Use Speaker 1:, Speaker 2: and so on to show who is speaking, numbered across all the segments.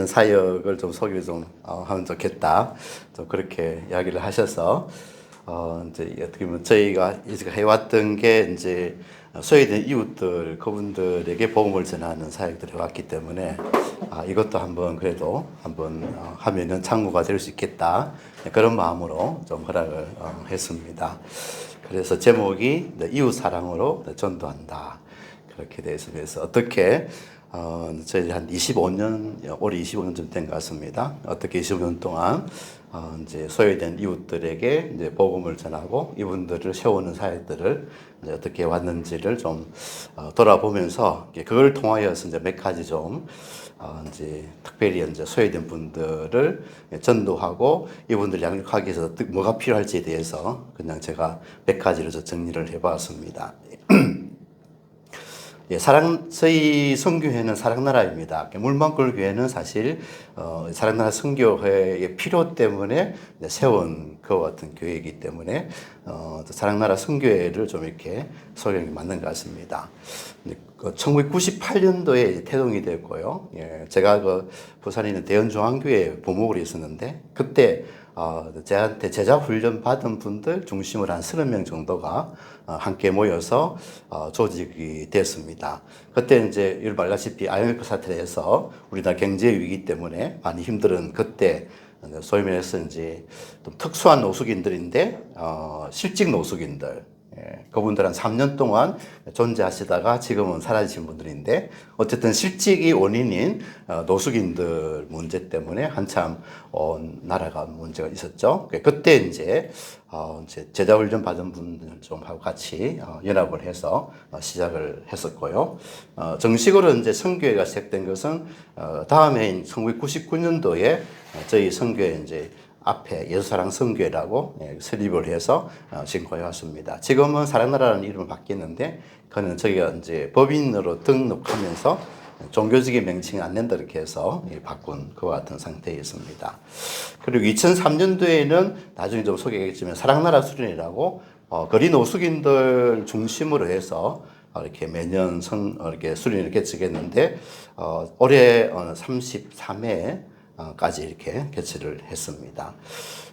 Speaker 1: 사역을 좀 소개를 좀 하면 좋겠다. 좀 그렇게 이야기를 하셔서 이제 어떻게 보면 저희가 해왔던 게 이제 소외된 이웃들 그분들에게 복음을 전하는 사역들을 해왔기 때문에 이것도 한번 그래도 한번 하면은 참고가 될 수 있겠다 그런 마음으로 좀 허락을 했습니다. 그래서 제목이 이웃 사랑으로 전도한다 그렇게 되어 있습니다. 그래서 어떻게 저희 한 25년, 올해 25년쯤 된 것 같습니다. 어떻게 25년 동안 이제 소외된 이웃들에게 이제 복음을 전하고 이분들을 세우는 사역들을 이제 어떻게 왔는지를 좀 돌아보면서 그걸 통하여서 이제 몇 가지 좀 이제 특별히 이제 소외된 분들을 전도하고 이분들 양육하기 위해서 뭐가 필요할지에 대해서 그냥 제가 몇 가지로 정리를 해봤습니다. 저희 선교회는 사랑나라입니다. 물만골 교회는 사실 사랑나라 선교회의 필요 때문에 세운 그와 같은 교회이기 때문에 사랑나라 선교회를 좀 이렇게 소개하는 게 맞는 것 같습니다. 1998년도에 태동이 됐고요. 제가 부산에 있는 대연중앙교회 부목으로 있었는데 그때 저한테 제자 훈련 받은 분들 중심으로 한 30명 정도가 함께 모여서 조직이 됐습니다. 그때 이제 여러분 알다시피 IMF 사태를 해서 우리나라 경제 위기 때문에 많이 힘들은 그때 소위 말해서 이제 좀 특수한 노숙인들인데 실직 노숙인들 그분들 한 3년 동안 존재하시다가 지금은 사라지신 분들인데 어쨌든 실직이 원인인 노숙인들 문제 때문에 한참 나라가 문제가 있었죠. 그때 이제 제자훈련 받은 분들 좀 하고 같이 연합을 해서 시작을 했었고요. 정식으로 이제 선교회가 시작된 것은 다음해인 1999년도에 저희 선교회 이제 앞에 예수사랑 선교회라고 설립을 해서 지금 거해왔습니다. 지금은 사랑나라라는 이름을 바뀌었는데 그는 저희가 이제 법인으로 등록하면서 종교적인 명칭이 안 낸다 이렇게 해서 바꾼 그와 같은 상태에 있습니다. 그리고 2003년도에는 나중에 좀 소개하겠지만 사랑나라 수련이라고 거리 노숙인들 중심으로 해서 이렇게 매년 이렇게 수련을 개최했는데 올해 33회 까지 이렇게 개최를 했습니다.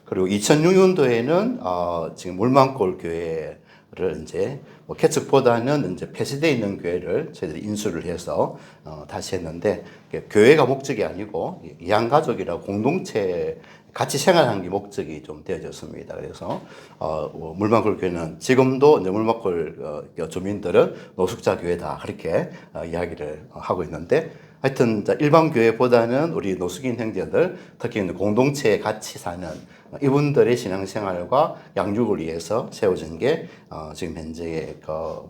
Speaker 1: 그리고 2006년도에는 지금 물만골 교회를 이제 개척보다는 이제 폐쇄되어 있는 교회를 저희들이 인수를 해서 다시 했는데 교회가 목적이 아니고 이양가족이라고 공동체 같이 생활하는 게 목적이 좀 되어졌습니다. 그래서 물만골 교회는 지금도 이제 물만골 주민들은 노숙자 교회다 그렇게 이야기를 하고 있는데 하여튼 일반 교회보다는 우리 노숙인 형제들 특히 공동체에 같이 사는 이분들의 신앙생활과 양육을 위해서 세워진 게 지금 현재의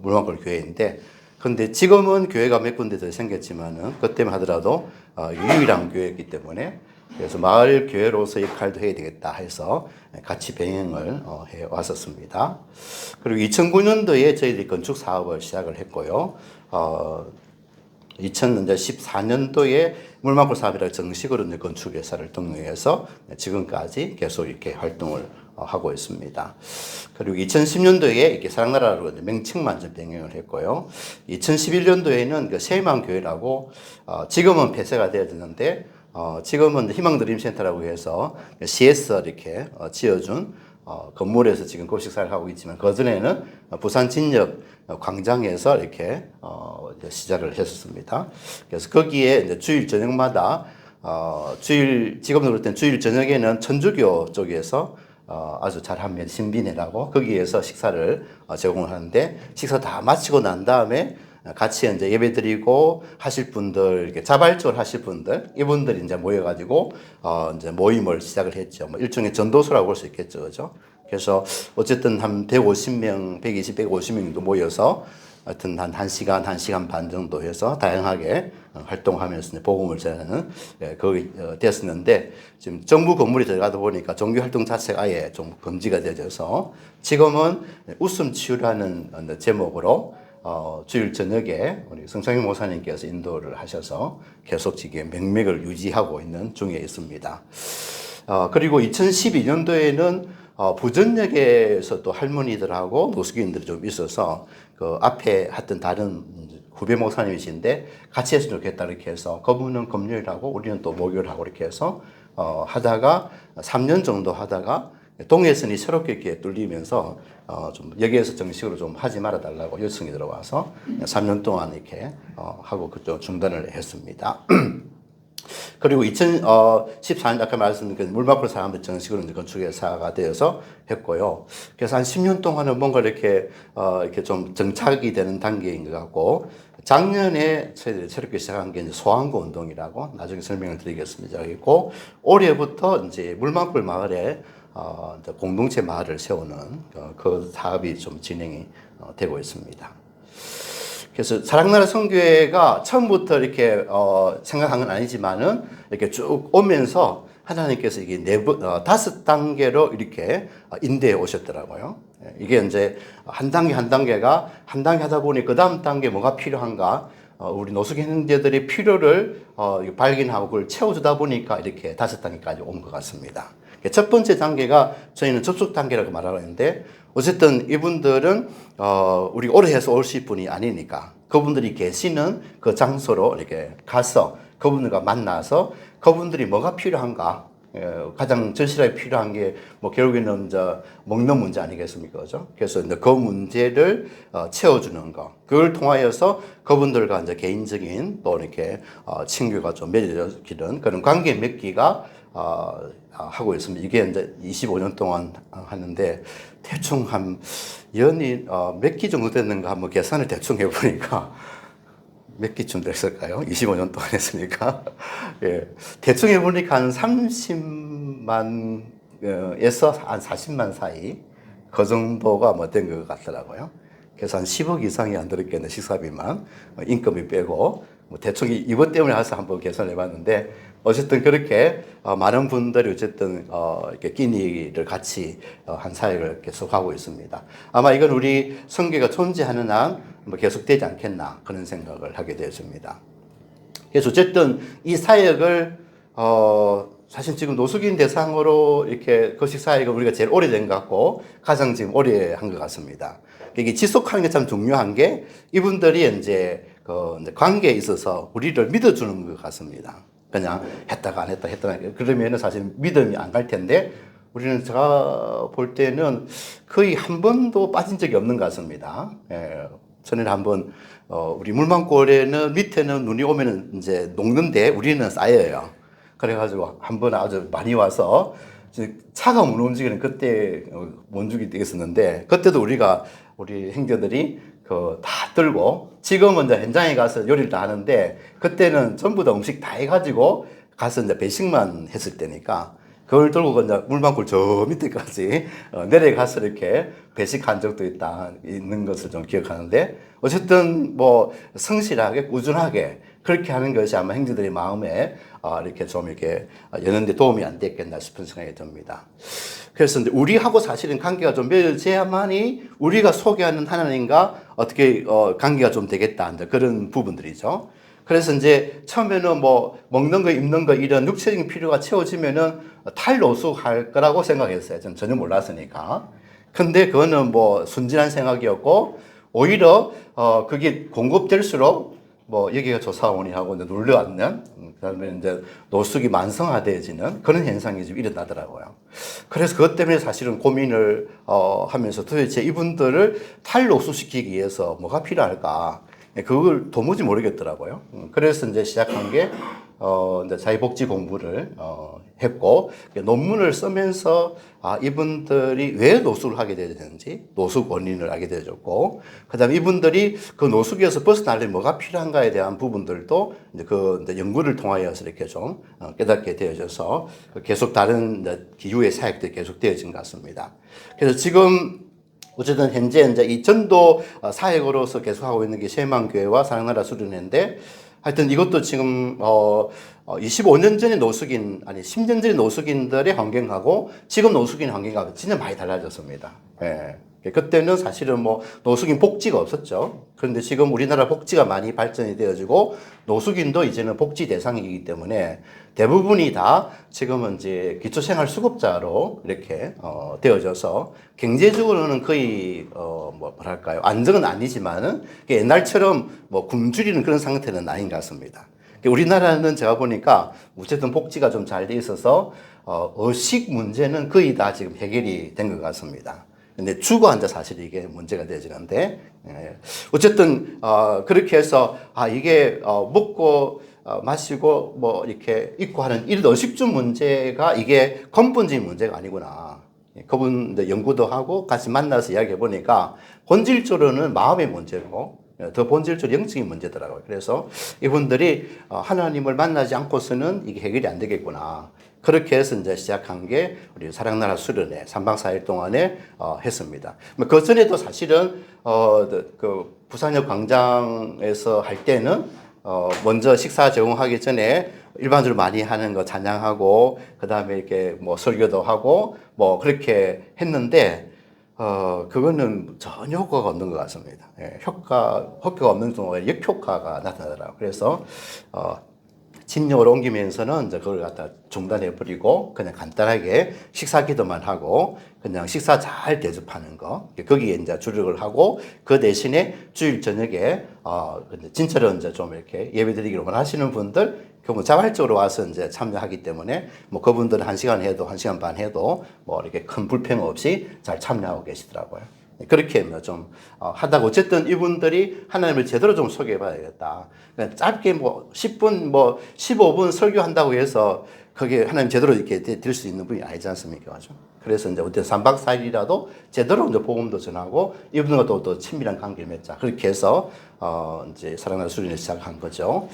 Speaker 1: 물만골 교회인데 근데 지금은 교회가 몇 군데 더 생겼지만은 그때만 하더라도 유일한 교회이기 때문에 그래서 마을 교회로서 역할도 해야 되겠다 해서 같이 병행을 해 왔었습니다. 그리고 2009년도에 저희들이 건축 사업을 시작을 했고요. 2014년도에 물만골 사업이라고 정식으로 건축회사를 등록해서 지금까지 계속 이렇게 활동을 하고 있습니다. 그리고 2010년도에 이렇게 사랑나라로 명칭만 좀 변경을 했고요. 2011년도에는 그 세희망교회라고 지금은 폐쇄가 되어졌는데 지금은 희망드림센터라고 해서 CS 이렇게 지어준 건물에서 지금 급식사를 하고 있지만 그전에는 부산 진역 광장에서 이렇게 시작을 했었습니다. 그래서 거기에 이제 주일 저녁마다 지금도 그럴 땐 주일 저녁에는 천주교 쪽에서 아주 잘하면 신비네라고 거기에서 식사를 제공을 하는데 식사 다 마치고 난 다음에 같이 이제 예배 드리고 하실 분들, 이렇게 자발적으로 하실 분들, 이분들이 이제 모여가지고, 이제 모임을 시작을 했죠. 뭐 일종의 전도서라고 볼 수 있겠죠. 그죠? 그래서 어쨌든 한 150명, 120, 150명 정도 모여서 하여튼 한 1시간, 1시간 반 정도 해서 다양하게 활동하면서 복음을 전하는 거기 됐었는데 지금 정부 건물이 들어가다 보니까 종교 활동 자체가 아예 좀 금지가 되어져서 지금은 웃음 치유라는 제목으로 주일 저녁에 우리 성창희 목사님께서 인도를 하셔서 계속 지금 맥맥을 유지하고 있는 중에 있습니다. 그리고 2012년도에는 부전역에서 또 할머니들하고 노숙인들이 좀 있어서 그 앞에 하여튼 다른 후배 목사님이신데 같이 했으면 좋겠다 이렇게 해서 그분은 금요일하고 우리는 또 목요일하고 이렇게 해서 하다가 3년 정도 하다가 동해선이 새롭게 이렇게 뚫리면서 좀 여기에서 정식으로 좀 하지 말아 달라고 요청이 들어와서 3년 동안 이렇게 하고 그쪽 중단을 했습니다. 그리고 2014년 아까 말씀드린 그 물막골 사람들 정식으로 이제 건축회사가 되어서 했고요. 그래서 한 10년 동안은 뭔가 이렇게 좀 정착이 되는 단계인 것 같고, 작년에 저희들이 새롭게 시작한 게 이제 소환구 운동이라고 나중에 설명을 드리겠습니다. 있고, 올해부터 이제 물막골 마을에 이제 공동체 마을을 세우는 그 사업이 좀 진행이 되고 있습니다. 그래서 사랑나라 선교회가 처음부터 이렇게 생각한 건 아니지만은 이렇게 쭉 오면서 하나님께서 이게 5단계로 이렇게 인도해 오셨더라고요. 이게 이제 한 단계 한 단계가 한 단계 하다 보니 그 다음 단계 뭐가 필요한가, 우리 노숙인 형제들의 필요를 발견하고 그걸 채워주다 보니까 이렇게 5단계까지 온 것 같습니다. 첫 번째 단계가 저희는 접속 단계라고 말하는데, 어쨌든 이분들은 우리가 오래 해서 오실 분이 아니니까 그분들이 계시는 그 장소로 이렇게 가서 그분들과 만나서 그분들이 뭐가 필요한가, 가장 절실하게 필요한 게 뭐 결국에는 이제 먹는 문제 아니겠습니까, 그죠? 그래서 이제 그 문제를 채워주는 거, 그걸 통하여서 그분들과 이제 개인적인 또 이렇게 친교가 좀 맺어지는 그런 관계 맺기가 하고 있습니다. 이게 이제 25년 동안 하는데 대충 한 연이 몇 기 정도 됐는가 한번 계산을 대충 해보니까 몇 기쯤 됐을까요? 25년 동안 했으니까. 예. 대충 해보니까 한 30만에서 한 40만 사이 그 정도가 뭐 된 것 같더라고요. 그래서 한 10억 이상이 안 들었겠네, 식사비만. 인건비 빼고. 뭐 대충 이것 때문에 해서 한번 계산을 해봤는데, 어쨌든 그렇게 많은 분들이 어쨌든 이렇게 끼니를 같이 한 사역을 계속 하고 있습니다. 아마 이건 우리 선교가 존재하는 한 뭐 계속되지 않겠나 그런 생각을 하게 되었습니다. 그래서 어쨌든 이 사역을 사실 지금 노숙인 대상으로 이렇게 거식 사역을 우리가 제일 오래된 것 같고 가장 지금 오래 한 것 같습니다. 이게 지속하는 게 참 중요한 게 이분들이 이제 관계에 있어서 우리를 믿어주는 것 같습니다. 그냥 했다가 안 했다 그러면은 사실 믿음이 안 갈 텐데, 우리는 제가 볼 때는 거의 한 번도 빠진 적이 없는 것 같습니다. 예. 전에 한번 우리 물망골에는 밑에는 눈이 오면은 이제 녹는데 우리는 쌓여요. 그래가지고 한번 아주 많이 와서 차가 못 움직이는 그때 원죽이 되겠었는데, 그때도 우리 형제들이 다 들고, 지금은 이제 현장에 가서 요리를 다 하는데 그때는 전부 다 음식 다 해가지고 가서 이제 배식만 했을 때니까 그걸 들고 이제 물방울 저 밑에까지 내려가서 이렇게 배식한 적도 있는 것을 좀 기억하는데, 어쨌든 뭐 성실하게 꾸준하게 그렇게 하는 것이 아마 형제들의 마음에 이렇게 좀 이렇게 여는데 도움이 안 됐겠나 싶은 생각이 듭니다. 그래서 이제 우리하고 사실은 관계가 좀 맺어져야만이 우리가 소개하는 하나님과 어떻게 관계가 좀 되겠다, 그런 부분들이죠. 그래서 이제 처음에는 뭐 먹는 거, 입는 거 이런 육체적인 필요가 채워지면은 탈노숙할 거라고 생각했어요. 저는 전혀 몰랐으니까. 근데 그거는 뭐 순진한 생각이었고, 오히려 그게 공급될수록 뭐 여기가 조사원이 하고 이제 눌려앉는, 그다음에 이제 노숙이 만성화되어지는 그런 현상이 좀 일어나더라고요. 그래서 그것 때문에 사실은 고민을 하면서 도대체 이분들을 탈노숙시키기 위해서 뭐가 필요할까? 그걸 도무지 모르겠더라고요. 그래서 이제 시작한 게 이제 자유복지 공부를 했고, 논문을 쓰면서 이분들이 왜 노숙을 하게 되는지 노숙 원인을 알게 되었고, 그다음에 이분들이 그 노숙에서 벗어나려면 뭐가 필요한가에 대한 부분들도 이제 연구를 통하여서 이렇게 좀 깨닫게 되어져서 계속 다른 기후의 사역들이 계속 되어진 것 같습니다. 그래서 지금 어쨌든 현재 이제 이 전도 사역으로서 계속하고 있는 게 새만교회와 사랑나라 수련회인데, 하여튼 이것도 지금 25년 전의 노숙인, 아니 10년 전의 노숙인들의 환경하고 지금 노숙인 환경하고 진짜 많이 달라졌습니다. 예. 그때는 사실은 뭐 노숙인 복지가 없었죠. 그런데 지금 우리나라 복지가 많이 발전이 되어지고 노숙인도 이제는 복지 대상이기 때문에 대부분이 다 지금은 이제 기초생활수급자로 이렇게 되어져서 경제적으로는 거의 뭐랄까요, 안정은 아니지만은 옛날처럼 뭐 굶주리는 그런 상태는 아닌 것 같습니다. 우리나라는 제가 보니까 어쨌든 복지가 좀 잘 돼 있어서 의식 문제는 거의 다 지금 해결이 된 것 같습니다. 근데 주거 앉아 사실 이게 문제가 되지는데, 어쨌든 그렇게 해서 이게 먹고 마시고 뭐 이렇게 입고 하는 이런 의식주 문제가 이게 근본적인 문제가 아니구나. 그분 연구도 하고 같이 만나서 이야기해 보니까 본질적으로는 마음의 문제고 더 본질적으로 영적인 문제더라고요. 그래서 이분들이 하나님을 만나지 않고서는 이게 해결이 안 되겠구나. 그렇게 해서 이제 시작한 게 우리 사랑나라 수련회 3박 4일 동안에 했습니다. 그 전에도 사실은 그 부산역 광장에서 할 때는 먼저 식사 제공하기 전에 일반적으로 많이 하는 거 찬양하고 그다음에 이렇게 뭐 설교도 하고 뭐 그렇게 했는데 그거는 전혀 효과가 없는 것 같습니다. 효과가 없는 경우에 역효과가 나타나더라고요. 그래서 진료로 옮기면서는 이제 그걸 갖다 중단해 버리고 그냥 간단하게 식사 기도만 하고 그냥 식사 잘 대접하는 거 거기에 이제 주력을 하고 그 대신에 주일 저녁에 진짜로 이제 좀 이렇게 예배드리기로만 하시는 분들 그분 자발적으로 와서 이제 참여하기 때문에 뭐 그분들은 1시간 해도 1시간 반 해도 뭐 이렇게 큰 불평 없이 잘 참여하고 계시더라고요. 그렇게 좀 하다가 어쨌든 이분들이 하나님을 제대로 좀 소개해 봐야겠다. 짧게 뭐 10분 뭐 15분 설교한다고 해서 그게 하나님 제대로 이렇게 될 수 있는 분이 아니지 않습니까? 맞죠? 그래서 이제 어떤 3박 4일이라도 제대로 이제 복음도 전하고 이분들과 또 친밀한 관계를 맺자. 그렇게 해서 이제 사랑나라 수련회 시작한 거죠.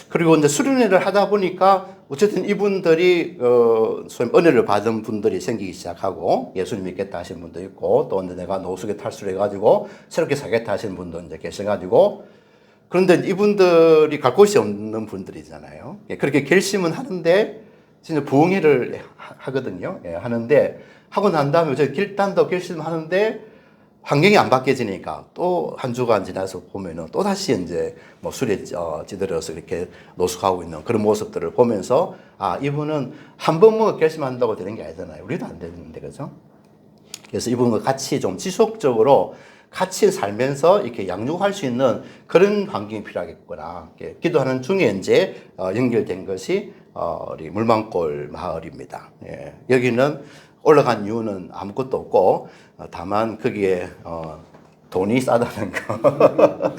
Speaker 1: 그리고 이제 수련회를 하다 보니까 어쨌든 이분들이 소위 은혜를 받은 분들이 생기기 시작하고 예수님 믿겠다 하시는 분도 있고 또 이제 내가 노숙에 탈출해 가지고 새롭게 살겠다 하시는 분도 이제 계셔가지고 그런데 이분들이 갈 곳이 없는 분들이잖아요. 그렇게 결심은 하는데 진짜 부흥회를 하거든요. 하는데 하고 난 다음에 저 길단도 결심하는데 환경이 안 바뀌어지니까 또 한 주간 지나서 보면은 또 다시 이제 뭐 술에 찌들어서 이렇게 노숙하고 있는 그런 모습들을 보면서 이분은 한 번 뭐 결심한다고 되는 게 아니잖아요. 우리도 안 되는데 그죠? 그래서 이분과 같이 좀 지속적으로 같이 살면서 이렇게 양육할 수 있는 그런 환경이 필요하겠구나. 기도하는 중에 이제 연결된 것이 우리 물망골 마을입니다. 여기는 올라간 이유는 아무것도 없고 다만 거기에 돈이 싸다는 거.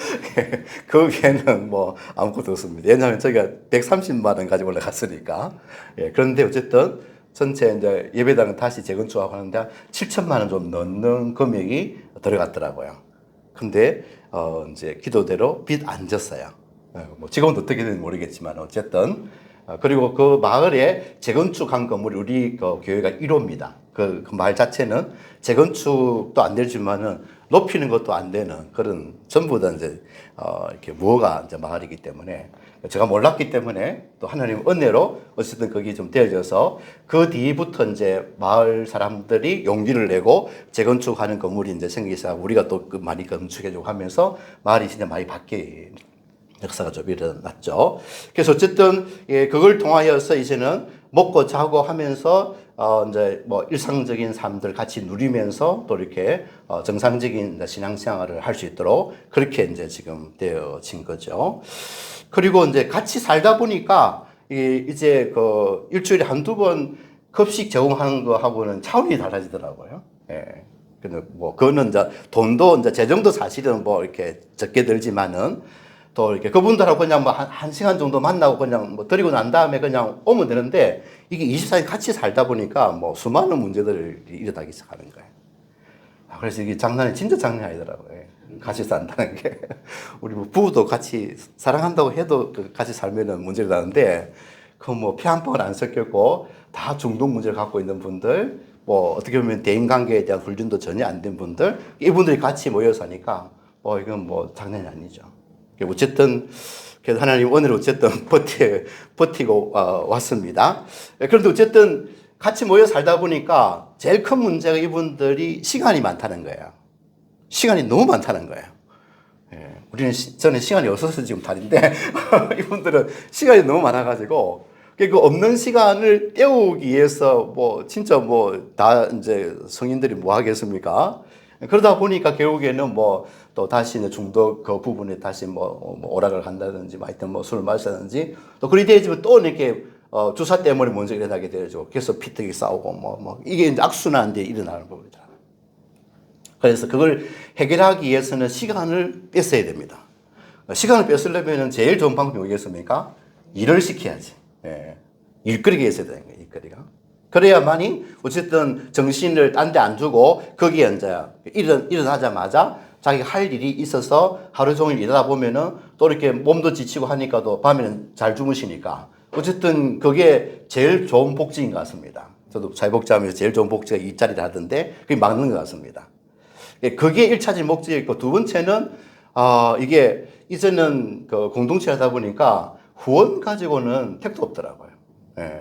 Speaker 1: 거기에는 뭐 아무것도 없습니다. 왜냐하면 저희가 130만 원 가지고 올라갔으니까. 그런데 어쨌든 전체 이제 예배당은 다시 재건축하고 하는데 7천만 원 좀 넘는 금액이 들어갔더라고요. 근데 이제 기도대로 빚 안 졌어요. 뭐 지금은 어떻게 되는지 모르겠지만 어쨌든 그리고 그 마을에 재건축한 건물이 우리 그 교회가 1호입니다. 그 마을 자체는 재건축도 안 되지만은 높이는 것도 안 되는 그런 전부 다 이제 이렇게 무허가 이제 마을이기 때문에 제가 몰랐기 때문에 또 하나님 은혜로 어쨌든 거기 좀 되어져서 그 뒤부터 이제 마을 사람들이 용기를 내고 재건축하는 건물이 이제 생기서 우리가 또 많이 건축해주고 하면서 마을이 진짜 많이 바뀌 역사가 좀 일어났죠. 그래서 어쨌든 그걸 통하여서 이제는 먹고 자고 하면서 이제 뭐 일상적인 삶들 같이 누리면서 또 이렇게 정상적인 신앙생활을 할 수 있도록 그렇게 이제 지금 되어진 거죠. 그리고 이제 같이 살다 보니까 이제 그 일주일에 한두 번 급식 제공하는 거하고는 차원이 달라지더라고요. 근데 뭐 그거는 이제 돈도 이제 재정도 사실은 뭐 이렇게 적게 들지만은 또 이렇게 그분들하고 그냥 뭐 한 시간 정도 만나고 그냥 뭐 드리고 난 다음에 그냥 오면 되는데 이게 24일 같이 살다 보니까 뭐 수많은 문제들이 일어나기 시작하는 거예요. 그래서 이게 진짜 장난이 아니더라고요. 같이 산다는 게. 우리 뭐 부부도 같이 사랑한다고 해도 같이 살면은 문제가 나는데 그 뭐 피 한 방울 안 섞였고 다 중독 문제를 갖고 있는 분들 뭐 어떻게 보면 대인 관계에 대한 훈련도 전혀 안 된 분들 이분들이 같이 모여 사니까 이건 뭐 장난이 아니죠. 어쨌든 그래서 하나님 오늘 어쨌든 버티고 왔습니다. 그런데 어쨌든 같이 모여 살다 보니까 제일 큰 문제가 이분들이 시간이 많다는 거예요. 시간이 너무 많다는 거예요. 저는 시간이 없어서 지금 다닌데 이분들은 시간이 너무 많아가지고 그 없는 시간을 때우기 위해서 뭐 진짜 뭐 다 이제 성인들이 뭐 하겠습니까? 그러다 보니까 결국에는 뭐 또 다시 이제 중독 그 부분에 다시 뭐 오락을 한다든지 뭐 하여튼 뭐 술을 마시다든지 또 그리 되지만 또 이렇게 주사 때문에 먼저 일어나게 되죠. 그래서 피떡이 싸우고 뭐 이게 이제 악순환에 일어나는 부분이잖아요. 그래서 그걸 해결하기 위해서는 시간을 뺐어야 됩니다. 시간을 뺐으려면 제일 좋은 방법이 뭐겠습니까? 일을 시켜야지. 예. 일거리가 있어야 되는 거예요, 일거리가. 그래야만이 어쨌든 정신을 딴 데 안 두고 거기에 이제 일어나자마자 자기가 할 일이 있어서 하루 종일 일하다 보면은 또 이렇게 몸도 지치고 하니까 또 밤에는 잘 주무시니까 어쨌든 그게 제일 좋은 복지인 것 같습니다. 저도 자유복지하면서 제일 좋은 복지가 일자리를 하던데 그게 맞는 것 같습니다. 그게 1차적인 목적이었고 두 번째는 이게 이제는 그 공동체 하다 보니까 후원 가지고는 택도 없더라고요. 예.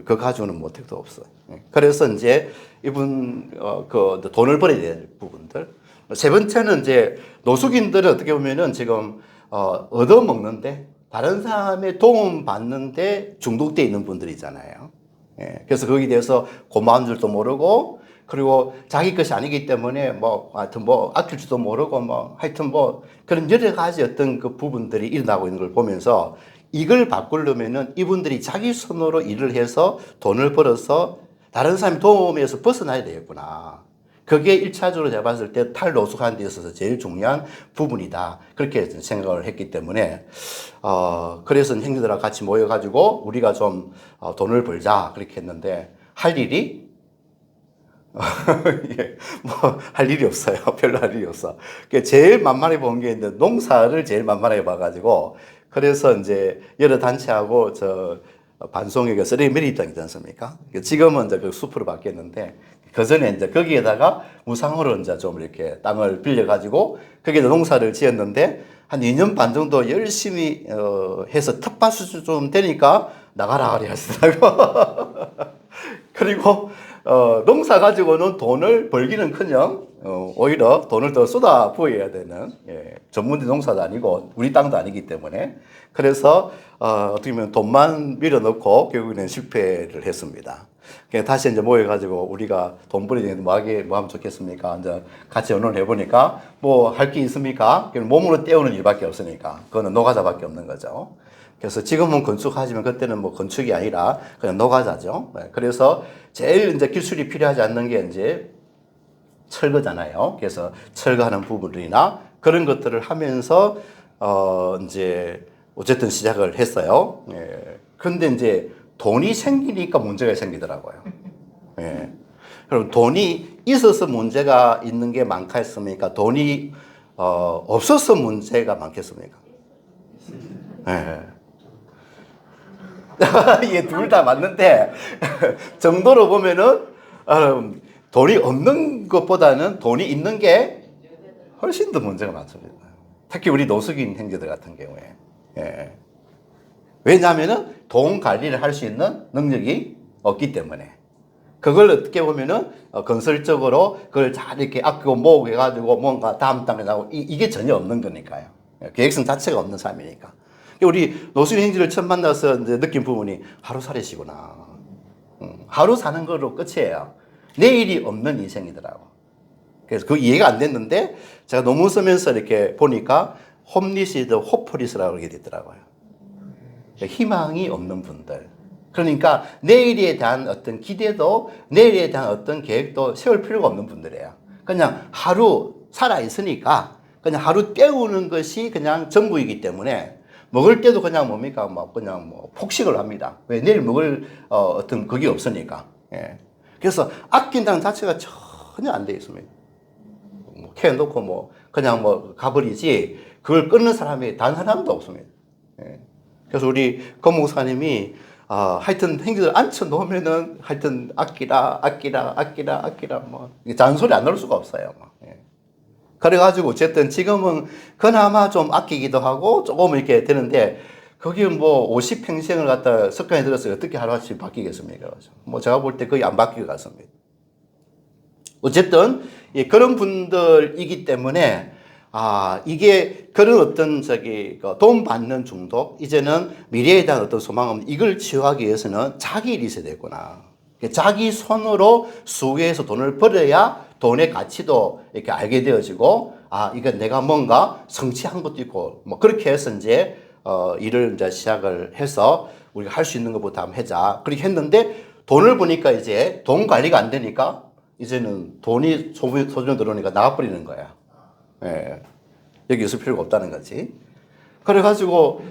Speaker 1: 그 가지고는 뭐 택도 없어요. 예. 그래서 이제 이분 그 돈을 벌어야 될 부분들. 세 번째는 이제 노숙인들은 어떻게 보면은 지금 얻어먹는데 다른 사람의 도움 받는데 중독돼 있는 분들이잖아요. 예. 그래서 거기에 대해서 고마운 줄도 모르고 그리고 자기 것이 아니기 때문에 뭐 하여튼 뭐 아낄 줄도 모르고 뭐 하여튼 뭐 그런 여러 가지 어떤 그 부분들이 일어나고 있는 걸 보면서 이걸 바꾸려면은 이분들이 자기 손으로 일을 해서 돈을 벌어서 다른 사람의 도움에서 벗어나야 되겠구나. 그게 1차적으로 제가 봤을 때 탈노숙하는 데 있어서 제일 중요한 부분이다. 그렇게 생각을 했기 때문에, 그래서 형제들하고 같이 모여가지고 우리가 좀 돈을 벌자. 그렇게 했는데, 할 일이 예, 뭐, 할 일이 없어요. 별로 할 일이 없어. 제일 만만해 본 게 있는데, 농사를 제일 만만하게 봐가지고, 그래서 이제 여러 단체하고 반송이가 쓰레기메리 땅 있지 않습니까? 지금은 이제 그 숲으로 바뀌었는데, 그 전에 이제 거기에다가 무상으로 이제 좀 이렇게 땅을 빌려가지고, 거기에 농사를 지었는데, 한 2년 반 정도 열심히, 해서 텃밭이 좀 되니까 나가라, 그래 하시더라고. 그리고, 농사 가지고는 돈을 벌기는커녕 오히려 돈을 더 쏟아 부어야 되는 전문지 농사도 아니고 우리 땅도 아니기 때문에 그래서 어떻게 보면 돈만 밀어넣고 결국에는 실패를 했습니다. 다시 이제 모여가지고 우리가 돈 벌이는데 뭐 하면 좋겠습니까? 이제 같이 의논을 해보니까 뭐 할 게 있습니까? 몸으로 때우는 일밖에 없으니까 그거는 노가다밖에 없는 거죠. 그래서 지금은 건축하지만 그때는 뭐 건축이 아니라 그냥 노가다죠. 그래서 제일 이제 기술이 필요하지 않는 게 이제 철거잖아요. 그래서 철거하는 부분이나 그런 것들을 하면서 이제 어쨌든 시작을 했어요. 예. 그런데 이제 돈이 생기니까 문제가 생기더라고요. 예. 그럼 돈이 있어서 문제가 있는 게 많겠습니까? 돈이 없어서 문제가 많겠습니까? 예. 이게 둘 다 맞는데 정도로 보면은 돈이 없는 것보다는 돈이 있는 게 훨씬 더 문제가 많습니다. 특히 우리 노숙인 형제들 같은 경우에. 예. 왜냐하면은 돈 관리를 할 수 있는 능력이 없기 때문에. 그걸 어떻게 보면은 건설적으로 그걸 잘 이렇게 아끼고 모으고 해가지고 뭔가 다음 땅에 나오고 이게 전혀 없는 거니까요. 계획성 자체가 없는 삶이니까. 우리 노숙인 형제를 처음 만나서 이제 느낀 부분이 하루살이시구나. 하루 사는 거로 끝이에요. 내일이 없는 인생이더라고. 그래서 그 이해가 안 됐는데 제가 논문 쓰면서 이렇게 보니까 홈리시드 호프리스라고 그러게 되더라고요. 희망이 없는 분들. 그러니까 내일에 대한 어떤 기대도 내일에 대한 어떤 계획도 세울 필요가 없는 분들이에요. 그냥 하루 살아 있으니까 그냥 하루 때우는 것이 그냥 전부이기 때문에 먹을 때도 그냥 뭡니까? 막 그냥 뭐 폭식을 합니다. 왜? 내일 먹을 어떤 그게 없으니까. 예. 그래서 아낀다는 자체가 전혀 안 돼 있습니다. 뭐 캐놓고 뭐 그냥 뭐 가버리지 그걸 끊는 사람이 단 하나도 없습니다. 예. 그래서 우리 검목사님이 하여튼 행위들 앉혀 놓으면은 하여튼 아끼라 뭐 잔소리 안 나올 수가 없어요. 예. 그래가지고 어쨌든 지금은 그나마 좀 아끼기도 하고 조금 이렇게 되는데 거기 뭐 50평생을 갖다 습관이 들었어요. 어떻게 하루아침에 바뀌겠습니까? 뭐 제가 볼 때 거의 안 바뀔 것 같습니다. 어쨌든 그런 분들이기 때문에 이게 그런 어떤 돈 받는 중독, 이제는 미래에 대한 어떤 소망 없는 이걸 치유하기 위해서는 자기 일이 있어야 되구나. 자기 손으로 수고해서 돈을 벌어야 돈의 가치도 이렇게 알게 되어지고, 이건 내가 뭔가 성취한 것도 있고, 뭐 그렇게 해서 이제 일을 이제 시작을 해서 우리가 할 수 있는 것부터 한번 하자. 그렇게 했는데 돈을 보니까 이제 돈 관리가 안 되니까 이제는 돈이 소중히 들어오니까 나가버리는 거야. 예. 여기 있을 필요가 없다는 거지. 그래가지고,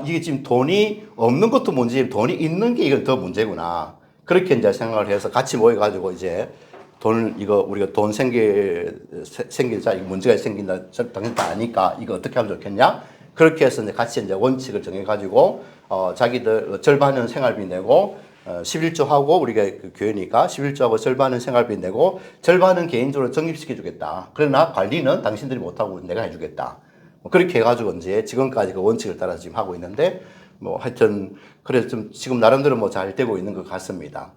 Speaker 1: 이게 지금 돈이 없는 것도 문제지, 돈이 있는 게 이건 더 문제구나. 그렇게 이제 생각을 해서 같이 모여가지고 이제 우리가 돈 생기자, 문제가 생긴다, 당연히 다 아니까 이거 어떻게 하면 좋겠냐? 그렇게 해서 이제 같이 이제 원칙을 정해가지고, 자기들 절반은 생활비 내고, 11조 하고 우리가 그 교회니까 11조하고 절반은 생활비 내고 절반은 개인적으로 적립시켜 주겠다. 그러나 관리는 당신들이 못하고 내가 해주겠다. 그렇게 해가지고 이제 지금까지 그 원칙을 따라서 지금 하고 있는데 뭐 하여튼 그래서 좀 지금 나름대로 뭐 잘 되고 있는 것 같습니다.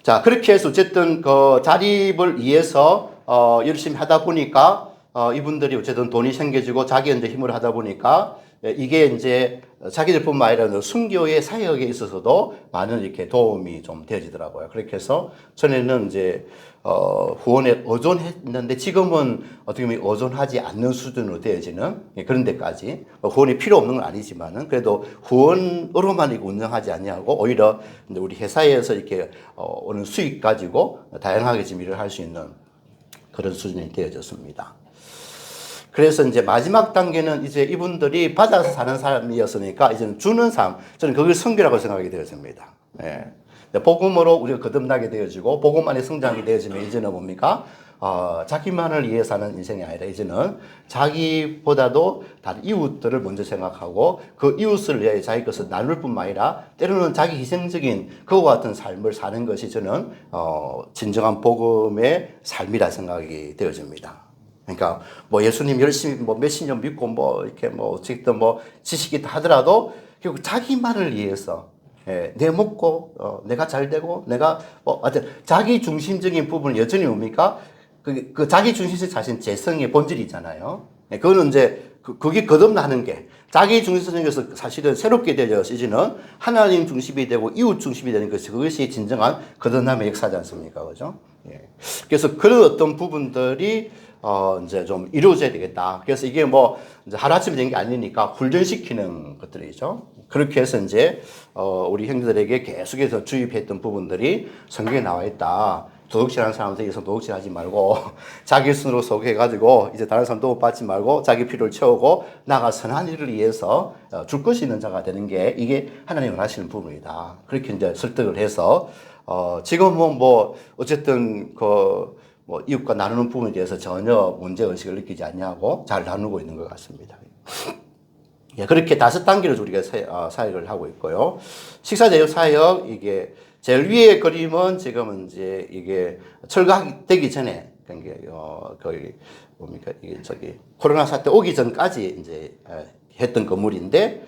Speaker 1: 자, 그렇게 해서 어쨌든 그 자립을 위해서 열심히 하다 보니까 이분들이 어쨌든 돈이 생겨지고 자기한테 힘을 하다 보니까 이게 이제 자기들뿐만 아니라 순교의 사역에 있어서도 많은 이렇게 도움이 좀 되어지더라고요. 그렇게 해서 전에는 이제 후원에 의존했는데 지금은 어떻게 보면 의존하지 않는 수준으로 되어지는 그런 데까지 후원이 필요 없는 건 아니지만은 그래도 후원으로만 이거 운영하지 않냐고 오히려 이제 우리 회사에서 이렇게 오는 수익 가지고 다양하게 지금 일을 할 수 있는 그런 수준이 되어졌습니다. 그래서 이제 마지막 단계는 이제 이분들이 받아서 사는 사람이었으니까 이제는 주는 삶, 저는 그걸 선교라고 생각하게 되어집니다. 예. 복음으로 우리가 거듭나게 되어지고 복음 안에 성장하게 되어지면 이제는 뭡니까? 자기만을 위해 사는 인생이 아니라 이제는 자기보다도 다른 이웃들을 먼저 생각하고 그 이웃을 위해 자기 것을 나눌 뿐만 아니라 때로는 자기 희생적인 그와 같은 삶을 사는 것이 저는 진정한 복음의 삶이라 생각이 되어집니다. 그러니까 뭐 예수님 열심히 뭐 몇십 년 믿고 뭐 이렇게 뭐 어쨌든 뭐 지식이 다 하더라도 결국 자기만을 위해서 내 먹고 내가 잘 되고 내가 뭐 하여튼 자기 중심적인 부분은 여전히 뭡니까? 그 자기 중심적 자신 재성의 본질이잖아요. 그거는 이제 그게 거듭나는 게 자기 중심성에서 사실은 새롭게 되어서 이제는 하나님 중심이 되고 이웃 중심이 되는 것이 그것이 진정한 거듭남의 역사지 않습니까? 그죠? 예. 그래서 그런 어떤 부분들이 이제 좀 이루어져야 되겠다. 그래서 이게 뭐, 이제 하루아침에 된 게 아니니까 훈련시키는 것들이죠. 그렇게 해서 이제, 우리 형제들에게 계속해서 주입했던 부분들이 성경에 나와 있다. 도둑질하는 사람들에게서 도둑질 하지 말고, 자기 손으로 소개해가지고, 이제 다른 사람 도움 받지 말고, 자기 필요를 채우고, 나가 선한 일을 위해서 줄 것이 있는 자가 되는 게, 이게 하나님이 원하시는 부분이다. 그렇게 이제 설득을 해서, 지금은 뭐, 어쨌든, 뭐 이웃과 나누는 부분에 대해서 전혀 문제의식을 느끼지 않냐고 잘 나누고 있는 것 같습니다. 예, 그렇게 5단계를 우리가 사역을 하고 있고요. 식사제휴 사역, 이게 제일 위의 그림은 지금은 이제 이게 철거되기 전에, 거의 뭡니까, 이게 코로나 사태 오기 전까지 이제 했던 건물인데,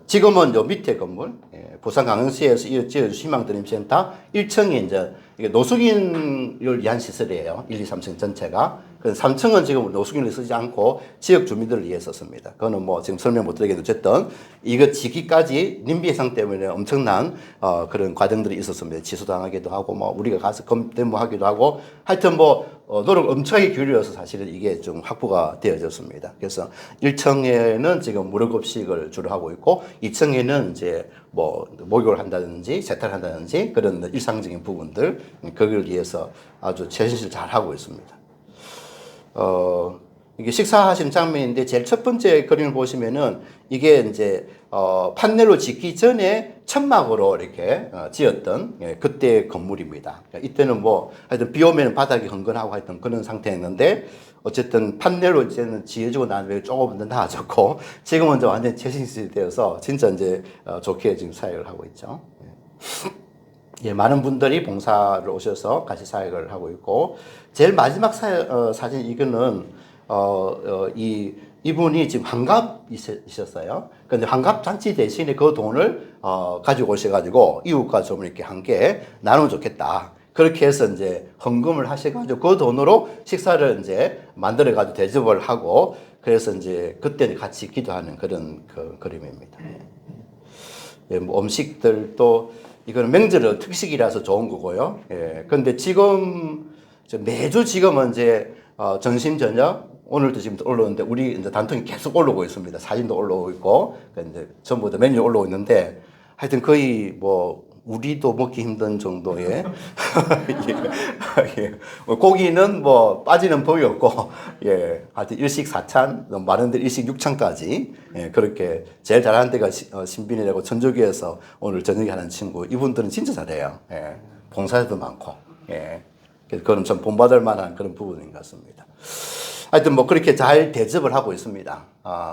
Speaker 1: 지금은 요 밑에 건물, 부산 강릉시에서 지어준 희망드림센터 1층이 이제 이게 노숙인을 위한 시설이에요. 1, 2, 3층 전체가. 그 3층은 지금 노숙인을 쓰지 않고 지역 주민들을 위해 썼습니다. 그거는 뭐 지금 설명 못 드리겠는데 어쨌든 이거 지기까지 님비 해상 때문에 엄청난 그런 과정들이 있었습니다. 취소당하기도 하고 뭐 우리가 가서 데모하기도 하고 하여튼 뭐 노력 엄청나게 기울여서 사실은 이게 좀 확보가 되어졌습니다. 그래서 1층에는 지금 무료급식을 주로 하고 있고 2층에는 이제 뭐 목욕을 한다든지 세탁을 한다든지 그런 일상적인 부분들 그걸 위해서 아주 최신실 잘 하고 있습니다. 이게 식사하시는 장면인데 제일 첫 번째 그림을 보시면은 이게 이제 판넬로 짓기 전에 천막으로 이렇게 지었던 그때 건물입니다. 그러니까 이때는 뭐 하여튼 비 오면 바닥이 흥건하고 하여튼 그런 상태였는데 어쨌든 판넬로 이제는 지어지고 난 후에 조금 더 나아졌고 지금은 이제 완전 최신식이 되어서 진짜 이제 좋게 지금 사역을 하고 있죠. 예, 많은 분들이 봉사를 오셔서 같이 사역을 하고 있고 제일 마지막 사진 이거는 이분이 지금 환갑이셨어요. 근데 환갑 잔치 대신에 그 돈을 가지고 오셔가지고 이웃과 좀 이렇게 함께 나누면 좋겠다. 그렇게 해서 이제 헌금을 하셔가지고 그 돈으로 식사를 이제 만들어가지고 대접을 하고 그래서 이제 그때 같이 기도하는 그런 그 그림입니다. 예, 뭐 음식들도 이거는 명절의 특식이라서 좋은 거고요. 예, 근데 지금 매주 지금은 이제 점심 저녁 오늘도 지금 올라오는데 우리 이제 단통이 계속 올라오고 있습니다. 사진도 올라오고 있고 이제 전부 다 메뉴 올라오고 있는데 하여튼 거의 뭐 우리도 먹기 힘든 정도의 예. 고기는 뭐 빠지는 법이 없고 예 하여튼 일식 사찬 많은 데 일식 육찬까지 예, 그렇게 제일 잘하는 데가 신빈이라고 천주교에서 오늘 저녁에 하는 친구 이분들은 진짜 잘해요. 예. 봉사자도 많고 예. 그건 좀 본받을 만한 그런 부분인 것 같습니다. 하여튼 뭐 그렇게 잘 대접을 하고 있습니다.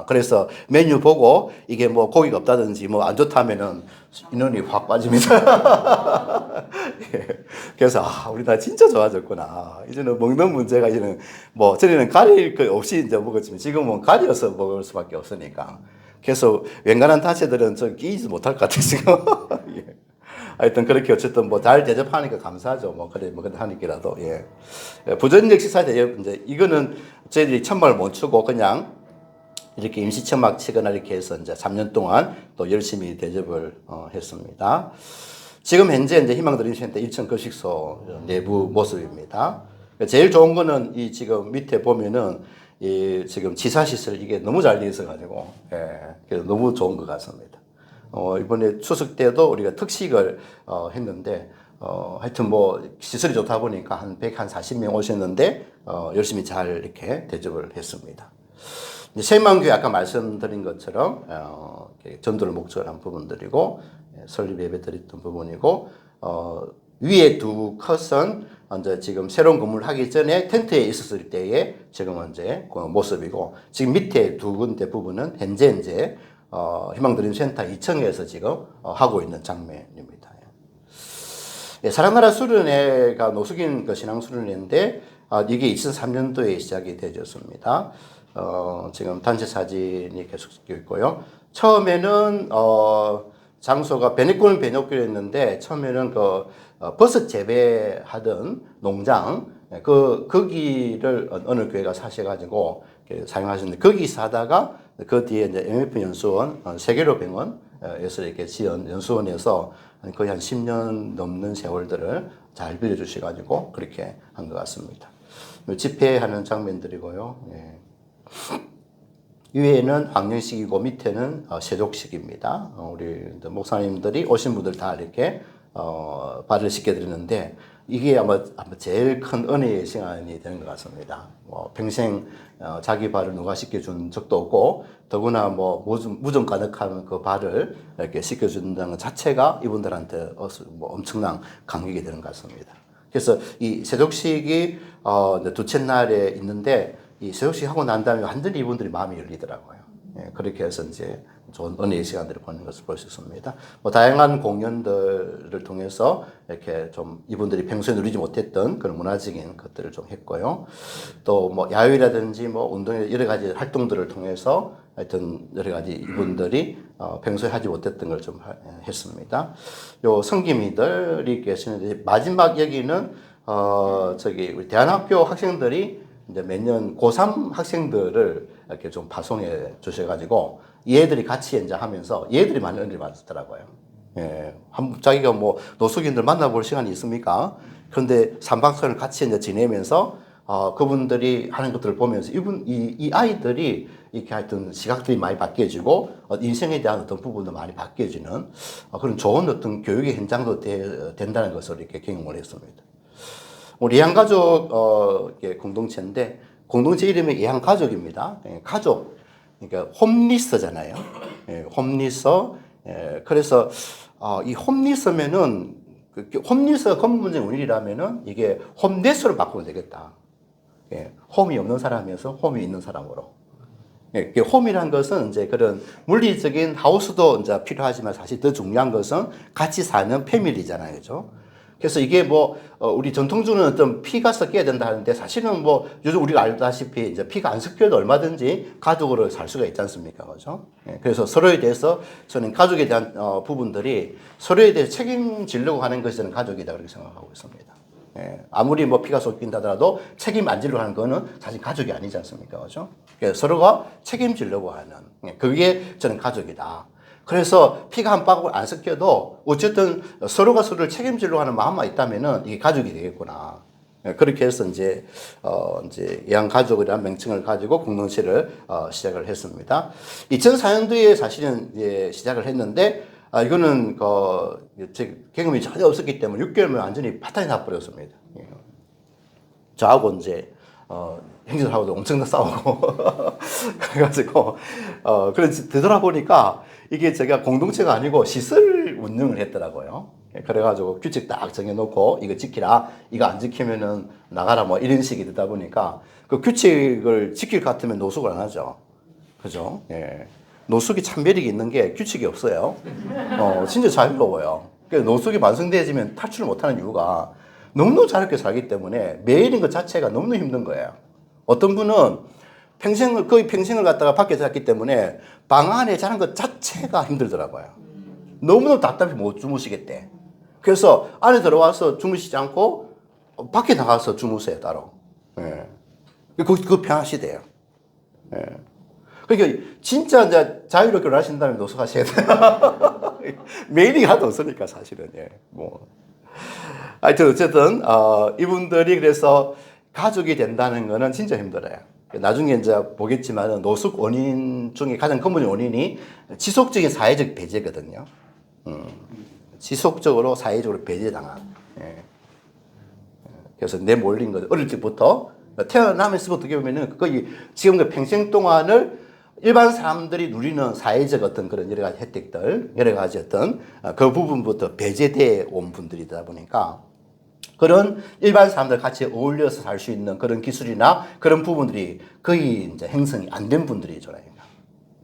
Speaker 1: 그래서 메뉴 보고 이게 뭐 고기가 없다든지 뭐 안 좋다면은 인원이 확 빠집니다. 예. 그래서 우리나라 진짜 좋아졌구나. 이제는 먹는 문제가 이제는 뭐 전에는 가릴 거 없이 이제 먹었지만 지금은 가려서 먹을 수밖에 없으니까. 그래서 웬간한 단체들은 좀 끼지 못할 것 같아요 지금. 예. 하여튼 그렇게 어쨌든 뭐 잘 대접하니까 감사하죠. 뭐 그래 뭐 하니까라도 예. 부전적 식사 대접 이제 이거는 저희들이 천막을 못 추고 그냥 이렇게 임시 천막 치거나 이렇게 해서 이제 3년 동안 또 열심히 대접을 했습니다. 지금 현재 이제 희망드림센터 1층 급식소 내부 모습입니다. 제일 좋은 거는 이 지금 밑에 보면은 이 지금 지사시설 이게 너무 잘 돼 있어 가지고 예. 그래서 너무 좋은 것 같습니다. 이번에 추석 때도 우리가 특식을 했는데 하여튼 뭐 시설이 좋다 보니까 한 140명 오셨는데 열심히 잘 이렇게 대접을 했습니다. 세만교회 아까 말씀드린 것처럼 전도를 목적으로 한 부분들이고 설립 예배 드렸던 부분이고 위에 두 컷은 이제 지금 새로운 건물 하기 전에 텐트에 있었을 때의 지금 이제 그 모습이고 지금 밑에 두 군데 부분은 현재 이제 희망드림 센터 2층에서 지금 하고 있는 장면입니다. 예, 사랑나라 수련회가 노숙인 그 신앙수련회인데 이게 2003년도에 시작이 되었습니다. 지금 단체 사진이 계속 있고요. 처음에는 장소가 베네콘 베네교였는데 처음에는 그 버섯 재배하던 농장 거기를 어느 교회가 사셔가지고 사용하셨는데 거기 사다가 그 뒤에 이제 MF 연수원 세계로 병원에서 이렇게 지은 연수원에서 거의 한 10년 넘는 세월들을 잘 빌려주셔가지고 그렇게 한 것 같습니다. 집회하는 장면들이고요. 예. 위에는 황령식이고 밑에는 세족식입니다. 우리 목사님들이 오신 분들 다 이렇게 발을 씻겨드리는데 이게 아마 제일 큰 은혜의 시간이 되는 것 같습니다. 평생 자기 발을 누가 씻겨준 적도 없고 더구나 뭐 무좀 가득한 그 발을 이렇게 씻겨준다는 것 자체가 이분들한테 엄청난 감격이 되는 것 같습니다. 그래서 이 세족식이 둘째 날에 있는데 이 세족식 하고 난 다음에 완전히 이분들이 마음이 열리더라고요. 예, 그렇게 해서 이제 좋은 은혜의 시간들을 보는 것을 볼 수 있습니다. 뭐 다양한 공연들을 통해서 이렇게 좀 이분들이 평소에 누리지 못했던 그런 문화적인 것들을 좀 했고요. 또 뭐 야외라든지 뭐 운동 여러 가지 활동들을 통해서 하여튼 여러 가지 이분들이 평소에 하지 못했던 걸 좀 했습니다. 요 성김이들이 계시는데 마지막 여기는 저기 우리 대안학교 학생들이 이제 매년 고3 학생들을 이렇게 좀 파송해 주셔가지고 얘들이 같이 이제 하면서 얘들이 많은 은혜를 받았더라고요. 예, 자기가 뭐 노숙인들 만나볼 시간이 있습니까? 그런데 3박선을 같이 이제 지내면서 그분들이 하는 것들을 보면서 이 아이들이 이렇게 하여튼 시각들이 많이 바뀌어지고 인생에 대한 어떤 부분도 많이 바뀌어지는 그런 좋은 어떤 교육의 현장도 된다는 것을 이렇게 경험을 했습니다. 우리 예한가족 공동체인데 공동체 이름이 예한가족입니다. 가족, 그러니까 홈리서잖아요. 홈리서. 그래서 이 홈리서면은 홈리서 검문제 운이라면은 이게 홈네스로 바꾸면 되겠다. 홈이 없는 사람이어서 홈이 있는 사람으로. 홈이란 것은 이제 그런 물리적인 하우스도 이제 필요하지만 사실 더 중요한 것은 같이 사는 패밀리잖아요. 그죠? 그래서 이게 뭐, 우리 전통주는 어떤 피가 섞여야 된다 하는데 사실은 뭐, 요즘 우리가 알다시피 이제 피가 안 섞여도 얼마든지 가족으로 살 수가 있지 않습니까? 그죠? 그래서 서로에 대해서 저는 가족에 대한 부분들이 서로에 대해 책임지려고 하는 것이 저는 가족이다 그렇게 생각하고 있습니다. 아무리 뭐 피가 쏟긴다 하더라도 책임 안 지려고 하는 거는 사실 가족이 아니지 않습니까? 그죠? 서로가 책임지려고 하는, 그게 저는 가족이다. 그래서 피가 한 방울 안 섞여도 어쨌든 서로가 서로를 책임지려고 하는 마음만 있다면은 이게 가족이 되겠구나. 그렇게 해서 이제 양가족이라는 명칭을 가지고 공동체를 시작을 했습니다. 2004년도에 사실은 이제 시작을 했는데, 이거는 제 경험이 전혀 없었기 때문에 6개월면 완전히 파탄이 나버렸습니다. 저하고 이제 형제들하고도 엄청 싸우고 그래가지고 그래서 되돌아보니까 이게 제가 공동체가 아니고 시설 운영을 했더라고요. 그래가지고 규칙 딱 정해놓고 이거 지키라, 이거 안 지키면은 나가라, 뭐 이런 식이 되다 보니까 그 규칙을 지킬 것 같으면 노숙을 안 하죠. 그죠? 예. 노숙이 참 매력이 있는 게 규칙이 없어요. 진짜 자유로워요. 그래서 노숙이 완성되어지면 탈출을 못하는 이유가 너무너무 자유롭게 살기 때문에 매일인 것 자체가 너무너무 힘든 거예요. 어떤 분은 거의 평생을 갖다가 밖에 살기 때문에 방 안에 자는 것 자체가 힘들더라고요. 너무너무 답답해 못 주무시겠대. 그래서 안에 들어와서 주무시지 않고 밖에 나가서 주무세요, 따로. 예. 그거 편하시대요. 예. 그러니까 진짜 이제 자유롭게 하신다면 노숙하셔야 돼요. 매일이 하도 없으니까 사실은. 예. 뭐. 하여튼 어쨌든 이분들이 그래서 가족이 된다는 거는 진짜 힘들어요. 나중에 이제 보겠지만 노숙 원인 중에 가장 근본적인 원인이 지속적인 사회적 배제거든요. 지속적으로 사회적으로 배제당한. 예. 그래서 내몰린 거 어릴 적부터 태어나면서부터 어떻게 보면은 거의 지금 평생 동안을 일반 사람들이 누리는 사회적 어떤 그런 여러 가지 혜택들, 여러 가지 어떤 그 부분부터 배제되어 온 분들이다 보니까 그런 일반 사람들 같이 어울려서 살 수 있는 그런 기술이나 그런 부분들이 거의 이제 형성이 안 된 분들이죠.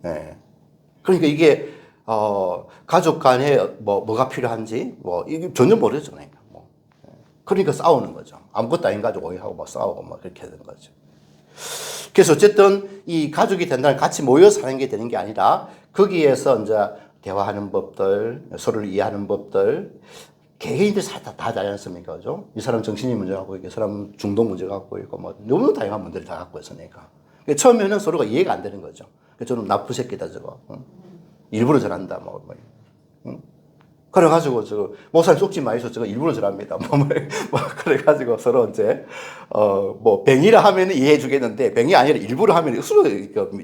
Speaker 1: 예. 그러니까 이게 가족 간에 뭐가 필요한지 이게 전혀 모르잖아요. 그러니까 싸우는 거죠. 아무것도 아닌 가지고 오해하고 막 싸우고 막 그렇게 되는 거죠. 그래서 어쨌든 이 가족이 된다는 같이 모여 사는 게 되는 게 아니라 거기에서 이제 대화하는 법들, 서로를 이해하는 법들, 개개인들 다 다르지 않습니까? 그죠? 이 사람 정신이 문제 갖고 있고, 이 사람 중독 문제 갖고 있고, 뭐, 너무 다양한 문제를 다 갖고 있으니까. 처음에는 서로가 이해가 안 되는 거죠. 저는 나쁜 새끼다, 저거. 응? 일부러 저런다, 응? 그래가지고, 목사님 속지 마이소, 저거 일부러 저랍니다. 그래가지고 서로 이제, 병이라 하면 이해해 주겠는데, 병이 아니라 일부러 하면 스스로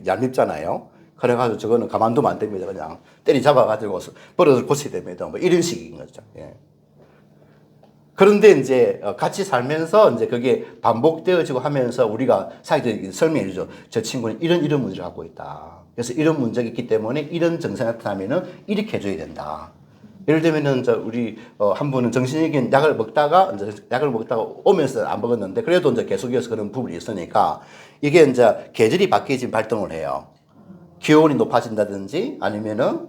Speaker 1: 얄밉잖아요. 그래가지고 저거는 가만두면 안 됩니다. 그냥 때리 잡아가지고 버릇을 고쳐야 됩니다. 뭐 이런 식인 거죠. 예. 그런데 이제 같이 살면서 이제 그게 반복되어지고 하면서 우리가 사회적인 설명해 주죠. 저 친구는 이런 문제를 갖고 있다. 그래서 이런 문제가 있기 때문에 이런 증상이 나타나면은 이렇게 해줘야 된다. 예를 들면은 우리 한 분은 정신적인 약을 먹다가 오면서 안 먹었는데 그래도 이제 계속해서 그런 부분이 있으니까 이게 이제 계절이 바뀌지 발동을 해요. 기온이 높아진다든지 아니면은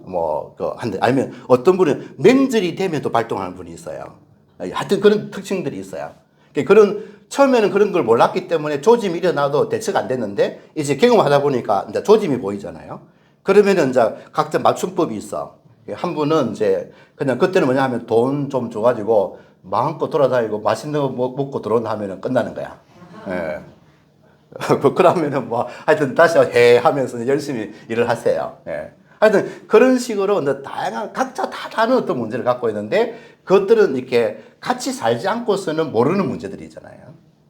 Speaker 1: 아니면 어떤 분은 명절이 되면 또 발동하는 분이 있어요. 하여튼 그런 특징들이 있어요. 처음에는 그런 걸 몰랐기 때문에 조짐이 일어나도 대처가 안 됐는데, 이제 경험하다 보니까 이제 조짐이 보이잖아요. 그러면은 이제 각자 맞춤법이 있어. 한 분은 이제 그냥 그때는 뭐냐 하면 돈 좀 줘가지고 마음껏 돌아다니고 맛있는 거 먹고 들어온다 하면은 끝나는 거야. 예. 그러면은 하여튼 다시 하면서 열심히 일을 하세요. 예. 하여튼 그런 식으로 다양한 각자 다 다른 어떤 문제를 갖고 있는데 그것들은 이렇게 같이 살지 않고서는 모르는 문제들이잖아요.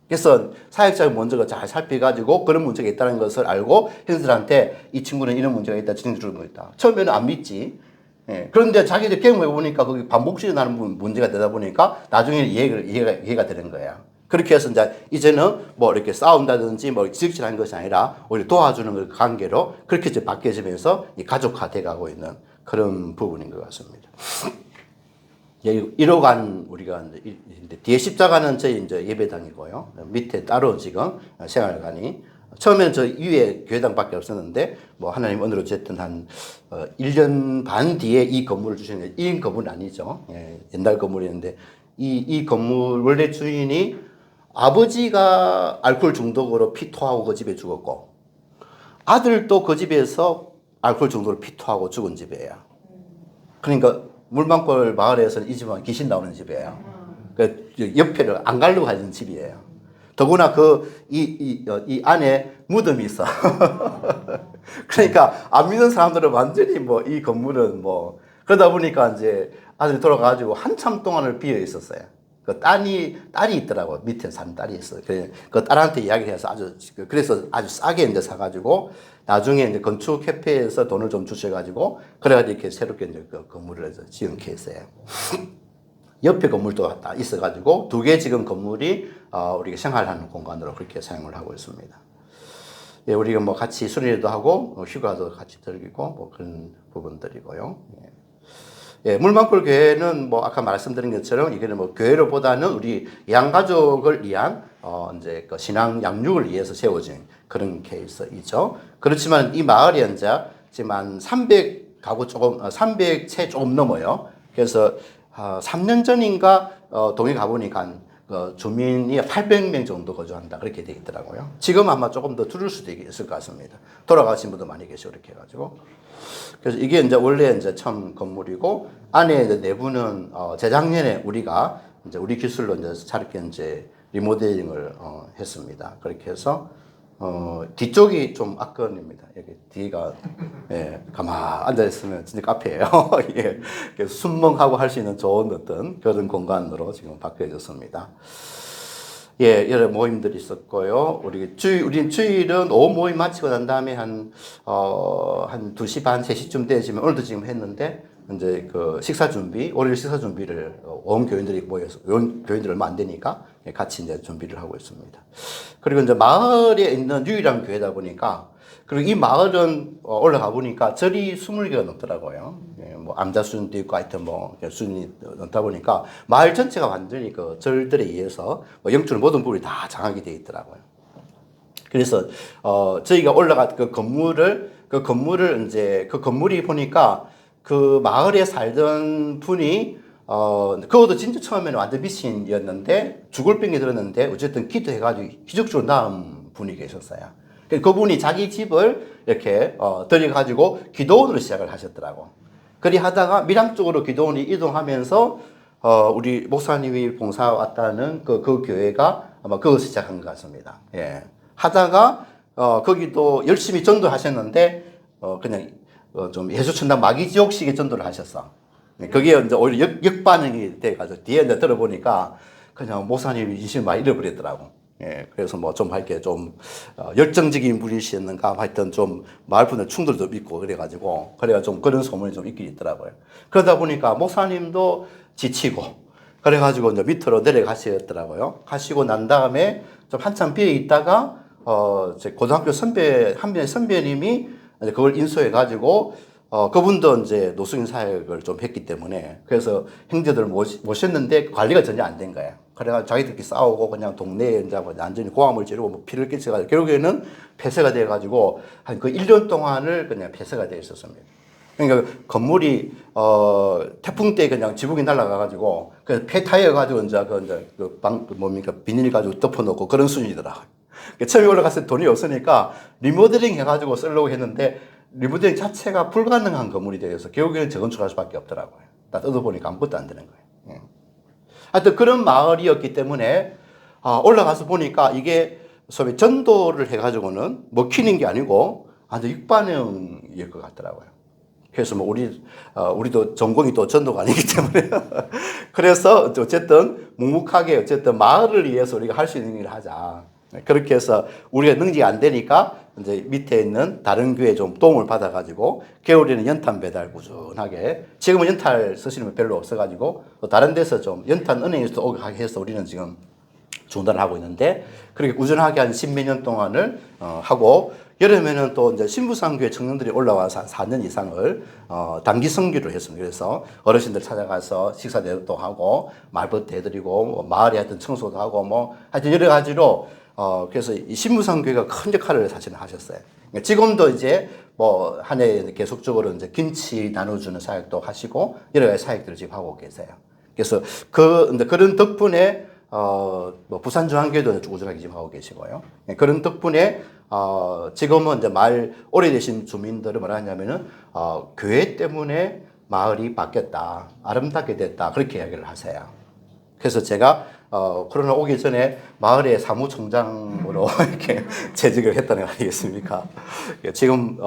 Speaker 1: 그래서 사역자의 먼저가 잘 살펴가지고 그런 문제가 있다는 것을 알고 형들한테 이 친구는 이런 문제가 있다, 저런 문제가 있다. 처음에는 안 믿지. 예. 그런데 자기들 경험해 보니까 그게 반복적으로 나는 문제가 되다 보니까 나중에 이해가 되는 거예요. 그렇게 해서 이제는 이렇게 싸운다든지 지적질하는 것이 아니라 오히려 도와주는 관계로 그렇게 이제 바뀌어지면서 가족화돼 가고 있는 그런 부분인 것 같습니다. 1호간 우리가 뒤에 십자가는 저희 이제 예배당이고요. 밑에 따로 지금 생활관이. 처음에는 저 위에 교회당밖에 없었는데 하나님 은혜로 어쨌든 한 1년 반 뒤에 이 건물을 주셨는데 이 건물은 아니죠. 예, 옛날 건물이었는데 이 건물 원래 주인이 아버지가 알코올 중독으로 피토하고 그 집에 죽었고 아들도 그 집에서 알코올 중독으로 피토하고 죽은 집이에요. 그러니까 물방골 마을에서는 이 집은 귀신 나오는 집이에요. 그 옆에를 안 가려고 하는 집이에요. 더구나 이 안에 무덤이 있어. 그러니까 안 믿는 사람들은 완전히 뭐 이 건물은 뭐 그러다 보니까 이제 아들이 돌아가가지고 한참 동안을 비어 있었어요. 그 딸이 있더라고. 밑에 사는 딸이 있어요. 그 딸한테 이야기를 해서 그래서 아주 싸게 이제 사가지고 나중에 이제 건축 협회에서 돈을 좀 주셔가지고 그래가지고 이렇게 새롭게 이제 그 건물을 지은 케이스예요. 옆에 건물도 다 있어가지고 두 개 지금 건물이 우리가 생활하는 공간으로 그렇게 사용을 하고 있습니다. 예, 우리가 뭐 같이 수련회도 하고 휴가도 같이 즐기고 뭐 그런 부분들이고요. 예, 물만골 교회는 뭐 아까 말씀드린 것처럼 이거는 뭐 교회로보다는 우리 양가족을 위한 이제 그 신앙 양육을 위해서 세워진 그런 케이스이죠. 그렇지만 이 마을이 이제 지금 한 300가구 조금 300채 조금 넘어요. 그래서 3년 전인가 동해 가보니까 주민이 800명 정도 거주한다 그렇게 되어 있더라고요. 지금 아마 조금 더 줄을 수도 있을 것 같습니다. 돌아가신 분도 많이 계시고 이렇게 해가지고. 그래서 이게 이제 원래 이제 처음 건물이고 안에 이제 내부는 재작년에 우리가 이제 우리 기술로 이제 차렵게 이제 리모델링을 했습니다. 그렇게 해서 뒤쪽이 좀 압권입니다. 여기 뒤가 예, 가만 앉아 있으면 진짜 카페예요. 예, 순멍하고 할 수 있는 좋은 어떤 그런 공간으로 지금 바뀌어졌습니다. 예, 여러 모임들이 있었고요. 우리는 주일은 오후 모임 마치고 난 다음에 한 2시 반, 3시쯤 되시면 오늘도 지금 했는데, 이제 그 월요일 식사 준비를 온 교인들이 모여서, 온 교인들 얼마 안 되니까 같이 이제 준비를 하고 있습니다. 그리고 이제 마을에 있는 유일한 교회다 보니까, 그리고 이 마을은 올라가 보니까 절이 20개가 넘더라고요. 예, 뭐 암자순도 있고 하여튼 뭐 순이 넘다 보니까 마을 전체가 완전히 그 절들에 의해서 영적으로 모든 부분이 다 장악이 되어 있더라고요. 그래서 저희가 올라간 그 건물을 이제 그 건물이 보니까 그 마을에 살던 분이 그것도 진짜 처음에는 완전 미신이었는데 죽을 병이 들었는데 어쨌든 기도해가지고 기적적으로 나은 분이 계셨어요. 그분이 자기 집을 이렇게 들여가지고 기도원으로 시작을 하셨더라고. 그리 하다가 밀양 쪽으로 기도원이 이동하면서 우리 목사님이 봉사 왔다는 그 교회가 아마 그것을 시작한 것 같습니다. 예. 하다가 거기도 열심히 전도하셨는데 그냥 좀 예수천당 마귀지옥식의 전도를 하셨어. 그게 이제 오히려 역반응이 돼가지고 뒤에 이제 들어보니까 그냥 목사님이 인심을 많이 잃어버리더라고. 예, 그래서 뭐 좀 할게 좀 열정적인 분이시었는가 하여튼 좀 마을분들 충돌도 있고 그래가지고 좀 그런 소문이 좀 있긴 있더라고요. 그러다 보니까 목사님도 지치고 그래가지고 이제 밑으로 내려가시더라고요. 가시고 난 다음에 좀 한참 비어 있다가 제 고등학교 한 명의 선배님이 이제 그걸 인수해가지고 그분도 이제 노숙인 사역을 좀 했기 때문에 그래서 형제들을 모셨는데 관리가 전혀 안 된 거예요. 그래가 자기들끼리 싸우고 그냥 동네에 이제 뭐 완전히 고함을 지르고 뭐 피를 끼쳐가지고 결국에는 폐쇄가 돼가지고 한 그 1년 동안을 그냥 폐쇄가 돼 있었습니다. 그러니까 건물이 태풍 때 그냥 지붕이 날아가가지고 그 폐타여가지고 이제 뭡니까 비닐 가지고 덮어놓고 그런 수준이더라고요. 처음에 올라갔을 때 돈이 없으니까 리모델링 해가지고 쓰려고 했는데 리모델링 자체가 불가능한 건물이 되어서 결국에는 재건축할 수밖에 없더라고요. 다 뜯어보니까 아무것도 안 되는 거예요. 하여튼 그런 마을이었기 때문에 올라가서 보니까 이게 소위 전도를 해가지고는 먹히는 게 아니고 아주 육반응일 것 같더라고요. 그래서 뭐 우리도 전공이 또 전도가 아니기 때문에 그래서 어쨌든 묵묵하게 어쨌든 마을을 위해서 우리가 할 수 있는 일을 하자. 그렇게 해서 우리가 능력이 안 되니까 이제 밑에 있는 다른 교회에 좀 도움을 받아가지고 겨울에는 연탄 배달 꾸준하게 지금은 연탄 쓰시는 분 별로 없어가지고 또 다른 데서 좀 연탄 은행에서 오게 해서 우리는 지금 중단을 하고 있는데 그렇게 꾸준하게 한 10몇 년 동안을 하고 여름에는 또 이제 신부상교회 청년들이 올라와서 한 4년 이상을 단기 선교를 했습니다. 그래서 어르신들 찾아가서 식사 대접도 하고 말벗도 해드리고 뭐 마을에 하여튼 청소도 하고 뭐 하여튼 여러 가지로 그래서 이 신부상교회가 큰 역할을 사실은 하셨어요. 지금도 이제 뭐 한 해 계속적으로 이제 김치 나눠주는 사역도 하시고 여러 가지 사역들을 지금 하고 계세요. 그래서 그런 덕분에 뭐 부산중앙교회도 꾸준하게 지금 하고 계시고요. 그런 덕분에 지금은 이제 마을 오래되신 주민들은 뭐라 하냐면은 교회 때문에 마을이 바뀌었다, 아름답게 됐다 그렇게 이야기를 하세요. 그래서 제가 코로나 오기 전에 마을의 사무총장으로 이렇게 재직을 했다는 거 아니겠습니까? 지금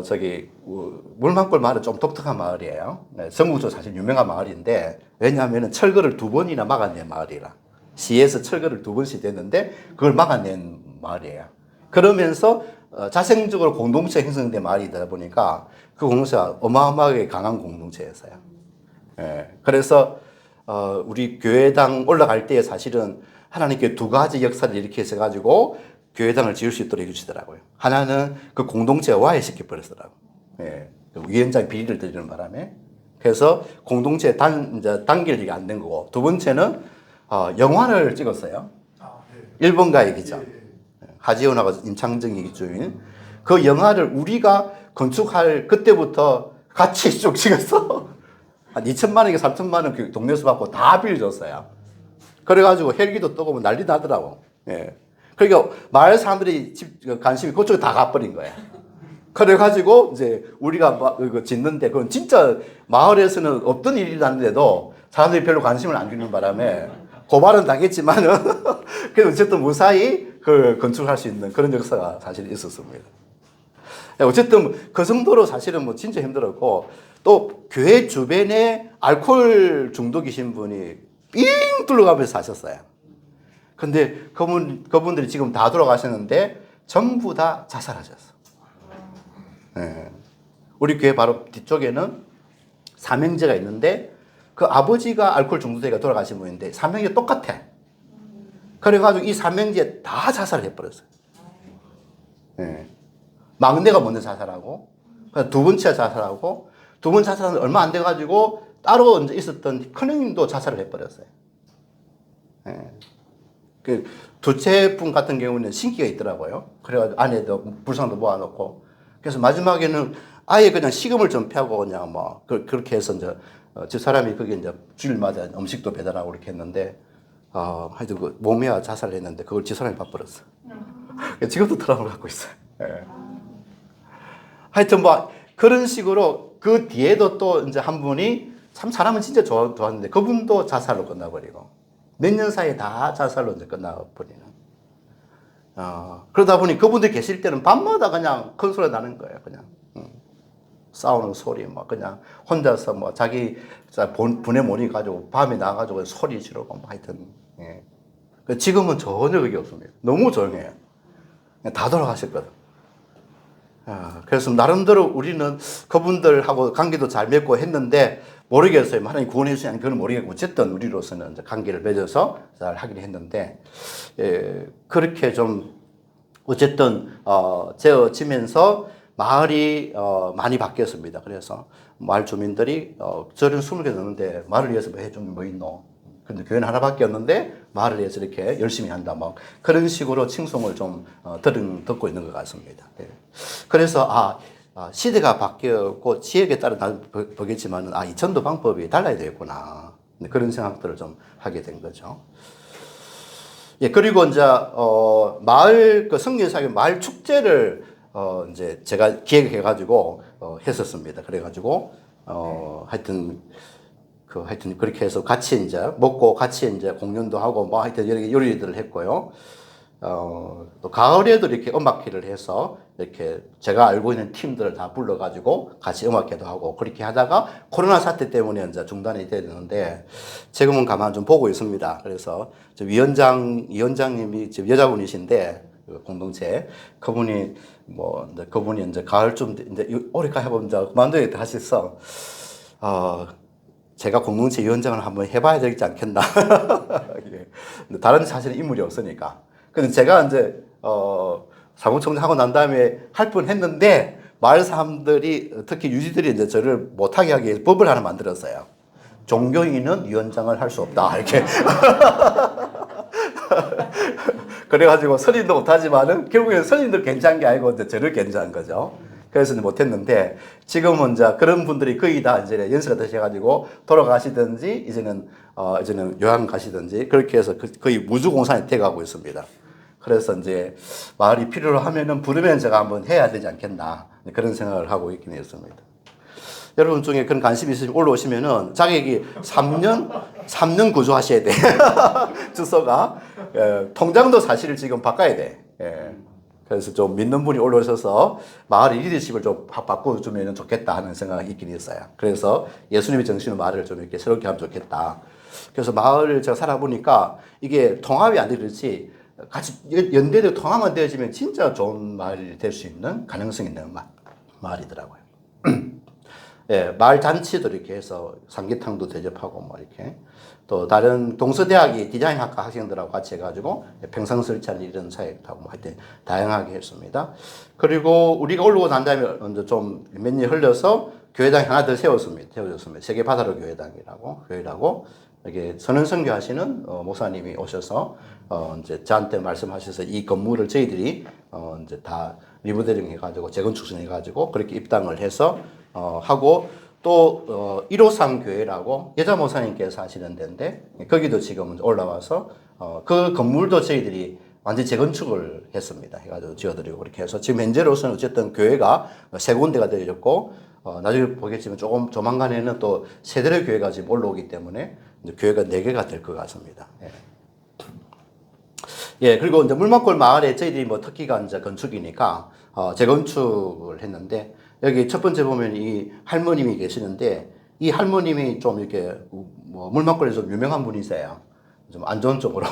Speaker 1: 저기 물만골 마을은 좀 독특한 마을이에요. 네, 전국적으로 사실 유명한 마을인데 왜냐하면 철거를 2번이나 막아낸 마을이라 시에서 철거를 2번씩 됐는데 그걸 막아낸 마을이에요. 그러면서 자생적으로 공동체 형성된 마을이다 보니까 그 공동체가 어마어마하게 강한 공동체였어요. 예, 그래서 우리 교회당 올라갈 때 사실은 하나님께 2가지 역사를 일으켜서 가지고 교회당을 지을 수 있도록 해주시더라고요. 하나는 그 공동체 와해시켜 버렸더라고요. 예, 그 위원장 비리를 드리는 바람에. 그래서 공동체 단결이 안 된 거고, 2번째는 영화를 찍었어요. 일본가의 기자. 하지원하고 임창정이 주인. 그 영화를 우리가 건축할 그때부터 같이 쭉 찍었어. 한 2천만 원인가 3천만 원 그 동네에서 받고 다 빌려줬어요. 그래가지고 헬기도 뜨고 뭐 난리 나더라고. 예. 그러니까 마을 사람들이 관심이 그쪽에 다 가버린 거야. 그래가지고 이제 우리가 짓는데 그건 진짜 마을에서는 없던 일이라는데도 사람들이 별로 관심을 안 주는 바람에 고발은 당했지만은 그래도 어쨌든 무사히 그 건축할 수 있는 그런 역사가 사실 있었습니다. 어쨌든 그 정도로 사실은 뭐 진짜 힘들었고 또 교회 주변에 알코올 중독이신 분이 삥 둘러가면서 사셨어요. 근데 그분들이 지금 다 돌아가셨는데 전부 다 자살하셨어. 네. 우리 교회 바로 뒤쪽에는 삼형제가 있는데 그 아버지가 알코올 중독자가 돌아가신 분인데 삼형제 똑같아. 그래가지고 이 삼형제 다 자살을 해버렸어요. 네. 막내가 먼저 자살하고 2번째가 자살하고 2번 자살하는데 얼마 안 돼가지고 따로 이제 있었던 큰형님도 자살을 해버렸어요. 네. 그 둘째 분 같은 경우는 신기가 있더라고요. 그래가지고 안에도 불상도 모아놓고 그래서 마지막에는 아예 그냥 식음을 좀 펴고 그냥 뭐 그렇게 해서 이제 집사람이 그게 이제 주일마다 음식도 배달하고 그렇게 했는데 하여튼 그 몸에야 자살을 했는데 그걸 집사람이 봐버렸어. 지금도 트라우마를 갖고 있어요. 네. 하여튼 뭐 그런 식으로 그 뒤에도 또 이제 한 분이 참 사람은 진짜 좋았는데 그분도 자살로 끝나버리고 몇 년 사이에 다 자살로 이제 끝나버리는. 그러다 보니 그분들 계실 때는 밤마다 그냥 큰 소리 나는 거예요. 그냥 싸우는 소리 뭐 그냥 혼자서 뭐 자기 분에 몰이 가지고 밤에 나가지고 소리 지르고 뭐 하여튼. 예. 지금은 전혀 그게 없습니다. 너무 조용해요. 다 돌아가셨거든. 그래서 나름대로 우리는 그분들하고 관계도 잘 맺고 했는데 모르겠어요. 하나님 구원해 주시는 그건 모르겠고 어쨌든 우리로서는 이제 관계를 맺어서 잘 하긴 했는데 그렇게 좀 어쨌든 재어지면서 마을이 많이 바뀌었습니다. 그래서 마을 주민들이 저는 20개 넘는데 마을을 위해서 뭐 해주면 뭐 있노? 근데 교회는 하나밖에 없는데 마을을 위해서 이렇게 열심히 한다. 막 그런 식으로 칭송을 좀 듣고 있는 것 같습니다. 그래서 시대가 바뀌었고 지역에 따라 보겠지만 이전도 방법이 달라야 되겠구나. 그런 생각들을 좀 하게 된 거죠. 예, 그리고 이제 마을 성교사교 마을 축제를 이제 제가 기획해 가지고 했었습니다. 그래 가지고 하여튼 그렇게 해서 같이 이제 먹고 같이 이제 공연도 하고 뭐 하여튼 여러 개 요리들을 했고요. 또 가을에도 이렇게 음악회를 해서 이렇게 제가 알고 있는 팀들을 다 불러가지고 같이 음악회도 하고 그렇게 하다가 코로나 사태 때문에 이제 중단이 되는데 지금은 가만 좀 보고 있습니다. 그래서 위원장님이 지금 여자분이신데 공동체 그분이 이제 가을쯤 이제 올해까지 해보면 이제 그만둬야겠다 하셨어. 제가 공동체 위원장을 한번 해봐야 되지 않겠나. 예. 다른 사실은 인물이 없으니까. 근데 제가 이제, 사무총장 하고 난 다음에 할 뻔 했는데, 마을 사람들이, 특히 유지들이 이제 저를 못하게 하기 위해서 법을 하나 만들었어요. 종교인은 위원장을 할 수 없다. 이렇게. 그래가지고 선임도 못하지만은, 결국에는 선임도 괜찮은 게 아니고, 이제 저를 괜찮은 거죠. 그래서 못했는데 지금은 이제 그런 분들이 거의 다 이제 연세가 드셔가지고 돌아가시든지 이제는 요양 가시든지 그렇게 해서 거의 무주공산이 돼가고 있습니다. 그래서 이제 마을이 필요로 하면은 부르면 제가 한번 해야 되지 않겠나 그런 생각을 하고 있긴 했습니다. 여러분 중에 그런 관심이 있으시면 올라오시면은 자격이 3년 3년 구조하셔야 돼. 주소가. 예, 통장도 사실 지금 바꿔야 돼. 예. 그래서 좀 믿는 분이 올라오셔서 마을의 리더십을 좀 바꿔주면 좋겠다 하는 생각이 있긴 있어요. 그래서 예수님의 정신의 말을 좀 이렇게 새롭게 하면 좋겠다. 그래서 마을을 제가 살아보니까 이게 통합이 안 되듯이 같이 연대로 통합만 되어지면 진짜 좋은 마을이 될 수 있는 가능성이 있는 마을이더라고요. 예, 마을 잔치도 이렇게 해서 삼계탕도 대접하고 뭐 이렇게 또 다른 동서대학이 디자인학과 학생들하고 같이 해가지고 평상설치하는 이런 사역도 하고 뭐 하여튼 다양하게 했습니다. 그리고 우리가 올라오고 난 다음에 먼저 좀 몇 년 흘려서 교회당 하나 더 세웠습니다. 세계 바다로 교회라고 이게 선언 선교하시는 목사님이 오셔서 이제 저한테 말씀하셔서 이 건물을 저희들이 이제 다 리모델링 해가지고 재건축 해가지고 그렇게 입당을 해서 하고 또 153 교회라고 여자 목사님께서 하시는 데인데 거기도 지금 올라와서 그 건물도 저희들이 완전 재건축을 했습니다. 해가지고 지어드리고 그렇게 해서 지금 현재로서는 어쨌든 교회가 세 군데가 되어졌고 나중에 보겠지만 조만간에는 또 세대의 교회가 지금 올라오기 때문에 이제 교회가 4개가 될 것 같습니다. 예. 예, 그리고 이제 물막골 마을에 저희들이 뭐 특기가 이제 건축이니까 재건축을 했는데 여기 첫 번째 보면 이 할머님이 계시는데 이 할머님이 좀 이렇게 뭐 물막골에 좀 유명한 분이세요. 좀 안 좋은 쪽으로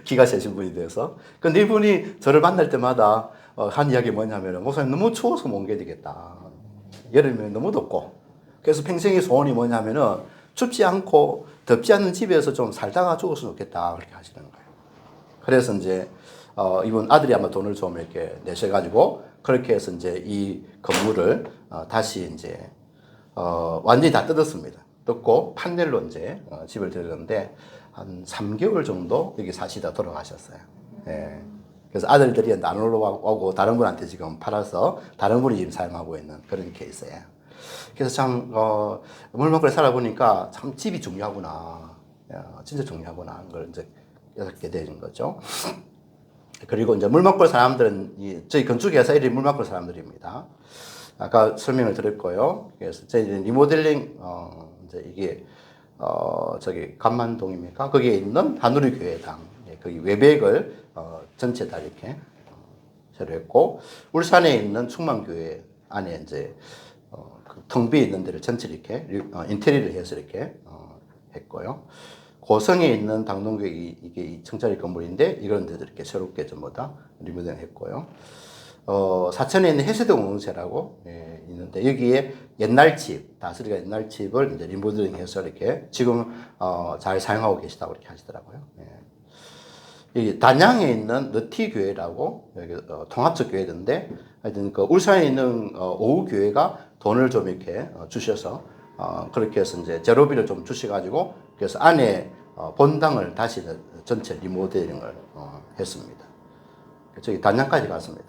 Speaker 1: 기가 세신 분이 돼서. 근데 이분이 저를 만날 때마다 한 이야기 뭐냐면 목사님 너무 추워서 못 견디겠다. 여름에 너무 덥고. 그래서 평생의 소원이 뭐냐면은 춥지 않고 덥지 않은 집에서 좀 살다가 죽었으면 좋겠다. 그렇게 하시는 거예요. 그래서 이제 이분 아들이 아마 돈을 좀 이렇게 내셔가지고 그렇게 해서 이제 이 건물을 다시 이제 완전히 다 뜯었습니다. 뜯고 판넬로 이제 집을 들었는데 한 3개월 정도 여기 사시다 돌아가셨어요. 예. 그래서 아들들이 안 올라오고 다른 분한테 지금 팔아서 다른 분이 지금 사용하고 있는 그런 케이스예요. 그래서 참 물막골에 살아보니까 참 집이 중요하구나. 진짜 중요하구나 하는 걸 이제 깨닫게 되는 거죠. 그리고 이제 물막골 사람들은 저희 건축회사 이름이 물막골 사람들입니다. 아까 설명을 드렸고요. 그래서 저희 리모델링 이제 이게 저기 감만동입니까? 거기에 있는 하누리 교회당 거기 외벽을 전체 다 이렇게 새로 했고 울산에 있는 충만교회 안에 이제 텅 비어 있는 데를 전체 이렇게 인테리어를 해서 이렇게 했고요. 고성에 있는 당동교회 이게 2층짜리 건물인데 이런 데도 이렇게 새롭게 전부 다 리모델링 했고요. 사천에 있는 해세대 공동체라고 있는데 여기에 옛날 집, 다스리가 옛날 집을 이제 리모델링 해서 이렇게 지금 잘 사용하고 계시다고 이렇게 하시더라고요. 여기 단양에 있는 너티 교회라고 여기 통합적 교회인데 하여튼 그 울산에 있는 오후 교회가 돈을 좀 이렇게 주셔서 그렇게 해서 이제 제로비를 좀 주셔가지고 그래서 안에 본당을 다시 전체 리모델링을 했습니다. 저기 단양까지 갔습니다.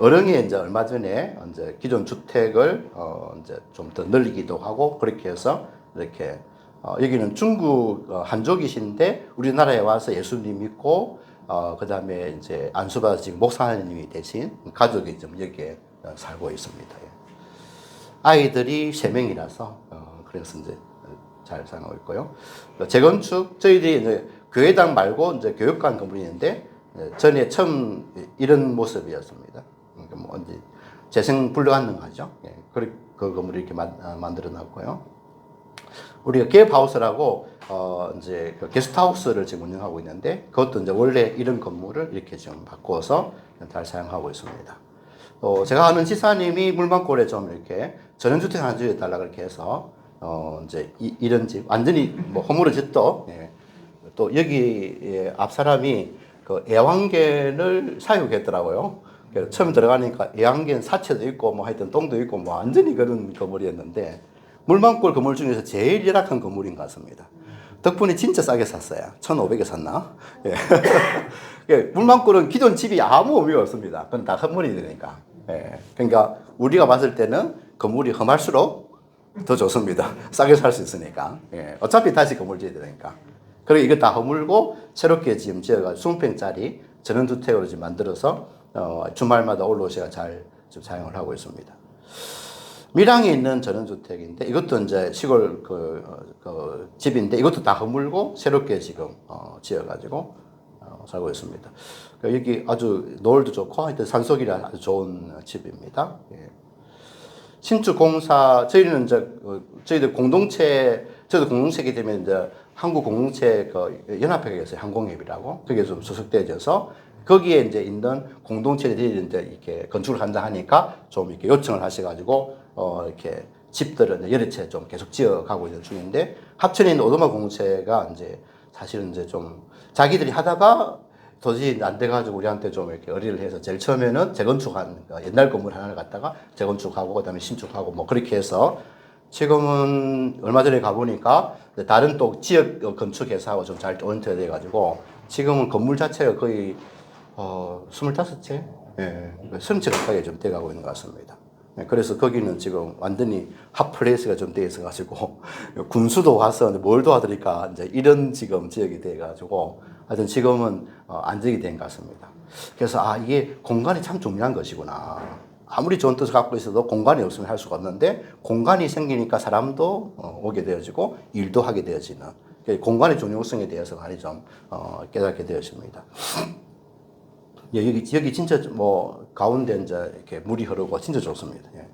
Speaker 1: 어령에 이제 얼마 전에 이제 기존 주택을 이제 좀 더 늘리기도 하고 그렇게 해서 이렇게 여기는 중국 한족이신데 우리나라에 와서 예수님 믿고 그다음에 이제 안수받아 지금 목사님이 되신 가족이 좀 여기에 살고 있습니다. 아이들이 3명이라서 그래서 이제 잘 사용하고 있고요. 재건축 저희들이 이제 교회당 말고 이제 교육관 건물이 있는데 전에 처음 이런 모습이었습니다. 그러니까 뭐 이제 재생 불가능하죠. 그 건물을 이렇게 만들어 놨고요. 우리가 개업하우스라고 이제 그 게스트하우스를 지금 운영하고 있는데 그것도 이제 원래 이런 건물을 이렇게 지금 바꿔서 잘 사용하고 있습니다. 제가 아는 지사님이 물막골에 좀 이렇게 전원주택 하나 지어달라 그렇게 해서 이제 이런 집 완전히 뭐 허물어 짓도 또 여기 앞 사람이 그 애완견을 사육했더라고요. 그래서 처음 들어가니까 애완견 사체도 있고 뭐 하여튼 똥도 있고 뭐 완전히 그런 건물이었는데 물막골 건물 중에서 제일 열악한 건물인 것 같습니다. 덕분에 진짜 싸게 샀어요. 1,500에 샀나? 물막골은 기존 집이 아무 의미가 없습니다. 그건 다 건물이 되니까. 그러니까 우리가 봤을 때는 건물이 험할수록 더 좋습니다. 싸게 살 수 있으니까. 어차피 다시 건물 지어야 되니까. 그리고 이거 다 허물고 새롭게 지금 지어가지고 20평짜리 전원주택으로 지금 만들어서 주말마다 올라오셔가 잘 지금 사용을 하고 있습니다. 밀양에 있는 전원주택인데 이것도 이제 시골 그 집인데 이것도 다 허물고 새롭게 지금 지어가지고 살고 있습니다. 여기 아주 노을도 좋고 하여튼 산속이라 아주 좋은 집입니다. 예. 신축 공사 저희는 이제 저희들 공동체 저도 공동체이기 때문에 이제 한국 공동체 그 연합회가 있어요. 항공협이라고 거기에 좀 소속되어져서 거기에 이제 있는 공동체들이 이제 이렇게 건축을 한다 하니까 좀 이렇게 요청을 하셔가지고 이렇게 집들은 여러 채 좀 계속 지어가고 있는 중인데 합천에 있는 오도마 공동체가 이제 사실은 이제 좀 자기들이 하다가 도저히 안 돼가지고 우리한테 좀 이렇게 의뢰를 해서 제일 처음에는 재건축한 옛날 건물 하나를 갖다가 재건축하고 그다음에 신축하고 뭐 그렇게 해서 지금은 얼마 전에 가보니까 다른 또 지역 건축 회사하고 좀 잘 오인트가 돼가지고 지금은 건물 자체가 거의 25채? 예, 30채 가까이 좀 돼가고 있는 것 같습니다. 예, 그래서 거기는 지금 완전히 핫플레이스가 좀 돼 있어가지고 군수도 와서 뭘 도와드릴까 이제 이런 지금 지역이 돼가지고 하여튼 지금은 안정이 된 것 같습니다. 그래서 이게 공간이 참 중요한 것이구나. 아무리 좋은 뜻을 갖고 있어도 공간이 없으면 할 수가 없는데 공간이 생기니까 사람도 오게 되어지고 일도 하게 되어지는 공간의 중요성에 대해서 많이 좀 깨닫게 되었습니다. 예, 여기 진짜 뭐 가운데 이제 이렇게 물이 흐르고 진짜 좋습니다. 예.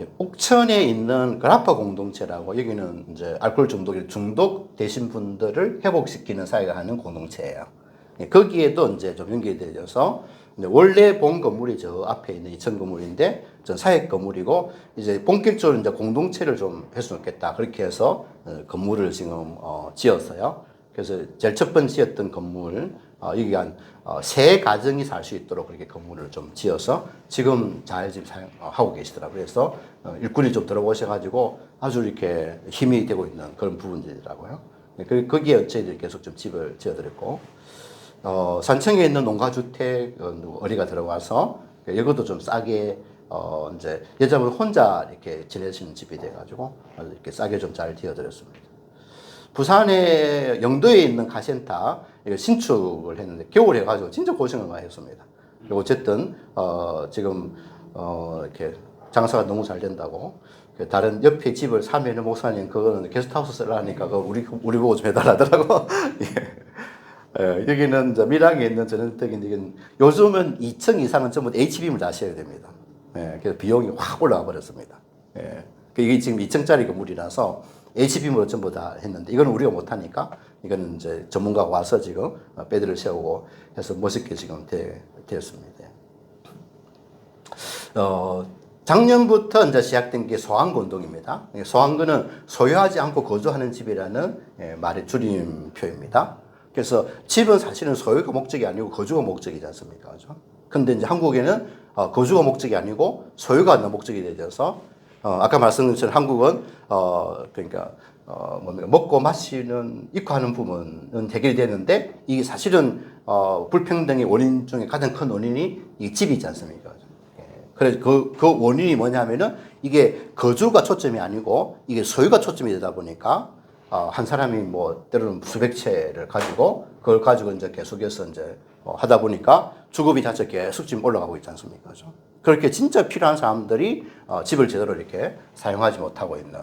Speaker 1: 예, 옥천에 있는 그라파 공동체라고 여기는 이제 알코올 중독 되신 분들을 회복시키는 사회가 하는 공동체예요. 예, 거기에도 이제 좀 연계되어서 원래 본 건물이 저 앞에 있는 2층 건물인데 저 사회 건물이고 이제 본격적으로 이제 공동체를 좀 했으면 좋겠다. 그렇게 해서 건물을 지금 지었어요. 그래서 제일 첫 번째 지었던 건물 여기 한 세 가정이 살 수 있도록 그렇게 건물을 좀 지어서 지금 잘 지금 사용하고 계시더라고요. 그래서 일꾼이 좀 들어오셔가지고 아주 이렇게 힘이 되고 있는 그런 부분들이더라고요. 거기에 저희들이 계속 좀 집을 지어드렸고 산청에 있는 농가주택 어리가 들어와서 이것도 좀 싸게 이제 여자분 혼자 이렇게 지내시는 집이 돼가지고 이렇게 싸게 좀 잘 지어드렸습니다. 부산의 영도에 있는 카센터 신축을 했는데 겨울에 가지고 진짜 고생을 많이 했습니다. 그리고 어쨌든 지금 이렇게 장사가 너무 잘 된다고 다른 옆에 집을 사면은 목사님 그거는 게스트하우스 쓰라니까 우리 보고 좀 해달라더라고. 예. 여기는 이제 밀양에 있는 전원주택인데 요즘은 2층 이상은 전부 H빔을 다 씌워야 됩니다. 예. 그래서 비용이 확 올라가 버렸습니다. 예. 이게 지금 2층짜리 건물이라서 H빔으로 전부 다 했는데 이거는 우리가 못하니까 이거는 이제 전문가가 와서 지금 배들을 세우고 해서 멋있게 지금 되었습니다. 작년부터 이제 시작된 게 소항건동입니다. 소항건은 소유하지 않고 거주하는 집이라는 말의 줄임표입니다. 그래서 집은 사실은 소유가 목적이 아니고 거주가 목적이지 않습니까? 그죠? 근데 이제 한국에는 거주가 목적이 아니고 소유가 목적이 되어서 아까 말씀드린 것처럼 한국은 그러니까 먹고 마시는 입고 하는 부분은 해결이 되는데 이게 사실은 불평등의 원인 중에 가장 큰 원인이 이 집이지 않습니까? 그래서 그 원인이 뭐냐면은 이게 거주가 초점이 아니고 이게 소유가 초점이 되다 보니까 한 사람이 뭐 때로는 수백 채를 가지고 그걸 가지고 이제 계속해서 이제 하다 보니까 주거비 자체가 계속 지금 올라가고 있지 않습니까? 그죠? 그렇게 진짜 필요한 사람들이 집을 제대로 이렇게 사용하지 못하고 있는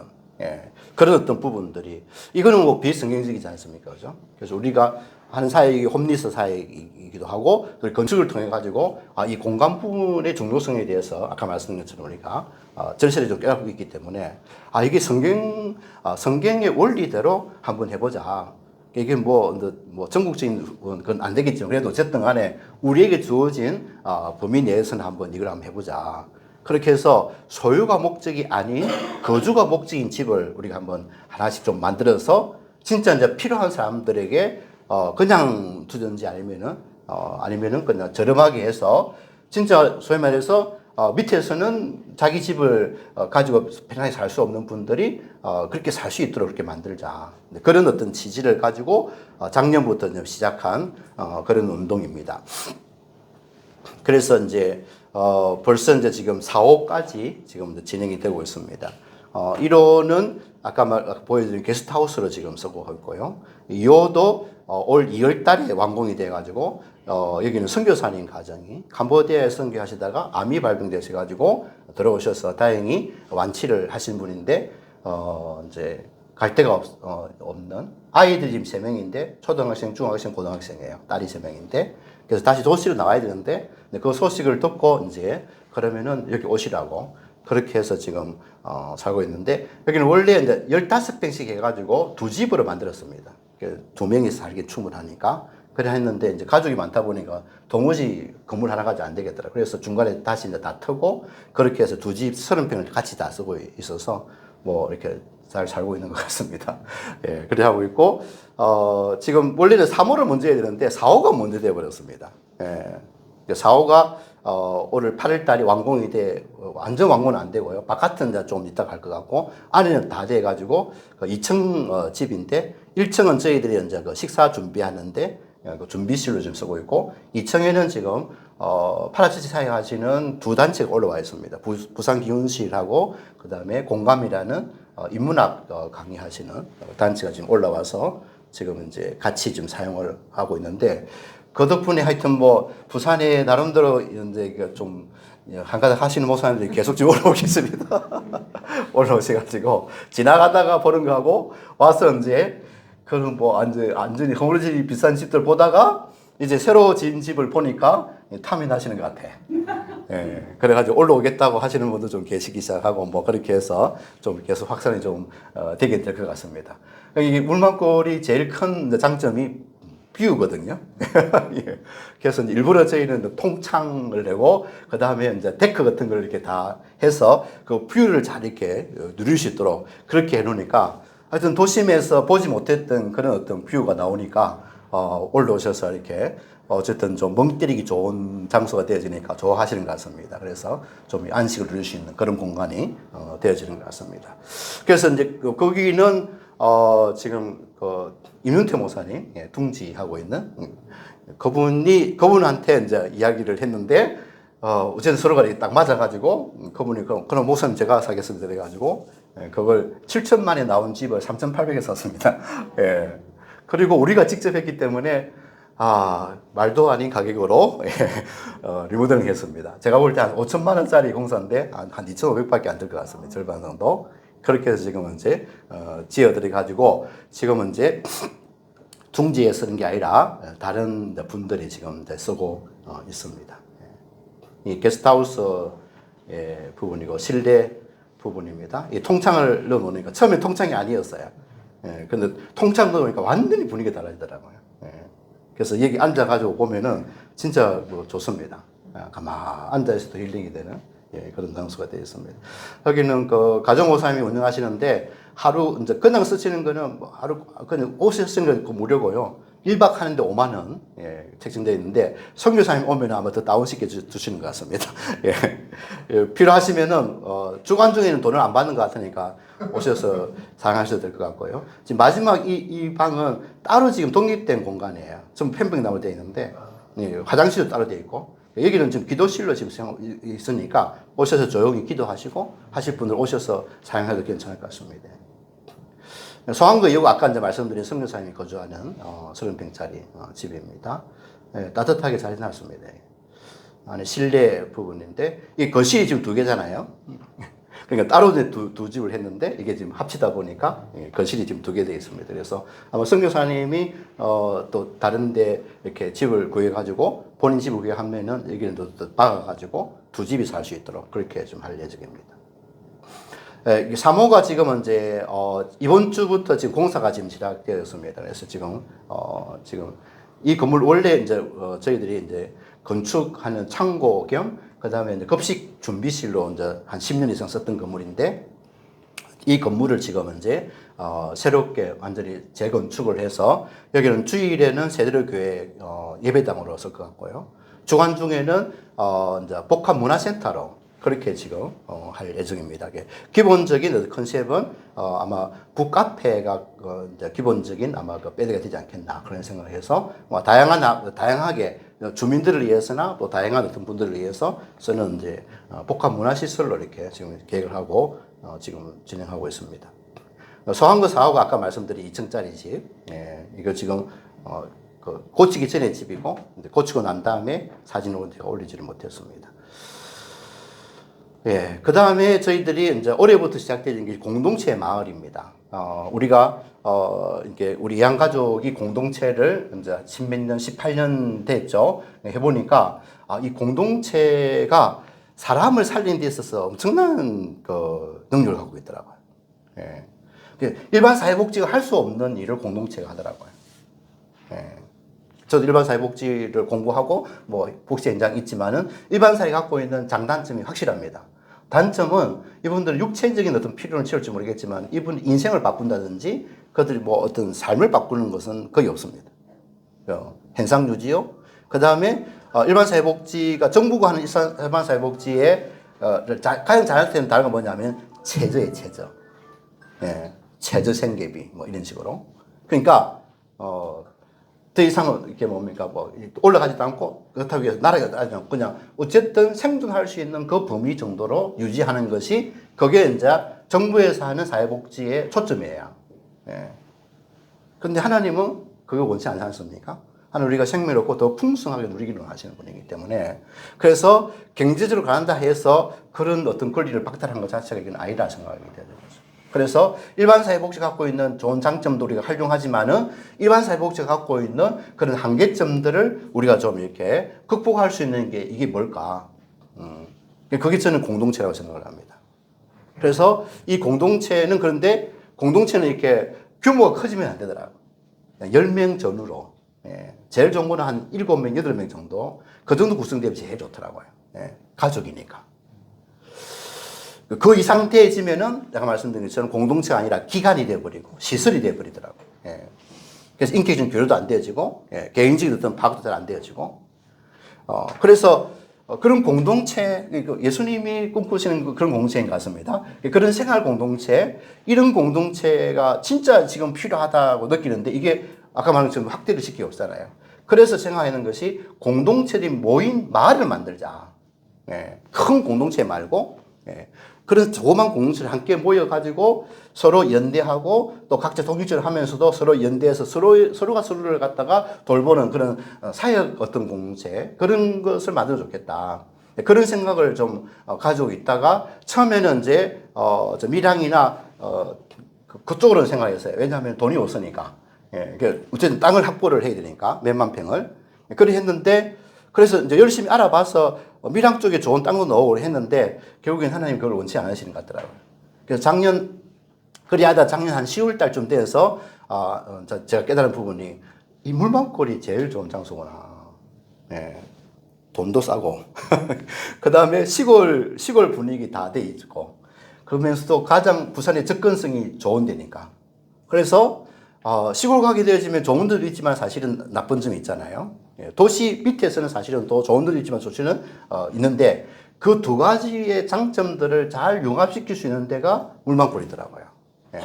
Speaker 1: 그런 어떤 부분들이 이거는 뭐 비성경적이지 않습니까? 그죠? 그래서 우리가 하는 사역이 홈리스 사역이기도 하고 건축을 통해 가지고 이 공간 부분의 중요성에 대해서 아까 말씀드린 것처럼 우리가 절실히 좀 깨닫고 있기 때문에 이게 성경의 원리대로 한번 해보자. 이게 뭐 전국적인 건 안 되겠지만 그래도 어쨌든 간에 우리에게 주어진 범위 내에서는 한번 이걸 한번 해보자. 그렇게 해서 소유가 목적이 아닌 거주가 목적인 집을 우리가 한번 하나씩 좀 만들어서 진짜 이제 필요한 사람들에게 그냥 두든지 아니면은 그냥 저렴하게 해서 진짜 소위 말해서 밑에서는 자기 집을 가지고 편하게 살 수 없는 분들이 그렇게 살 수 있도록 그렇게 만들자. 그런 어떤 취지를 가지고 작년부터 시작한 그런 운동입니다. 그래서 이제 벌써 이제 지금 4호까지 지금 진행이 되고 있습니다. 1호는 아까 보여드린 게스트하우스로 지금 쓰고 있고요. 2호도 올 2월 달에 완공이 돼가지고 여기는 선교사님 가정이 캄보디아에 선교하시다가 암이 발병되셔가지고 들어오셔서 다행히 완치를 하신 분인데 이제 갈 데가 없는 아이들이 지금 3명인데 초등학생, 중학생, 고등학생이에요. 딸이 3명인데 그래서 다시 도시로 나와야 되는데 그 소식을 듣고 이제 그러면은 여기 오시라고 그렇게 해서 지금 살고 있는데 여기는 원래 이제 15평씩 해가지고 2집으로 만들었습니다. 2명이 살기 충분하니까 그래 했는데 이제 가족이 많다 보니까 도무지 건물 하나 가지고 안 되겠더라. 그래서 중간에 다시 이제 다 트고 그렇게 해서 2집 30평을 같이 다 쓰고 있어서 뭐 이렇게 잘 살고 있는 것 같습니다. 예, 그래 하고 있고 지금 원래는 3호를 먼저 해야 되는데 4호가 먼저 돼 버렸습니다. 예, 4호가 오늘 8월 달에 완공이 완전 완공은 안 되고요. 바깥은 이제 좀 이따 갈 것 같고, 안에는 다 돼가지고, 2층 집인데, 1층은 저희들이 이제 그 식사 준비하는데, 그 준비실로 지금 쓰고 있고, 2층에는 지금, 파라치치 사용하시는 2단체가 올라와 있습니다. 부산 기운실하고, 그 다음에 공감이라는, 인문학 강의하시는 단체가 지금 올라와서, 지금 이제 같이 좀 사용을 하고 있는데, 그 덕분에 하여튼 뭐 부산에 나름대로 이제 좀 한가닥 하시는 목사님들이 계속 지금 올라오겠습니다. 올라오셔가지고 지나가다가 보는 거하고 와서 이제 그런 뭐 완전히 허물질 비싼 집들 보다가 이제 새로 지은 집을 보니까 탐이 나시는 것 같아. 예, 그래가지고 올라오겠다고 하시는 분도 좀 계시기 시작하고 뭐 그렇게 해서 좀 계속 확산이 좀 되게 될 것 같습니다. 이 물망골이 제일 큰 장점이 뷰거든요. 예. 그래서 일부러 저희는 통창을 내고, 그 다음에 이제 데크 같은 걸 이렇게 다 해서 그 뷰를 잘 이렇게 누릴 수 있도록 그렇게 해놓으니까 하여튼 도심에서 보지 못했던 그런 어떤 뷰가 나오니까, 올라오셔서 이렇게 어쨌든 좀 멍 때리기 좋은 장소가 되어지니까 좋아하시는 것 같습니다. 그래서 좀 안식을 누릴 수 있는 그런 공간이 되어지는 것 같습니다. 그래서 이제 거기는 지금 임윤태 목사님 둥지하고 있는 그분한테 이제 이야기를 했는데 어쨌든 서로가 딱 맞아가지고 그분이 그럼 목사님 제가 사겠습니다 그래가지고 그걸 7천만에 나온 집을 3,800에 샀습니다. 예. 그리고 우리가 직접 했기 때문에 말도 아닌 가격으로 리모델링 했습니다. 제가 볼 때 한 5천만 원짜리 공사인데 한 2,500밖에 안 될 것 같습니다. 절반 정도. 그렇게 해서 지금은 이제 지어들여 가지고 지금은 이제 둥지에 쓰는 게 아니라 다른 분들이 지금 이제 쓰고 있습니다. 이 게스트하우스 부분이고 실내 부분입니다. 이 통창을 넣어 놓으니까 처음에 통창이 아니었어요. 근데 통창 넣으니까 완전히 분위기가 달라지더라고요. 그래서 여기 앉아가지고 보면은 진짜 뭐 좋습니다. 가만 앉아있어도 힐링이 되는 그런 장소가 되어 있습니다. 여기는 그 가정목사님이 운영하시는데 하루 이제 그냥 쓰시는 거는 뭐 하루 그냥 옷을 쓰는 거 무료고요. 1박 하는데 5만 원 책정되어 있는데 선교사님 오면 아마 더 다운시켜 주시는 것 같습니다. 필요하시면은 주간 중에는 돈을 안 받는 것 같으니까 오셔서 사용하셔도 될 것 같고요. 지금 마지막 이 방은 따로 지금 독립된 공간이에요. 좀 펜병 나무 되어 있는데 화장실도 따로 되어 있고 여기는 지금 기도실로 지금 있으니까 오셔서 조용히 기도하시고 하실 분들 오셔서 사용해도 괜찮을 것 같습니다. 소환구 이후 아까 이제 말씀드린 선교사님이 거주하는 30평짜리 집입니다. 따뜻하게 잘 해놨습니다. 안에 실내 부분인데 이 거실이 지금 2개잖아요. 그러니까 따로 두 집을 했는데 이게 지금 합치다 보니까 거실이 지금 2개 되어 있습니다. 그래서 아마 선교사님이 또 다른데 이렇게 집을 구해가지고 본인 집을 구해하면은 여기는 또 박아가지고 2집이 살 수 있도록 그렇게 좀 할 예정입니다. 3호가 지금은 이제 이번 주부터 지금 공사가 지금 시작되었습니다. 그래서 지금 이 건물 원래 이제 저희들이 이제 건축하는 창고 겸 그다음에 이제 급식 준비실로 이제 한 10년 이상 썼던 건물인데 이 건물을 지금 이제 새롭게 완전히 재건축을 해서 여기는 주일에는 세대로교회 예배당으로 쓸 것 같고요. 주간 중에는 이제 복합문화센터로 그렇게 지금 할 예정입니다. 기본적인 컨셉은 아마 북카페가 이제 기본적인 아마 그 배드가 되지 않겠나 그런 생각을 해서 다양하게 주민들을 위해서나 또 다양한 어떤 분들을 위해서 쓰는 이제 복합 문화 시설로 이렇게 지금 계획을 하고 지금 진행하고 있습니다. 소환구 4호가 아까 말씀드린 2층짜리 집, 이거 지금 고치기 전에 집이고, 이제 고치고 난 다음에 사진을 제가 올리지를 못했습니다. 예, 그 다음에 저희들이 이제 올해부터 시작되는 게 공동체 마을입니다. 우리가, 이렇게 우리 이양 가족이 공동체를 이제 10몇 년, 18년 됐죠. 해보니까, 이 공동체가 사람을 살리는 데 있어서 엄청난 그 능력을 갖고 있더라고요. 예. 일반 사회복지가 할 수 없는 일을 공동체가 하더라고요. 예. 저도 일반 사회복지를 공부하고 뭐 복지 현장 있지만은 일반 사회가 갖고 있는 장단점이 확실합니다. 단점은 이분들 육체적인 어떤 필요는 채울지 모르겠지만 이분 인생을 바꾼다든지 그들이 뭐 어떤 삶을 바꾸는 것은 거의 없습니다. 현상 유지요. 그 다음에 일반 사회복지가 정부가 하는 일반 사회복지의 가장 자연스러운 다른 건 뭐냐면 최저의 최저. 예, 최저 생계비 뭐 이런 식으로. 그러니까 더 이상은 이렇게 뭡니까 뭐 올라가지도 않고 그렇다고 해서 나라가 아니라 그냥 어쨌든 생존할 수 있는 그 범위 정도로 유지하는 것이 그게 이제 정부에서 하는 사회복지의 초점이에요. 예. 근데 하나님은 그거 원치 않지 않습니까? 하나님 우리가 생명롭고 더 풍성하게 누리기를 하시는 분이기 때문에 그래서 경제적으로 가난다 해서 그런 어떤 권리를 박탈하는 것 자체가 이건 아니라 생각하게 되는 거죠. 그래서 일반 사회복지가 갖고 있는 좋은 장점도 우리가 활용하지만은 일반 사회복지가 갖고 있는 그런 한계점들을 우리가 좀 이렇게 극복할 수 있는 게 이게 뭘까? 그게 저는 공동체라고 생각을 합니다. 그래서 이 공동체는 그런데 공동체는 이렇게 규모가 커지면 안 되더라고요. 10명 전후로. 예. 제일 좋은 거는 한 7명, 8명 정도. 그 정도 구성되면 제일 좋더라고요. 예. 가족이니까. 그 이상 되어지면은, 제가 말씀드린 것처럼 공동체가 아니라 기관이 되어버리고, 시설이 되어버리더라고요. 예. 그래서 인격적인 교류도 안 되어지고, 예. 개인적인 어떤 파악도 잘 안 되어지고, 그래서 그런 공동체, 예수님이 꿈꾸시는 그런 공동체인 것 같습니다. 그런 생활 공동체, 이런 공동체가 진짜 지금 필요하다고 느끼는데, 이게 아까 말한 것처럼 확대를 시킬 게 없잖아요. 그래서 생각하는 것이 공동체들이 모인 마을을 만들자. 예. 큰 공동체 말고, 예. 그래서 조그만 공동체를 함께 모여가지고 서로 연대하고 또 각자 독립적으로 하면서도 서로 연대해서 서로가 서로를 갖다가 돌보는 그런 사역 어떤 공동체 그런 것을 만들어 좋겠다. 그런 생각을 좀 가지고 있다가 처음에는 이제 밀양이나 그쪽으로는 생각했어요. 왜냐하면 돈이 없으니까. 예. 어쨌든 땅을 확보를 해야 되니까 몇만 평을. 그래 했는데 그래서 이제 열심히 알아봐서 밀양 쪽에 좋은 땅도 넣으려고 했는데 결국엔 하나님 그걸 원치 않으시는 것 같더라고요. 그래서 작년 한 10월 달쯤 돼서 제가 깨달은 부분이 이 물망골이 제일 좋은 장소구나. 예. 돈도 싸고 그 다음에 시골 분위기 다 돼 있고 그러면서도 가장 부산의 접근성이 좋은 데니까. 그래서 시골 가게 되어지면 좋은 데도 있지만 사실은 나쁜 점이 있잖아요. 도시 밑에서는 사실은 또 좋은 데도 있지만 좋지는 있는데 그 두 가지의 장점들을 잘 융합시킬 수 있는 데가 물망골이더라고요. 예.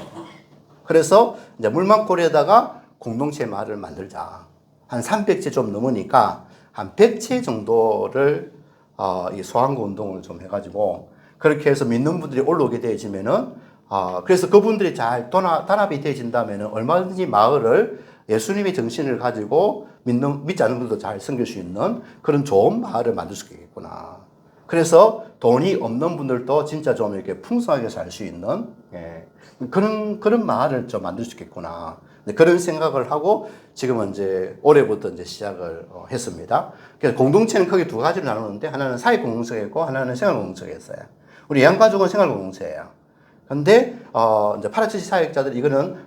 Speaker 1: 그래서 이제 물망골에다가 공동체 마을을 만들자. 한 300채 좀 넘으니까 한 100채 정도를 이 소환구 운동을 좀 해가지고 그렇게 해서 믿는 분들이 올라오게 되어지면은 그래서 그분들이 잘 단합이 되어진다면은 얼마든지 마을을 예수님의 정신을 가지고 믿지 않는 분들도 잘 섬길 수 있는 그런 좋은 마을을 만들 수 있겠구나. 그래서 돈이 없는 분들도 진짜 좀 이렇게 풍성하게 살 수 있는, 예, 그런 마을을 좀 만들 수 있겠구나. 그런 생각을 하고 지금은 이제 올해부터 이제 시작을 했습니다. 그래서 공동체는 크게 두 가지로 나누는데 하나는 사회 공동체가 있고 하나는 생활 공동체가 있어요. 우리 양가족은 생활 공동체예요. 근데 이제 파라치시 사역자들 이거는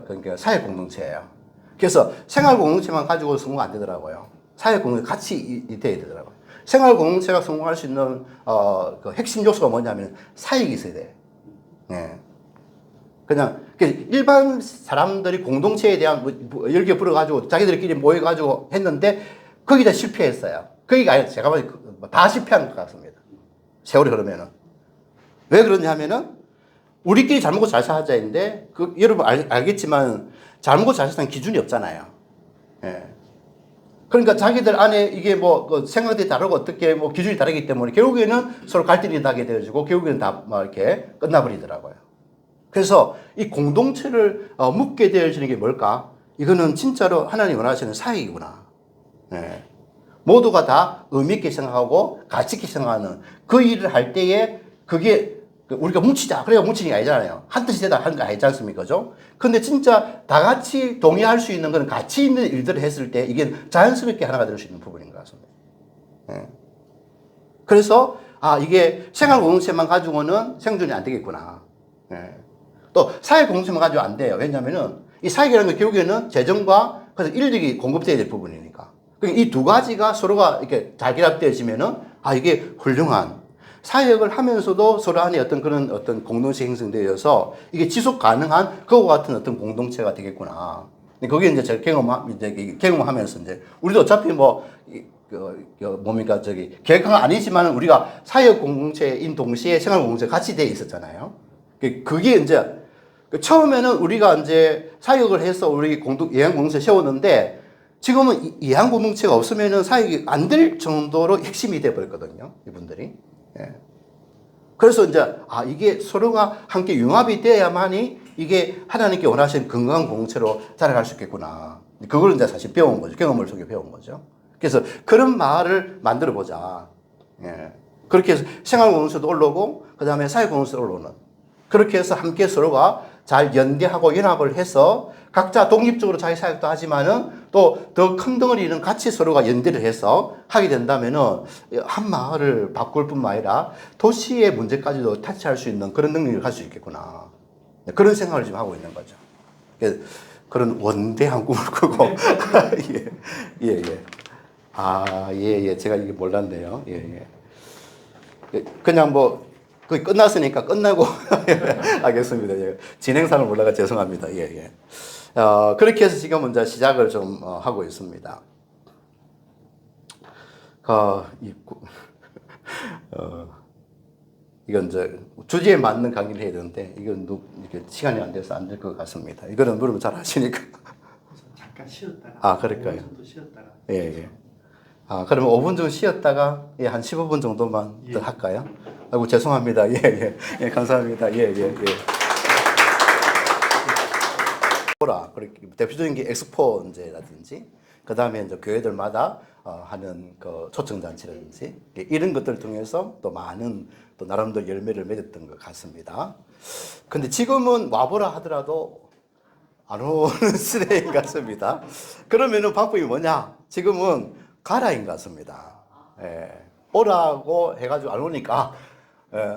Speaker 1: 그러니까 사회 공동체예요. 그래서 생활 공동체만 가지고 성공 안 되더라고요. 사회 공동체 같이 돼야 되더라고요. 생활 공동체가 성공할 수 있는 그 핵심 요소가 뭐냐면 사역이 있어야 돼요. 네. 그냥 일반 사람들이 공동체에 대한 열기 불어가지고 자기들끼리 모여가지고 했는데 거기다 실패했어요. 거기가 아니라 제가 보기 다 실패한 것 같습니다. 세월이 흐르면은. 왜 그러냐면은 우리끼리 잘 먹고 잘 살자인데 여러분 알겠지만 잘 먹고 잘 사는 기준이 없잖아요. 예. 그러니까 자기들 안에 이게 뭐 생각들이 다르고 어떻게 뭐 기준이 다르기 때문에 결국에는 서로 갈등이 나게 되어지고 결국에는 다 막 이렇게 끝나버리더라고요. 그래서 이 공동체를 묶게 되어지는 게 뭘까? 이거는 진짜로 하나님 원하시는 사역이구나. 예. 모두가 다 의미 있게 생각하고 가치 있게 생각하는 그 일을 할 때에 그게 우리가 뭉치자. 그래야 뭉치는 게 아니잖아요. 한 뜻이 되다 하는 거 아니지 않습니까? 그죠? 근데 진짜 다 같이 동의할 수 있는 건 가치 있는 일들을 했을 때 이게 자연스럽게 하나가 될 수 있는 부분인 것 같습니다. 예. 그래서 이게 생활 공동체만 가지고는 생존이 안 되겠구나. 예. 또 사회 공동체만 가지고 안 돼요. 왜냐면은 이 사회라는 게 결국에는 재정과 그래서 인력이 공급돼야 될 부분이니까. 그러니까 이 두 가지가 서로가 이렇게 잘 결합되어지면은 이게 훌륭한 사역을 하면서도 서로 안에 어떤 그런 어떤 공동체 형성되어서 이게 지속 가능한 그와 같은 어떤 공동체가 되겠구나. 그게 이제 제가 경험하면서 이제 우리도 어차피 뭡니까 계획한 건 아니지만 우리가 사역 공동체인 동시에 생활 공동체 같이 돼 있었잖아요. 그게 이제 처음에는 우리가 이제 사역을 해서 우리 예한 공동체 세웠는데 지금은 예한 공동체가 없으면은 사역이 안 될 정도로 핵심이 돼 버렸거든요. 이분들이. 예. 그래서 이제 이게 서로가 함께 융합이 돼야만이 이게 하나님께 원하시는 건강한 공동체로 자라갈 수 있겠구나. 그걸 이제 사실 배운 거죠. 경험을 통해 배운 거죠. 그래서 그런 마을을 만들어 보자. 예. 그렇게 해서 생활 공동체도 올라오고 그다음에 사회 공동체도 올라오는. 그렇게 해서 함께 서로가 잘 연대하고 연합을 해서 각자 독립적으로 자기 사역도 하지만은 또 더 큰 덩어리는 같이 서로가 연대를 해서 하게 된다면은 한 마을을 바꿀 뿐만 아니라 도시의 문제까지도 타치할 수 있는 그런 능력을 가질 수 있겠구나. 그런 생각을 지금 하고 있는 거죠. 그런 원대한 꿈을 꾸고. 예. 예. 제가 이게 몰랐네요. 예. 그냥 거의 끝났으니까 끝나고 하겠습니다. 예. 진행상을 몰라가 죄송합니다. 예. 그렇게 해서 지금 이제 시작을 좀 하고 있습니다. 이건 이제 주제에 맞는 강의를 해야 되는데 이건 이렇게 시간이 안 돼서 안 될 것 같습니다. 이거는 물으면 잘 아시니까.
Speaker 2: 잠깐 쉬었다가.
Speaker 1: 그럴까요?
Speaker 2: 5분 정도 쉬었다가.
Speaker 1: 예. 그러면 5분 정도 쉬었다가 한 15분 정도만 더 할까요? 아이고 죄송합니다. 예. 감사합니다. 예. 그렇게 대표적인 게 엑스포제라든지 그다음에 이제 교회들마다 하는 그 초청 잔치라든지 이런 것들을 통해서 또 많은 또 나름대로 열매를 맺었던 것 같습니다. 근데 지금은 와보라 하더라도 안 오는 시대인 것 같습니다. 그러면은 방법이 뭐냐? 지금은 가라인 것 같습니다. 예. 오라고 해가지고 안 오니까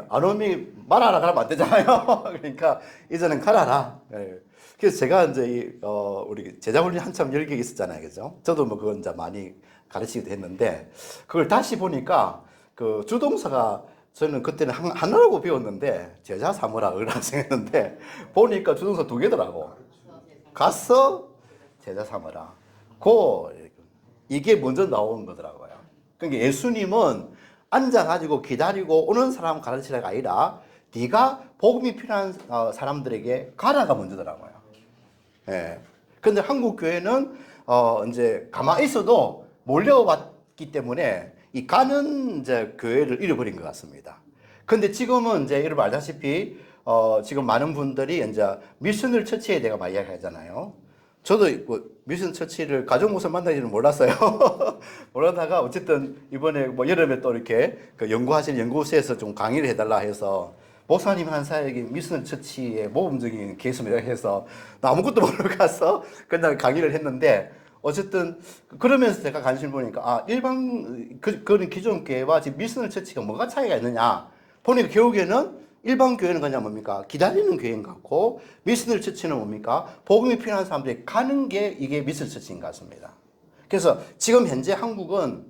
Speaker 1: 안 오면 말하라 그러면 안 되잖아요. 그러니까 이제는 가라라. 예. 그래서 제가 이제 우리 제자훈련 한참 열기가 있었잖아요, 그죠? 저도 그건 이제 많이 가르치기도 했는데 그걸 다시 보니까 그 주동사가 저는 그때는 하나라고 배웠는데 제자 삼으라 생각했는데 보니까 주동사 2개더라고. 가서 제자 삼으라. 이게 먼저 나온 거더라고요. 그러니까 예수님은 앉아가지고 기다리고 오는 사람 가르치라가 아니라 네가 복음이 필요한 사람들에게 가라가 먼저더라고요. 예. 근데 한국 교회는 이제 가만히 있어도 몰려왔기 때문에 이 가는 이제 교회를 잃어버린 것 같습니다. 근데 지금은 이제 여러분 알다시피 지금 많은 분들이 이제 미션을 처치에 대해 많이 이야기하잖아요. 저도 미션 처치를 가족 목사 만나지는 몰랐어요. 몰라다가 어쨌든 이번에 여름에 또 이렇게 그 연구하시는 연구소에서 좀 강의를 해달라 해서 목사님 한 사역이 미션 처치의 모범적인 케이스입니다 해서 나 아무것도 모르고 가서 그냥 강의를 했는데 어쨌든 그러면서 제가 관심을 보니까 일반 그런 기존 교회와 지금 미션 처치가 뭐가 차이가 있느냐 보니까 결국에는 일반 교회는 그냥 뭡니까? 기다리는 교회인 것 같고 미스널 처치는 뭡니까? 복음이 필요한 사람들이 가는 게 이게 미스널 처치인 것 같습니다. 그래서 지금 현재 한국은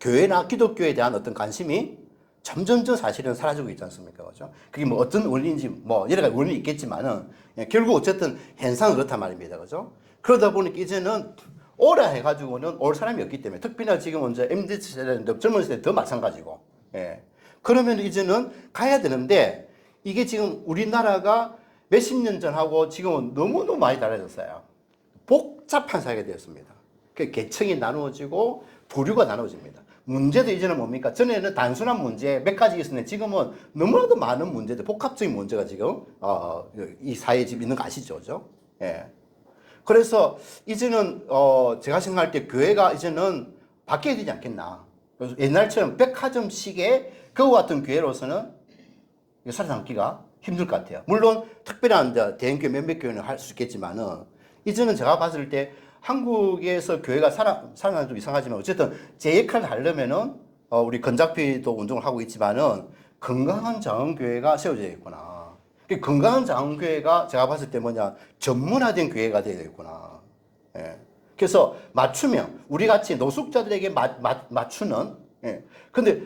Speaker 1: 교회나 기독교에 대한 어떤 관심이 점점점 사실은 사라지고 있지 않습니까? 그죠? 그게 어떤 원리인지 여러 가지 원인이 있겠지만은 결국 어쨌든 현상은 그렇단 말입니다. 그죠? 그러다 보니까 이제는 오라 해가지고는 올 사람이 없기 때문에 특히나 지금 이제 MZ 세대인데 젊은 세대 더 마찬가지고. 예. 그러면 이제는 가야 되는데 이게 지금 우리나라가 몇십 년 전하고 지금은 너무너무 많이 달라졌어요. 복잡한 사회가 되었습니다. 그 계층이 나누어지고 부류가 나누어집니다. 문제도 이제는 뭡니까? 전에는 단순한 문제 몇 가지 있었는데 지금은 너무나도 많은 문제들, 복합적인 문제가 지금 이 사회에 지금 있는 거 아시죠? 그죠? 예. 그래서 이제는 제가 생각할 때 교회가 이제는 바뀌어야 되지 않겠나. 그래서 옛날처럼 백화점식의 그와 같은 교회로서는 살아남기가 힘들 것 같아요. 물론 특별한 대형교회 몇몇 교회는 할 수 있겠지만은 이제는 제가 봤을 때 한국에서 교회가 살아나는 좀 이상하지만 어쨌든 제 역할을 하려면은 우리 건작피도 운동을 하고 있지만은 건강한 자원교회가 세워져야겠구나. 건강한 자원교회가 제가 봤을 때 뭐냐, 전문화된 교회가 되어야겠구나. 예. 그래서 맞춤형, 우리 같이 노숙자들에게 맞추는, 예. 근데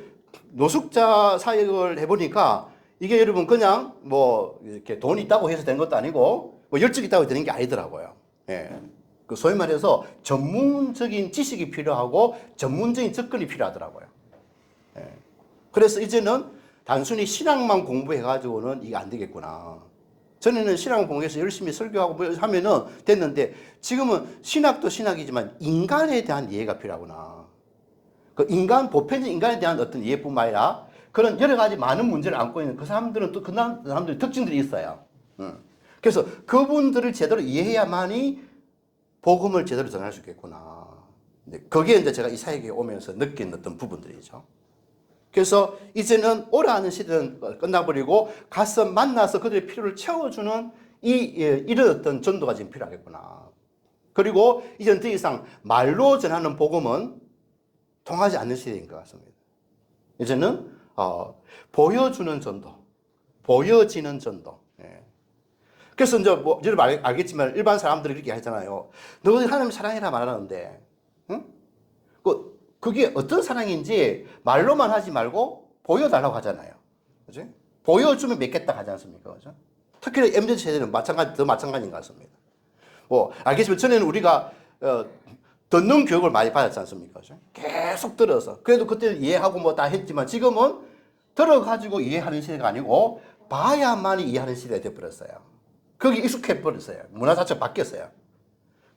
Speaker 1: 노숙자 사역을 해보니까 이게 여러분 그냥 뭐 이렇게 돈이 있다고 해서 된 것도 아니고 뭐 열정이 있다고 되는 게 아니더라고요. 예. 그 소위 말해서 전문적인 지식이 필요하고 전문적인 접근이 필요하더라고요. 예. 그래서 이제는 단순히 신학만 공부해가지고는 이게 안 되겠구나. 전에는 신학 공부해서 열심히 설교하고 뭐 하면은 됐는데 지금은 신학도 신학이지만 인간에 대한 이해가 필요하구나. 그 보편적 인간에 대한 어떤 이해뿐만 아니라 그런 여러 가지 많은 문제를 안고 있는 그 사람들은 또 그 사람들의 특징들이 있어요. 그래서 그분들을 제대로 이해해야만이 복음을 제대로 전할 수 있겠구나. 그게 이제 제가 이 사역에 오면서 느낀 어떤 부분들이죠. 그래서 이제는 오라는 시대는 끝나버리고 가서 만나서 그들의 필요를 채워주는 이런 어떤 전도가 지금 필요하겠구나. 그리고 이제는 더 이상 말로 전하는 복음은 통하지 않는 시대인 것 같습니다. 이제는 보여주는 전도, 보여지는 전도. 예. 그래서 이제 뭐 여러분 알겠지만 일반 사람들이 그렇게 하잖아요. 너 하나님 사랑해라 말하는데, 응? 그게 어떤 사랑인지 말로만 하지 말고 보여달라고 하잖아요. 그죠? 보여주면 믿겠다 하지 않습니까? 그죠? 특히 MZ 세대는 더 마찬가지인 것 같습니다. 뭐, 알겠지만 전에는 우리가, 듣는 교육을 많이 받았지 않습니까? 그죠? 계속 들어서. 그래도 그때는 이해하고 뭐 다 했지만 지금은 들어가지고 이해하는 시대가 아니고 봐야만이 이해하는 시대가 되어버렸어요. 거기 익숙해버렸어요. 문화 자체가 바뀌었어요.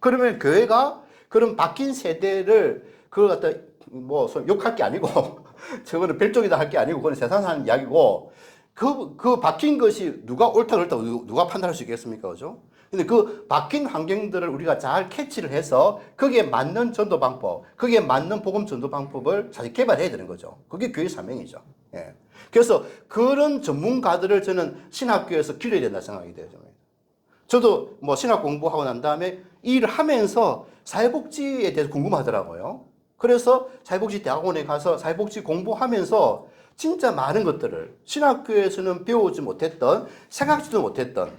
Speaker 1: 그러면 교회가 그런 바뀐 세대를 그걸 갖다 뭐 욕할 게 아니고 저거는 별종이다 할 게 아니고 그건 세상 사는 이야기고 그 바뀐 것이 누가 옳다 그렇다 누가 판단할 수 있겠습니까? 그죠? 근데 그 바뀐 환경들을 우리가 잘 캐치를 해서 거기에 맞는 전도 방법, 거기에 맞는 복음 전도 방법을 사실 개발해야 되는 거죠. 그게 교회 사명이죠. 예. 그래서 그런 전문가들을 저는 신학교에서 길러야 된다 생각이 돼요. 저도 뭐 신학 공부하고 난 다음에 이 일을 하면서 사회복지에 대해서 궁금하더라고요. 그래서 사회복지 대학원에 가서 사회복지 공부하면서 진짜 많은 것들을 신학교에서는 배우지 못했던, 생각지도 못했던,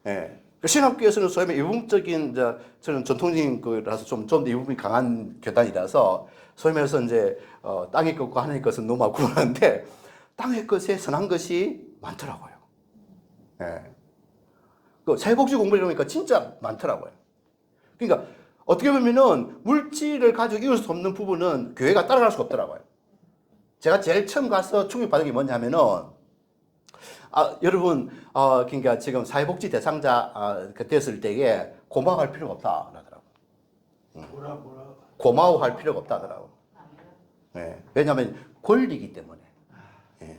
Speaker 1: 예. 신학교에서는 소위 말해 이분적인, 저는 전통적인 거라서 좀 더 이분이 강한 교단이라서 소위 말해서 이제, 땅의 것과 하늘의 것은 너무 구분하는데 땅의 것에 선한 것이 많더라고요. 예. 그 사회복지 공부를 해보니까 진짜 많더라고요. 그러니까 어떻게 보면은 물질을 가지고 이룰 수 없는 부분은 교회가 따라갈 수가 없더라고요. 제가 제일 처음 가서 충격받은 게 뭐냐면은, 여러분, 그러니까 지금 사회복지 대상자 됐을 때에 고마워할 필요가 없다. 하더라고요.
Speaker 2: 뭐라.
Speaker 1: 고마워할 필요가 없다. 하더라고요. 예. 왜냐하면 권리이기 때문에. 예.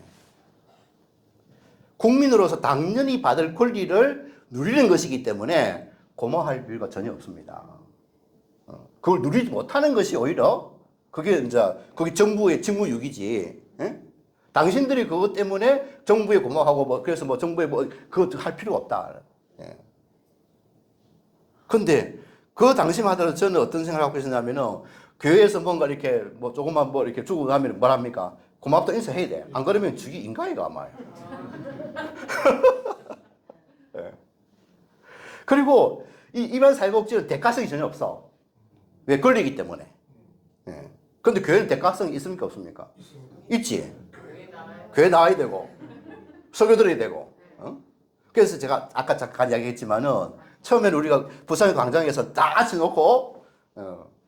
Speaker 1: 국민으로서 당연히 받을 권리를 누리는 것이기 때문에 고마워할 필요가 전혀 없습니다. 그걸 누리지 못하는 것이 오히려 그게 이제 그게 정부의 직무유기지. 예? 당신들이 그것 때문에 정부에 고마워하고 뭐 그래서 뭐 정부에 뭐 그것도 할 필요가 없다. 예. 근데 그 당시마다 저는 어떤 생각을 하고 있었냐면은 교회에서 뭔가 이렇게 뭐 조금만 뭐 이렇게 주고 나면 뭘 합니까? 고맙다 인사해야 돼. 안 그러면 주기 인가이가 아마. 예. 그리고 이 일반 사회복지는 대가성이 전혀 없어. 왜? 권리이기 때문에. 예. 근데 교회는 대가성이 있습니까? 없습니까? 있지. 교회 나와야 되고, 설교 들어야 되고, 그래서 제가 아까 잠깐 이야기했지만은, 처음에는 우리가 부산 광장에서 다 앉혀놓고,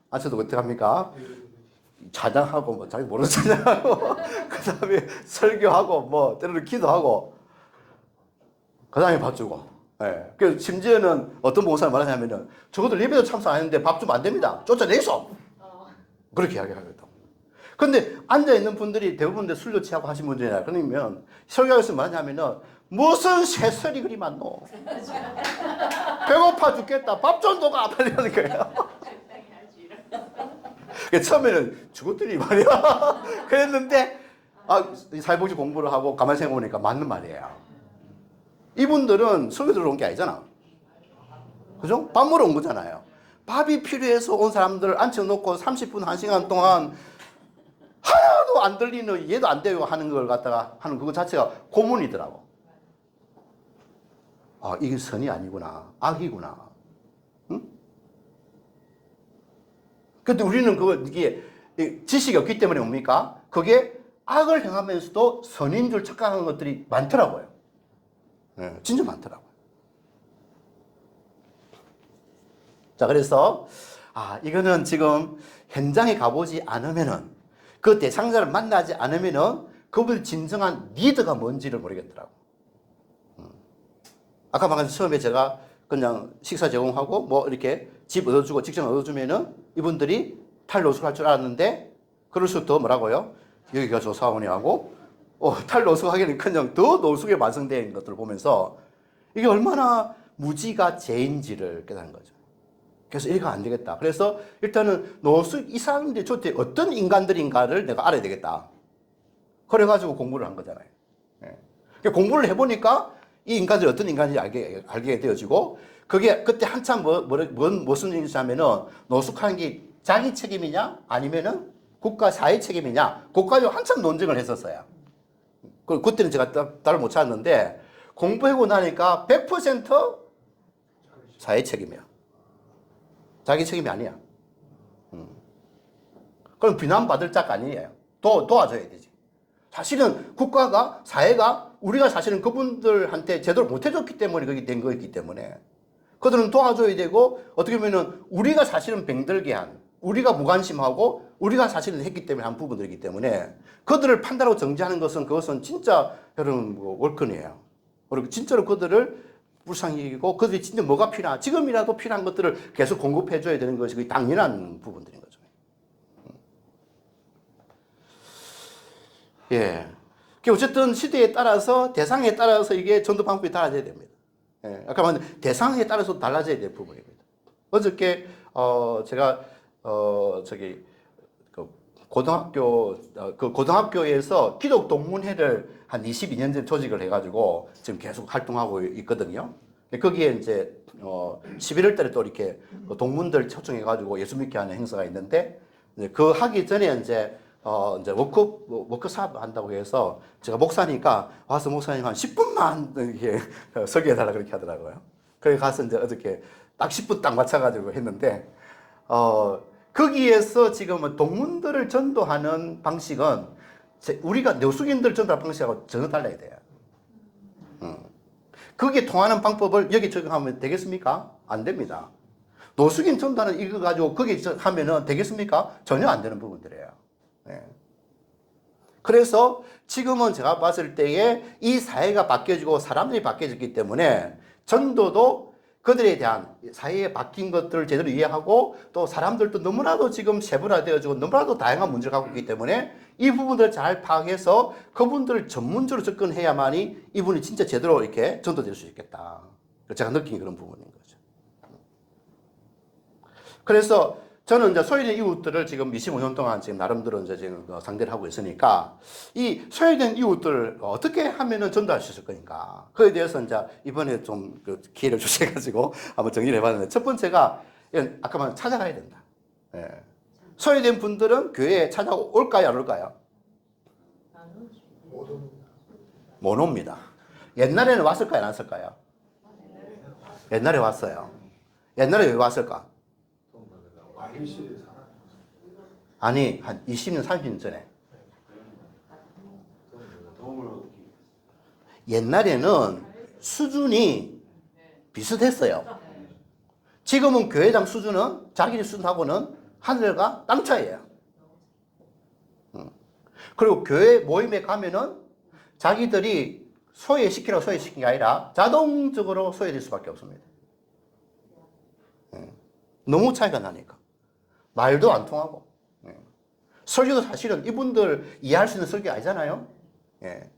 Speaker 1: 앉혀도 어떻게 합니까? 찬양하고, 뭐, 자기 모르는 찬양하고, 그 다음에 설교하고, 뭐, 때로는 기도하고, 그 다음에 밥 주고. 예. 그래서 심지어는 어떤 목사님 말하냐면은, 적어도 예배도 참석 안 했는데 밥 주면 안 됩니다. 쫓아내서! 그렇게 이야기하거든. 근데 앉아있는 분들이 대부분 술도 취하고 하신 분들이라 그러면 설교에서 뭐냐면은 무슨 새설이 그리 많노. 배고파 죽겠다. 밥 좀 도가 빨리 하는 거예요. 처음에는 죽었더니 말이야. 그랬는데 사회복지 공부를 하고 가만히 생각해보니까 맞는 말이에요. 이분들은 설교 들어온 게 아니잖아. 그죠? 밥 먹으러 온 거잖아요. 밥이 필요해서 온 사람들을 앉혀놓고 30분, 1시간 동안 하나도 안 들리는, 이해도 안 되고 하는 걸 갖다가 하는 그거 자체가 고문이더라고. 아, 이게 선이 아니구나. 악이구나. 응? 근데 우리는 이게 지식이 없기 때문에 뭡니까? 그게 악을 행하면서도 선인 줄 착각하는 것들이 많더라고요. 네, 진짜 많더라고요. 자, 그래서, 이거는 지금 현장에 가보지 않으면은, 그 대상자를 만나지 않으면은, 그분의 진정한 니드가 뭔지를 모르겠더라고. 아까 말한 처음에 제가 그냥 식사 제공하고, 뭐, 이렇게 집 얻어주고, 직장 얻어주면은, 이분들이 탈노숙 할 줄 알았는데, 그럴수록 더 뭐라고요? 여기가 조사원이 하고, 탈노숙 하기는 그냥 더 노숙에 완성된 것들을 보면서, 이게 얼마나 무지가 죄인지를 깨닫는 거죠. 그래서 이거 안 되겠다. 그래서 일단은 노숙 이 사람들이 도대체 어떤 인간들인가를 내가 알아야 되겠다. 그래가지고 공부를 한 거잖아요. 네. 공부를 해보니까 이 인간들이 어떤 인간인지 알게 되어지고, 그게 그때 한참 무슨 일인지 하면은 노숙하는 게 자기 책임이냐 아니면은 국가 사회 책임이냐, 그까지 한참 논쟁을 했었어요. 그때는 제가 답을 못 찾았는데, 공부하고 나니까 100% 사회 책임이야. 자기 책임이 아니야. 그럼 비난받을 자가 아니에요. 도와줘야 되지. 사실은 국가가, 사회가, 우리가 사실은 그분들한테 제대로 못해줬기 때문에 그게 된 거였기 때문에 그들은 도와줘야 되고, 어떻게 보면은 우리가 사실은 병들게 한, 우리가 무관심하고 우리가 사실은 했기 때문에 한 부분들이기 때문에 그들을 판단하고 정지하는 것은, 그것은 진짜 여러분 월권이에요. 그리고 진짜로 그들을 불쌍히 여기고, 그들이 진짜 뭐가 필요한, 지금이라도 필요한 것들을 계속 공급해줘야 되는 것이 당연한 부분들인 거죠. 예. 어쨌든 시대에 따라서, 대상에 따라서 이게 전도 방법이 달라져야 됩니다. 예. 아까 말한 대상에 따라서 달라져야 될 부분입니다. 어저께, 제가, 고등학교에서 기독 동문회를 한 22년 전에 조직을 해가지고 지금 계속 활동하고 있거든요. 거기에 이제, 11월 달에 또 이렇게 동문들 초청해가지고 예수 믿게 하는 행사가 있는데, 그 하기 전에 이제 워크숍 한다고 해서 제가 목사니까 와서 목사님 한 10분만 이렇게 설교해달라 그렇게 하더라고요. 그래 가서 이제 어저께 딱 10분 딱 맞춰가지고 했는데, 거기에서 지금 동문들을 전도하는 방식은 우리가 노숙인들 전도하는 방식하고 전혀 달라야 돼요. 그게 통하는 방법을 여기 적용하면 되겠습니까? 안 됩니다. 노숙인 전도하는 이거 가지고 거기 하면은 되겠습니까? 전혀 안 되는 부분들이에요. 네. 그래서 지금은 제가 봤을 때에 이 사회가 바뀌어지고 사람들이 바뀌어졌기 때문에 전도도 그들에 대한 사회에 바뀐 것들을 제대로 이해하고, 또 사람들도 너무나도 지금 세분화되어지고 너무나도 다양한 문제를 갖고 있기 때문에 이 부분들을 잘 파악해서 그분들을 전문적으로 접근해야만이 이분이 진짜 제대로 이렇게 전도될 수 있겠다. 제가 느낀 그런 부분인 거죠. 그래서 저는 이제 소외된 이웃들을 지금 25년 동안 지금 나름대로 이제 지금 상대를 하고 있으니까, 이 소외된 이웃들을 어떻게 하면은 전도할 수 있을 거니까, 그에 대해서 이제 이번에 좀 기회를 주셔가지고 한번 정리를 해봤는데, 첫 번째가 아까 말한 찾아가야 된다. 예. 소외된 분들은 교회에 찾아올까요, 안 올까요? 못 옵니다. 옛날에는 왔을까요, 안 왔을까요? 옛날에 왔어요. 옛날에 왜 왔을까? 아니, 한 20년, 30년 전에. 옛날에는 수준이 비슷했어요. 지금은 교회당 수준은, 자기들 수준하고는 하늘과 땅 차이예요. 그리고 교회 모임에 가면은 자기들이 소외시키라고 소외시킨 게 아니라 자동적으로 소외될 수밖에 없습니다. 너무 차이가 나니까. 말도 안 통하고. 설교도 사실은 이분들 이해할 수 있는 설교 아니잖아요. 예.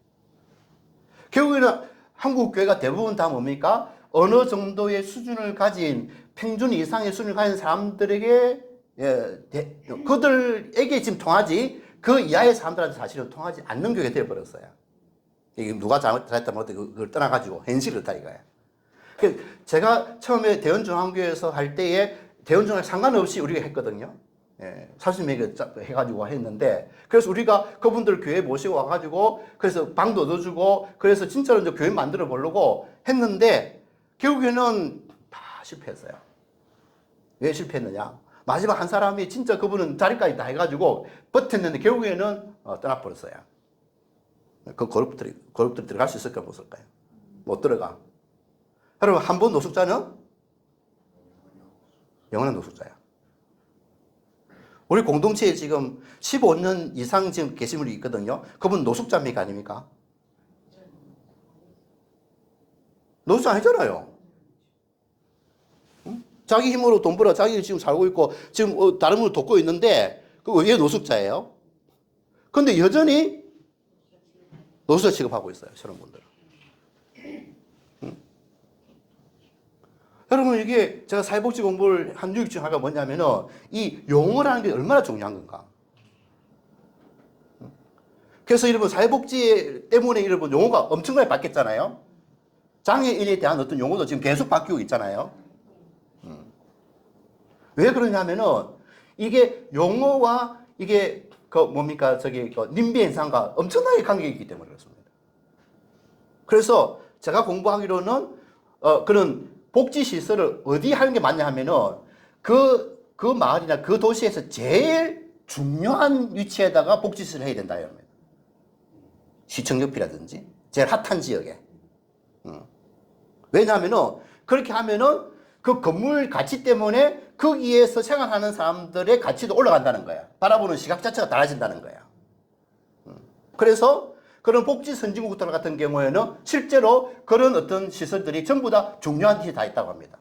Speaker 1: 결국에는 한국 교회가 대부분 다 뭡니까? 어느 정도의 수준을 가진 평균 이상의 수준을 가진 사람들에게 그들에게 지금 통하지 그 이하의 사람들한테 사실은 통하지 않는 교회가 되어버렸어요. 이게 누가 잘했다 못했다 그걸 떠나가지고 현실을 다 이거야. 제가 처음에 대원중앙교회에서 할 때에 대원중앙 상관없이 우리가 했거든요. 예, 30명이 해가지고 했는데, 그래서 우리가 그분들 교회 모시고 와가지고, 그래서 방도 넣어주고, 그래서 진짜로 이제 교회 만들어 보려고 했는데, 결국에는 다 실패했어요. 왜 실패했느냐? 마지막 한 사람이 진짜 그분은 자리까지 다 해가지고 버텼는데, 결국에는 떠나버렸어요. 그 그룹들이 들어갈 수 있을까, 못 쓸까요? 못 들어가. 여러분, 한 번 노숙자는 영원한 노숙자야. 우리 공동체에 지금 15년 이상 지금 계신 분이 있거든요. 그분 노숙자입니까? 아닙니까? 노숙자 아니잖아요. 응? 자기 힘으로 돈 벌어 자기 지금 살고 있고 지금 다른 분을 돕고 있는데 왜 노숙자예요? 근데 여전히 노숙자 취급하고 있어요. 저런 분들은. 응? 여러분, 이게 제가 사회복지 공부를 한 유익 중 하나가 뭐냐면은 이 용어라는 게 얼마나 중요한 건가. 그래서 여러분, 사회복지 때문에 여러분 용어가 엄청나게 바뀌었잖아요. 장애인에 대한 어떤 용어도 지금 계속 바뀌고 있잖아요. 왜 그러냐면은 이게 용어와 이게 그 뭡니까 저기 그 님비 현상과 엄청나게 관계가 있기 때문에 그렇습니다. 그래서 제가 공부하기로는 그런 복지 시설을 어디 하는 게 맞냐 하면은 그 마을이나 그 도시에서 제일 중요한 위치에다가 복지 시설을 해야 된다 이럽니다. 시청 옆이라든지 제일 핫한 지역에. 왜냐하면은 그렇게 하면은 그 건물 가치 때문에 거기에서 생활하는 사람들의 가치도 올라간다는 거야. 바라보는 시각 자체가 달라진다는 거야. 그래서 그런 복지 선진국들 같은 경우에는 실제로 그런 어떤 시설들이 전부 다 중요한 곳에 다 있다고 합니다.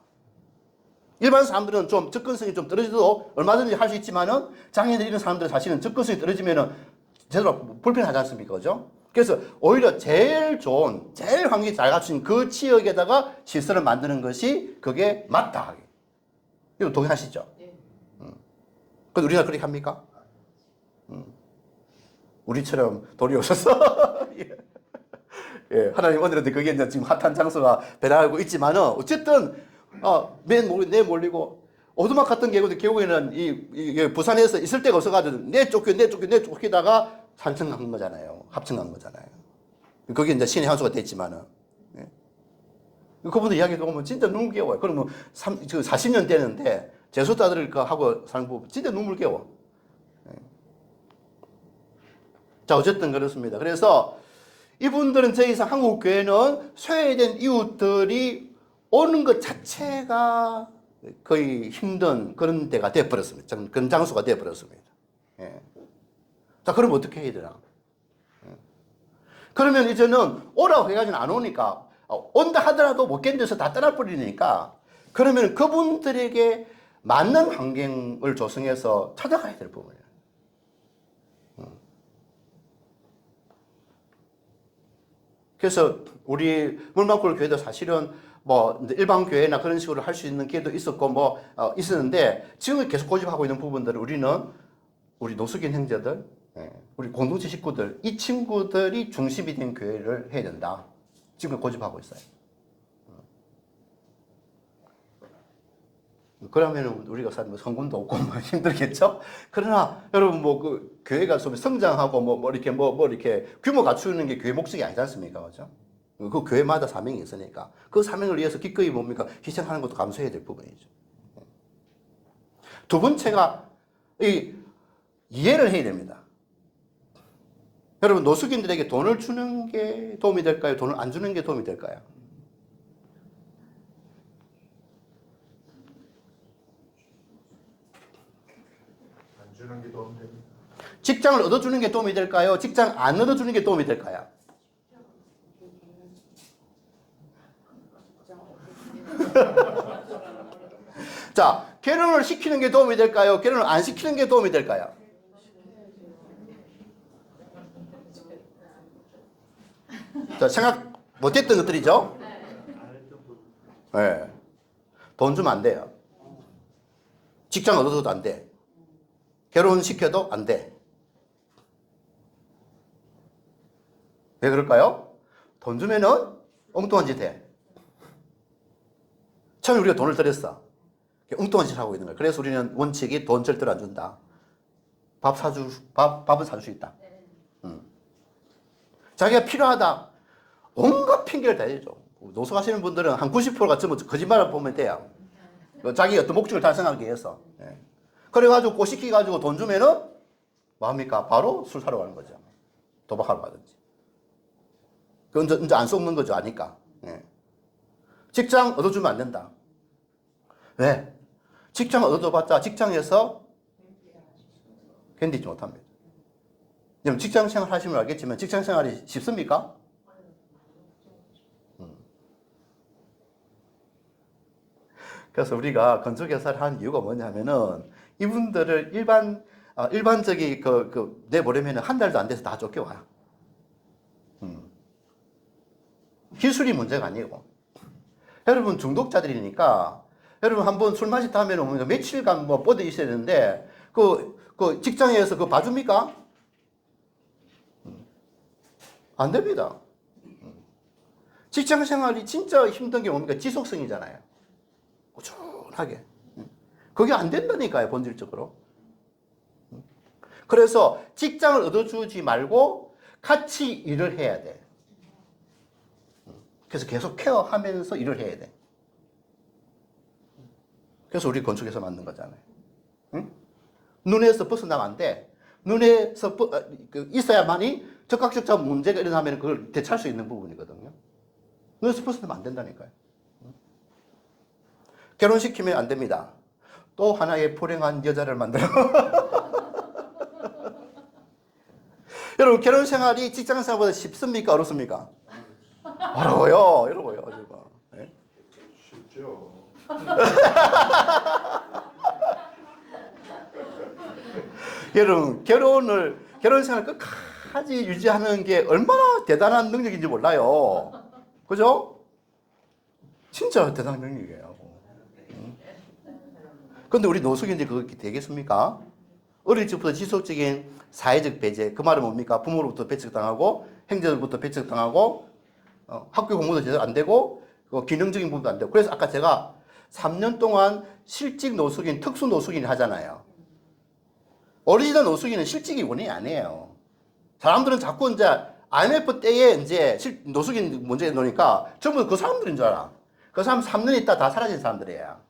Speaker 1: 일반 사람들은 좀 접근성이 좀 떨어져도 얼마든지 할 수 있지만은 장애인들 이런 사람들은 사실은 접근성이 떨어지면은 제대로 불편하지 않습니까? 그죠? 그래서 오히려 제일 좋은, 제일 환경이 잘 갖춘 그 지역에다가 시설을 만드는 것이 그게 맞다. 이거 동의하시죠? 네. 근데 우리가 그렇게 합니까? 우리처럼 돈이 없어서. 예, 하나님 오늘한테 그게 이제 지금 핫한 장소가 배달하고 있지만은, 어쨌든, 내 몰리고, 오두막 같은 경우도 결국에는 이 부산에서 있을 데가 없어가지고, 쫓기다가 산청 간 거잖아요. 합청 간 거잖아요. 그게 이제 신의 한 수가 됐지만은. 예. 그분들 이야기 들어보면 진짜 눈물겨워요. 그러면 40년 되는데, 재소자들 하고 사는 거 진짜 눈물겨워. 자, 어쨌든 그렇습니다. 그래서 이분들은 더 이상 한국 교회는 소외된 이웃들이 오는 것 자체가 거의 힘든 그런 데가 되어버렸습니다. 그런 장소가 되어버렸습니다. 예. 자, 그럼 어떻게 해야 되나? 예. 그러면 이제는 오라고 해가지고는 안 오니까, 온다 하더라도 못 견뎌서 다 떠나버리니까, 그러면 그분들에게 맞는 환경을 조성해서 찾아가야 될 부분이에요. 그래서 우리 물만골 교회도 사실은 뭐 일반 교회나 그런 식으로 할 수 있는 기회도 있었고 있었는데 지금 계속 고집하고 있는 부분들은 우리 노숙인 형제들, 우리 공동체 식구들, 이 친구들이 중심이 된 교회를 해야 된다. 지금 고집하고 있어요. 그러면 우리가 성금도 없고 힘들겠죠? 그러나 여러분 그 교회가 좀 성장하고 이렇게 규모 갖추는 게 교회 목적이 아니지 않습니까? 그죠? 그 교회마다 사명이 있으니까 그 사명을 위해서 기꺼이 희생하는 것도 감수해야 될 부분이죠. 두 번째가 이해를 해야 됩니다. 여러분 노숙인들에게 돈을 주는 게 도움이 될까요? 돈을 안 주는 게 도움이 될까요?
Speaker 2: 주는 게 도움이 됩니다.
Speaker 1: 직장을 얻어주는 게 도움이 될까요? 직장 안 얻어주는 게 도움이 될까요? 자, 결혼을 시키는 게 도움이 될까요? 결혼을 안 시키는 게 도움이 될까요? 자, 생각 못했던 것들이죠? 네. 돈 주면 안 돼요. 직장 얻어도 안 돼. 결혼시켜도 안 돼. 왜 그럴까요? 돈 주면은 엉뚱한 짓 해. 처음에 우리가 돈을 들였어. 엉뚱한 짓을 하고 있는 거야. 그래서 우리는 원칙이 돈 절대로 안 준다. 밥은 사줄 수 있다. 자기가 필요하다. 온갖 핑계를 대야죠. 노숙하시는 분들은 한 90%가 전부 거짓말을 보면 돼요. 자기 어떤 목적을 달성하기 위해서. 예. 그래가지고 꼬시키가지고 돈 주면은 뭐합니까? 바로 술 사러 가는 거죠. 도박하러 가든지. 그건 이제 안 속는 거죠. 아니까. 예. 직장 얻어주면 안 된다. 왜? 직장 얻어봤자 직장에서 견디지 못합니다. 그럼 직장 생활 하시면 알겠지만 직장 생활이 쉽습니까? 그래서 우리가 건축회사를 한 이유가 뭐냐면은 이분들을 일반적인 내보내면 한 달도 안 돼서 다 쫓겨와요. 기술이 문제가 아니고. 여러분 중독자들이니까 여러분 한번 술 마셨다 하면 며칠간 뭐 뻗어 있어야 되는데 그 직장에서 그거 봐줍니까? 안 됩니다. 직장 생활이 진짜 힘든 게 뭡니까? 지속성이잖아요. 꾸준하게. 그게 안 된다니까요, 본질적으로. 그래서 직장을 얻어주지 말고 같이 일을 해야 돼. 그래서 계속 케어하면서 일을 해야 돼. 그래서 우리 건축에서 만든 거잖아요. 응? 눈에서 벗어나면 안 돼. 눈에서 있어야만이 적극적인 문제가 일어나면 그걸 대처할 수 있는 부분이거든요. 눈에서 벗어나면 안 된다니까요. 결혼시키면 안 됩니다. 또 하나의 불행한 여자를 만들어. 여러분, 결혼 생활이 직장 생활보다 쉽습니까? 어렵습니까? 어려워요. 어려워요. 네?
Speaker 2: 쉽죠.
Speaker 1: 여러분, 결혼 생활 끝까지 유지하는 게 얼마나 대단한 능력인지 몰라요. 그죠? 진짜 대단한 능력이에요. 근데 우리 노숙인들이 그렇게 되겠습니까? 어릴 적부터 지속적인 사회적 배제, 그 말은 뭡니까? 부모로부터 배척당하고, 형제로부터 배척당하고, 학교 공부도 제대로 안 되고, 기능적인 부분도 안 되고. 그래서 아까 제가 3년 동안 실직 노숙인, 특수 노숙인 하잖아요. 오리지널 노숙인은 실직이 원인이 아니에요. 사람들은 자꾸 이제 IMF 때에 이제 노숙인 문제에 놓으니까 전부 그 사람들인 줄 알아. 그 사람 3년 있다 다 사라진 사람들이에요.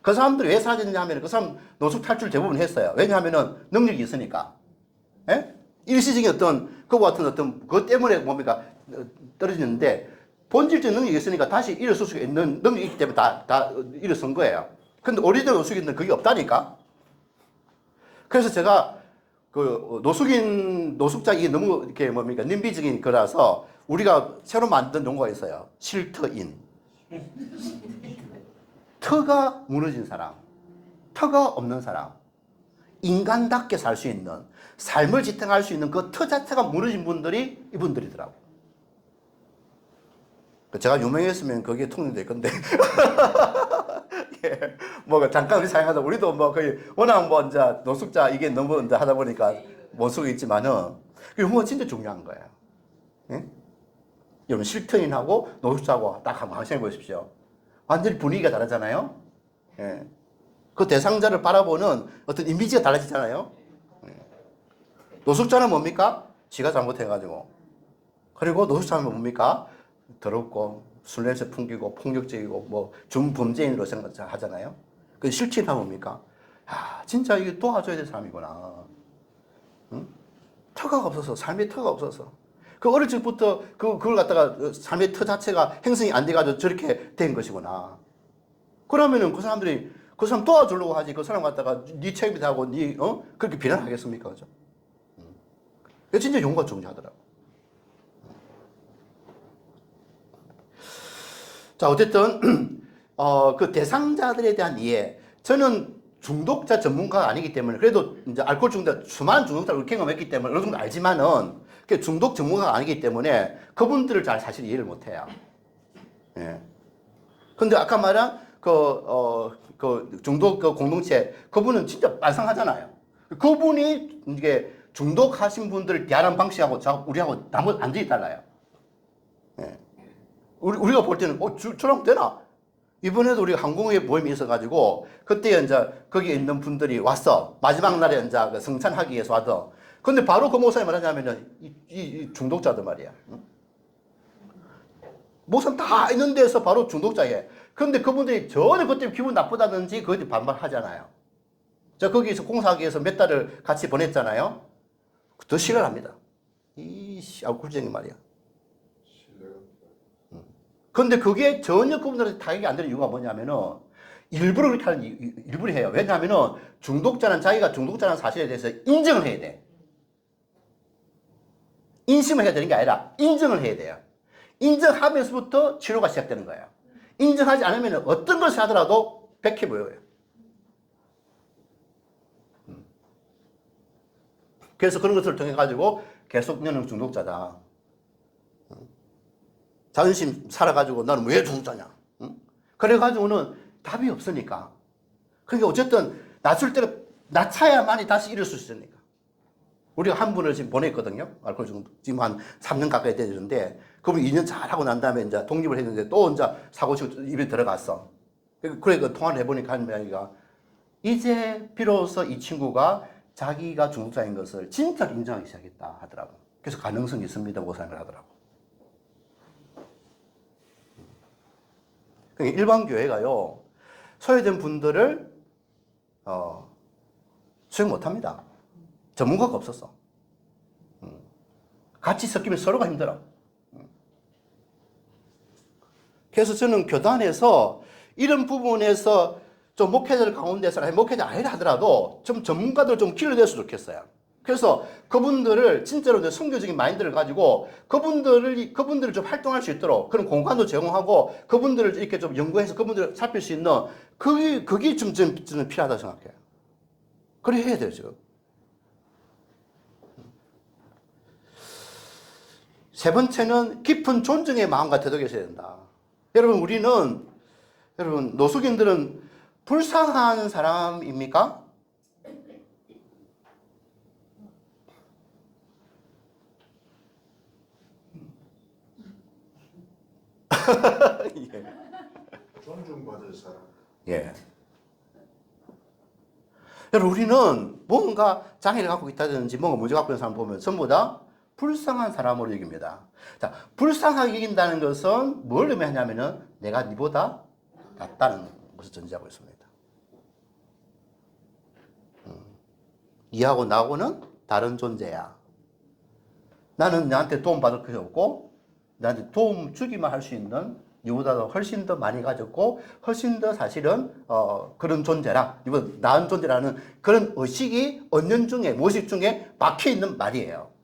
Speaker 1: 그 사람들이 왜 사라졌냐 하면 그 사람 노숙 탈출 대부분 했어요. 왜냐하면은 능력이 있으니까. 예? 일시적인 어떤, 그거 같은 어떤, 그것 때문에 뭡니까? 떨어지는데, 본질적 능력이 있으니까 다시 일어설 수 있는 능력이 있기 때문에 다 일어선 거예요. 근데 오리지널 노숙인은 그게 없다니까? 그래서 제가 노숙자 이게 너무 이렇게 뭡니까? 님비적인 거라서 우리가 새로 만든 용어가 있어요. 실터인. 터가 무너진 사람, 터가 없는 사람, 인간답게 살 수 있는, 삶을 지탱할 수 있는 그 터 자체가 무너진 분들이 이분들이더라고. 제가 유명했으면 거기에 통용될 건데. 예, 뭐 잠깐 우리 사용하다 우리도 뭐 거의 워낙 뭐 이제 노숙자 이게 너무 이제 하다 보니까 못 쓰고 있지만은 그 용어가 진짜 중요한 거예요. 예? 여러분 실터인하고 노숙자하고 딱 한번 생각해 보십시오. 완전히 분위기가 다르잖아요. 예. 그 대상자를 바라보는 어떤 이미지가 달라지잖아요. 예. 노숙자는 뭡니까? 지가 잘못해가지고. 그리고 노숙자는 뭡니까? 더럽고 술 냄새 풍기고 폭력적이고 뭐 준범죄인으로 생각하잖아요. 그 실체는 뭡니까? 아, 진짜 이게 도와줘야 될 사람이구나. 응? 터가 없어서, 삶의 터가 없어서. 그 어릴 적부터 그걸 갖다가 삶의 터 자체가 형성이 안 돼가지고 저렇게 된 것이구나. 그러면은 그 사람들이 그 사람 도와주려고 하지 그 사람 갖다가 네 책임이다 하고 그렇게 비난하겠습니까? 그죠? 이거 진짜 용어가 중요하더라고. 자, 어쨌든, 그 대상자들에 대한 이해. 저는 중독자 전문가가 아니기 때문에, 그래도 이제 알코올 중독자, 수많은 중독자를 경험했기 때문에 어느 정도 알지만은, 그 중독 전문가가 아니기 때문에 그분들을 잘 사실 이해를 못 해요. 예. 근데 아까 말한 그 중독 그 공동체, 그분은 진짜 반성하잖아요. 그분이 이게 중독하신 분들을 대하는 방식하고 우리하고 완전히 달라요. 예. 우리가 볼 때는, 저랑 되나? 이번에도 우리 항공회 모임이 있어가지고, 그때 이제 거기에 있는 분들이 왔어. 마지막 날에 이제 그 성찬하기 위해서 와서. 근데 바로 그 목사님 말하자면은, 이 중독자들 말이야. 응? 목사님 다 있는 데서 바로 중독자예. 근데 그분들이 전혀 그때 기분 나쁘다든지 그것들 반발하잖아요. 자, 거기서 공사하기 위해서 몇 달을 같이 보냈잖아요. 더 싫어합니다. 굴쟁이 말이야. 근데 그게 전혀 그분들한테 타격이 안 되는 이유가 뭐냐면은, 일부러 그렇게 하는, 일부러 해요. 왜냐하면은, 중독자는 자기가 중독자라는 사실에 대해서 인정을 해야 돼. 인심을 해야 되는 게 아니라, 인정을 해야 돼요. 인정하면서부터 치료가 시작되는 거예요. 인정하지 않으면 어떤 것을 하더라도 백해 보여요. 그래서 그런 것을 통해 가지고 계속 너는 중독자다. 자존심 살아가지고 나는 왜 중독자냐? 그래가지고는 답이 없으니까. 그러니까 어쨌든 낮출 때는 낮춰야만이 다시 일을 수 있으니까. 우리가 한 분을 지금 보냈거든요. 알코올 중독. 지금 한 3년 가까이 되는데, 그분 2년 잘하고 난 다음에 이제 독립을 했는데 또 이제 사고치고 입에 들어갔어. 그래, 그 통화를 해보니까 하는 이야기가, 이제 비로소 이 친구가 자기가 중독자인 것을 진짜로 인정하기 시작했다 하더라고. 그래서 가능성이 있습니다. 고생을 하더라고. 그러니까 일반 교회가요, 소외된 분들을, 수용 못 합니다. 전문가가 없었어. 같이 섞이면 서로가 힘들어. 그래서 저는 교단에서 이런 부분에서 좀 목회자들 가운데서, 목회자 아니라 하더라도 좀 전문가들 좀 길러냈으면 좋겠어요. 그래서 그분들을 진짜로 선교적인 마인드를 가지고 그분들을 좀 활동할 수 있도록 그런 공간도 제공하고 그분들을 이렇게 좀 연구해서 그분들을 살필 수 있는 그게 좀 저는 필요하다고 생각해요. 그래 해야 돼요, 지금. 세 번째는 깊은 존중의 마음과 태도가 있어야 된다. 여러분, 노숙인들은 불쌍한 사람입니까? 예.
Speaker 2: 존중받을 사람.
Speaker 1: 예. 여러분, 우리는 뭔가 장애를 갖고 있다든지 뭔가 문제 갖고 있는 사람 보면 전부 다 불쌍한 사람으로 여깁니다. 자, 불쌍하게 여긴다는 것은 뭘 의미하냐면은 내가 니보다 낫다는 것을 전제하고 있습니다. 니하고 나하고는 다른 존재야. 나는 너한테 도움 받을 것이 없고 나한테 도움 주기만 할 수 있는 니보다 훨씬 더 많이 가졌고 훨씬 더 사실은 그런 존재라, 니보다 나은 존재라는 그런 의식이 은연중에 무의식 중에 박혀 있는 말이에요.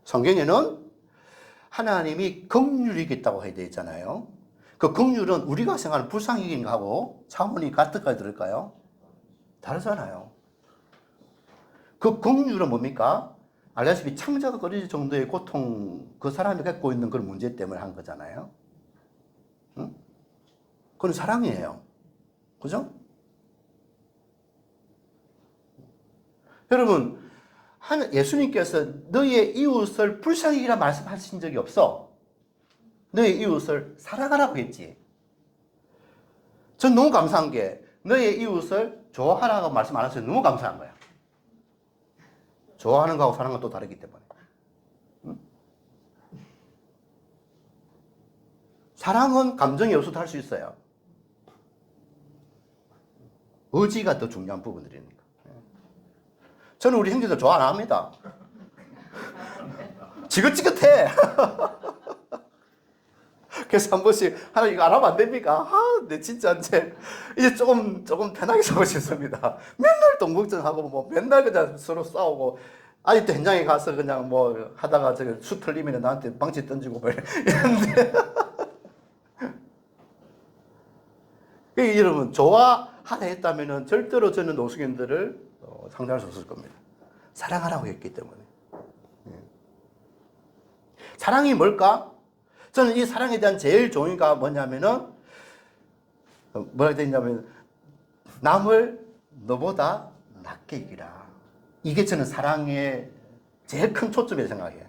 Speaker 1: 성경에는 하나님이 긍휼이 있다고 해야 되잖아요. 그 긍휼은 우리가 생각하는 불쌍히 하고 차원이 같을까요, 다를까요? 다르잖아요. 그 긍휼은 뭡니까? 알다시피 창자가 꺼질 정도의 고통, 그 사람이 갖고 있는 그런 문제 때문에 한 거잖아요. 응? 그건 사랑이에요. 그죠? 여러분, 예수님께서 너의 이웃을 불쌍히 여기라 말씀하신 적이 없어. 너의 이웃을 사랑하라고 했지. 전 너무 감사한 게 너의 이웃을 좋아하라고 말씀 안 하셔서 너무 감사한 거야. 좋아하는 거하고 사랑은 또 다르기 때문에. 응? 사랑은 감정이 없어도 할 수 있어요. 의지가 더 중요한 부분들이니까. 저는 우리 형제들 좋아 안 합니다. 지긋지긋해. 그래서 한 번씩 하나 이거 안 하면 안 됩니까? 네 진짜 이제 조금 편하게 살고 싶습니다. 맨날 동걱정하고 뭐 맨날 그냥 서로 싸우고 아직도 현장에 가서 그냥 뭐 하다가 저기 수 틀리면 나한테 방치 던지고 뭐 이런데 여러분 좋아하다 했다면은 절대로 저는 노숙인들을 상대할 수 없을 겁니다. 사랑하라고 했기 때문에. 사랑이 뭘까? 저는 이 사랑에 대한 제일 정의가 뭐냐면은, 뭐라 해야 되냐면, 남을 너보다 낫게 이기라. 이게 저는 사랑의 제일 큰 초점이라고 생각해요.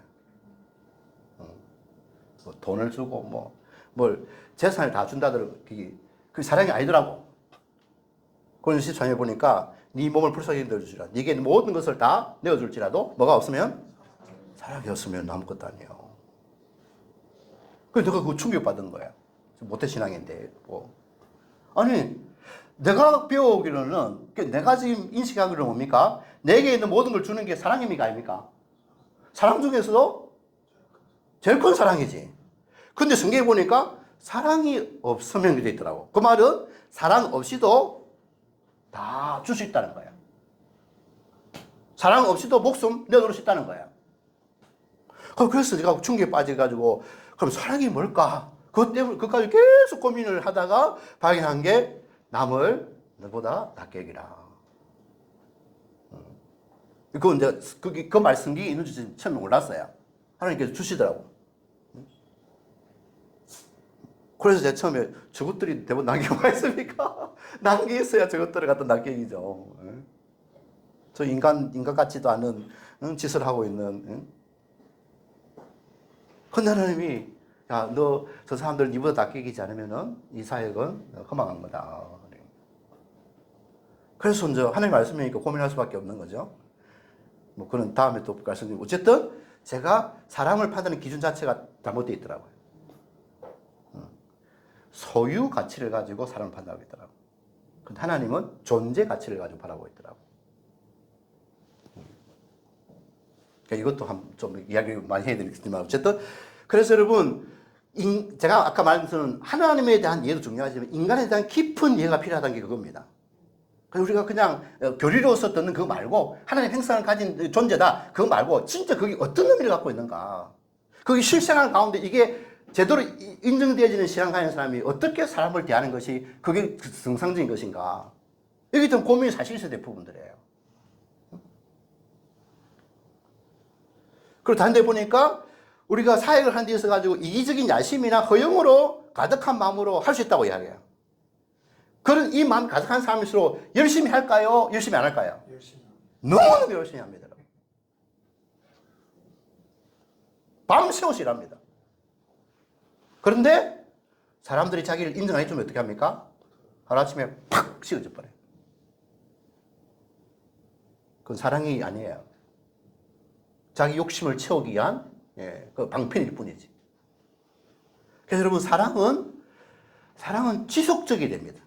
Speaker 1: 뭐 돈을 주고, 뭘, 재산을 다 준다더라도, 그게 사랑이 아니더라고. 그런 시편에 보니까, 네 몸을 불쌍히 내어주시라. 네게 모든 것을 다 내어줄지라도, 뭐가 없으면? 사랑이 없으면 아무것도 아니에요. 그래서 내가 그거 충격받은 거야. 모태신앙인데, 뭐. 아니, 내가 배우기로는, 내가 지금 인식하기로는 뭡니까? 내게 있는 모든 걸 주는 게 사랑입니까? 아닙니까? 사랑 중에서도 제일 큰 사랑이지. 근데 성경에 보니까 사랑이 없으면 그렇게 있더라고. 그 말은 사랑 없이도 다 줄 수 있다는 거야. 사랑 없이도 목숨 내놓을 수 있다는 거야. 그래서 내가 충격에 빠져가지고, 그럼 사랑이 뭘까? 그것 때문에, 그것까지 계속 고민을 하다가 발견한 게 남을 너보다 낫게 여기라. 그건 이제, 그 말씀이 있는지 처음에 몰랐어요. 하나님께서 주시더라고. 그래서 제가 처음에 저것들이 대부분 남겨가 있습니까? 남겨 있어야 저것들을 갖다 남겨이죠. 저 인간 같지도 않은 짓을 하고 있는. 근데 하나님이, 야, 너 저 사람들 니보다 낫게 이기지 않으면은 이 사역은 허망한 거다. 그래서 이제 하나님 말씀이니까 고민할 수밖에 없는 거죠. 뭐 그는 다음에 또 말씀드리고, 어쨌든 제가 사람을 판단하는 기준 자체가 잘못되어 있더라고요. 소유 가치를 가지고 사람을 판단하고 있더라고요. 근데 하나님은 존재 가치를 가지고 바라보고 있더라고요. 그러니까 이것도 좀 이야기를 많이 해드리겠지만, 어쨌든 그래서 여러분, 제가 아까 말씀드린 하나님에 대한 이해도 중요하지만 인간에 대한 깊은 이해가 필요하다는 게 그겁니다. 그래서 우리가 그냥 교리로서 듣는 그거 말고, 하나님 행성을 가진 존재다 그거 말고, 진짜 그게 어떤 의미를 갖고 있는가, 그게 실생활 가운데 이게 제대로 인정되어지는 신앙 가진 사람이 어떻게 사람을 대하는 것이 그게 정상적인 것인가, 여기 좀 고민이 사실 있어야 될 부분들이에요. 그리고 다른 데 보니까 우리가 사역을 하는 데 있어 가지고 이기적인 야심이나 허영으로 가득한 마음으로 할 수 있다고 이야기해요. 그런 이 마음 가득한 사람일수록 열심히 할까요? 열심히 안 할까요?
Speaker 2: 열심히.
Speaker 1: 너무너무 열심히 합니다. 밤새워서 일합니다. 그런데 사람들이 자기를 인정 안 해주면 어떻게 합니까? 하루아침에 팍 씌워져 버려요. 그건 사랑이 아니에요. 자기 욕심을 채우기 위한 그 방편일 뿐이지. 그래서 여러분, 사랑은 지속적이 됩니다.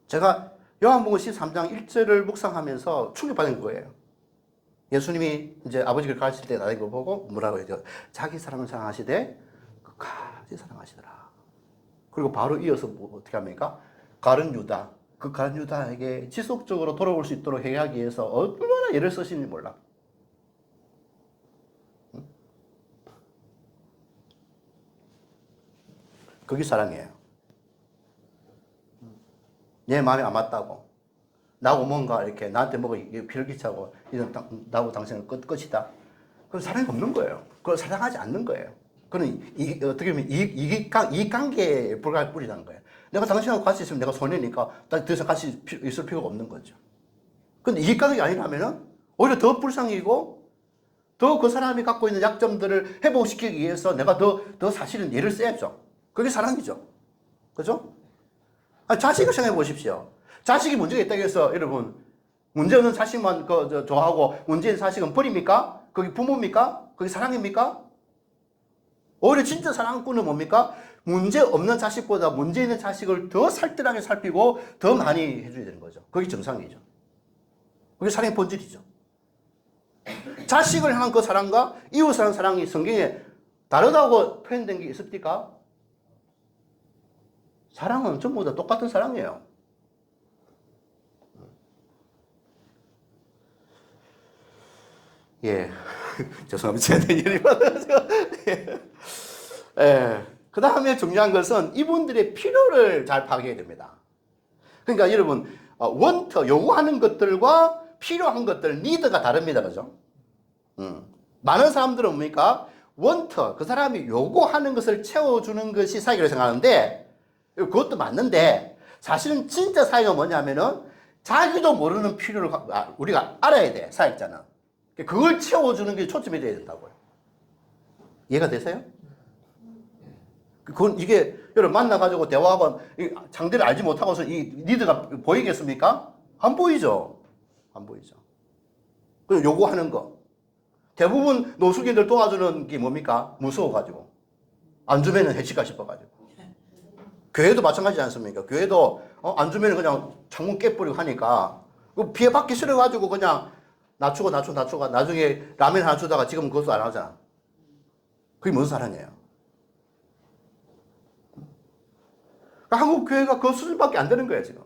Speaker 1: 제가 요한복음 13장 1절을 묵상하면서 충격받은 거예요. 예수님이 이제 아버지를 가르칠 때 나에게 보고 뭐라고 해요? 자기 사람을 사랑하시되 끝까지 사랑하시더라. 그리고 바로 이어서 어떻게 합니까? 가룟 유다. 그 가룟 유다에게 지속적으로 돌아올 수 있도록 해야 하기 위해서 얼마나 애를 쓰시는지 몰라. 그게 사랑이에요. 내 마음에 안 맞다고, 나하고 뭔가 이렇게 나한테 뭐가 피를 끼치고, 이런 나하고 당신은 끝이다. 그건 사랑이 없는 거예요. 그걸 사랑하지 않는 거예요. 그건 어떻게 보면 이익 관계에 불과할 뿐이라는 거예요. 내가 당신하고 같이 있으면 내가 손해니까 더 이상 같이 있을 필요가 없는 거죠. 근데 이익 관계가 아니라면은 오히려 더 불쌍이고, 더 그 사람이 갖고 있는 약점들을 회복시키기 위해서 내가 더 사실은 애를 써야죠. 그게 사랑이죠. 그죠? 자식을 생각해 보십시오. 자식이 문제가 있다고 해서 여러분, 문제 없는 자식만 좋아하고 문제 있는 자식은 버립니까? 그게 부모입니까? 그게 사랑입니까? 오히려 진짜 사랑꾼은 뭡니까? 문제 없는 자식보다 문제 있는 자식을 더 살뜰하게 살피고 더 많이 해줘야 되는 거죠. 그게 정상이죠. 그게 사랑의 본질이죠. 자식을 향한 그 사랑과 이웃을 향한 사랑이 성경에 다르다고 표현된 게 있습니까? 사랑은 전부 다 똑같은 사랑이에요. 예. 죄송합니다. 제가 일이 많아서. 예. 그 다음에 중요한 것은 이분들의 필요를 잘 파악해야 됩니다. 그러니까 여러분, 요구하는 것들과 필요한 것들, 니드가 다릅니다. 그죠? 많은 사람들은 뭡니까? 원터, 그 사람이 요구하는 것을 채워주는 것이 사역이라고 생각하는데, 그것도 맞는데, 사실은 진짜 사역은 뭐냐면은, 자기도 모르는 필요를 우리가 알아야 돼, 사역자는. 그걸 채워주는 게 초점이 돼야 된다고요. 이해가 되세요? 그건 이게, 여러분 만나가지고 대화하면 상대를 알지 못하고서 이 니드가 보이겠습니까? 안 보이죠. 안 보이죠. 그리고 요구하는 거. 대부분 노숙인들 도와주는 게 뭡니까? 무서워가지고. 안 주면은 해칠까 싶어가지고. 교회도 마찬가지지 않습니까? 교회도 안 주면은 그냥 창문 깨버리고 하니까 피해받기 싫어가지고 그냥 낮추고 나중에 라면 하나 주다가 지금 그것도 안 하잖아. 그게 무슨 사랑이에요? 그러니까 한국 교회가 그 수준밖에 안 되는 거예요, 지금.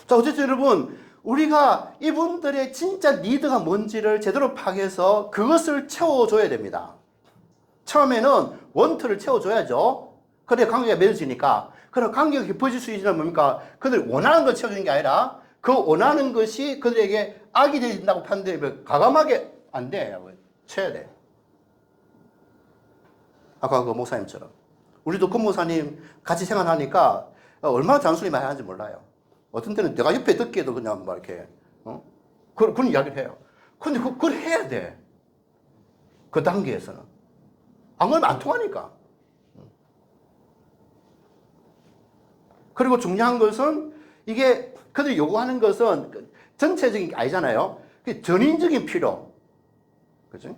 Speaker 1: 자, 어쨌든 여러분, 우리가 이분들의 진짜 니드가 뭔지를 제대로 파악해서 그것을 채워줘야 됩니다. 처음에는 원투를 채워줘야죠. 그래 관계가 맺어지니까. 그럼 관계가 깊어질 수 있는 뭡니까? 그들 원하는 걸 채워주는 게 아니라 그 원하는 것이 그들에게 악이 된다고 판단하면 과감하게 안 돼. 채워야 돼. 아까 그 목사님처럼. 우리도 그 목사님 같이 생활하니까 얼마나 잔소리 많이 하는지 몰라요. 어떤 때는 내가 옆에 듣기에도 그냥 막 이렇게, 그런 이야기를 해요. 근데 그걸 해야 돼. 그 단계에서는. 안 그러면 안 통하니까. 그리고 중요한 것은 이게 그들이 요구하는 것은 전체적인 게 아니잖아요. 전인적인 필요. 그죠?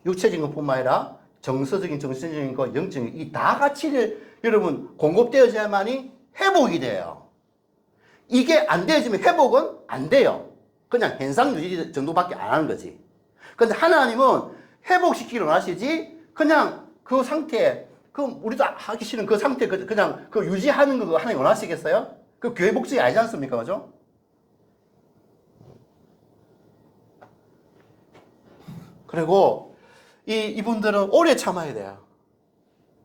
Speaker 1: 육체적인 것뿐만 아니라 정서적인, 정신적인 거, 영적인 이 다 같이 여러분 공급되어야만이 회복이 돼요. 이게 안 되어지면 회복은 안 돼요. 그냥 현상 유지 정도밖에 안 하는 거지. 근데 하나님은 회복시키기를 원하시지, 그냥 그 상태, 그 우리도 하기 싫은 그 상태, 그냥 그 유지하는 거 하나님 원하시겠어요? 그 교회 목적이 아니지 않습니까? 그죠? 그리고 이분들은 오래 참아야 돼요.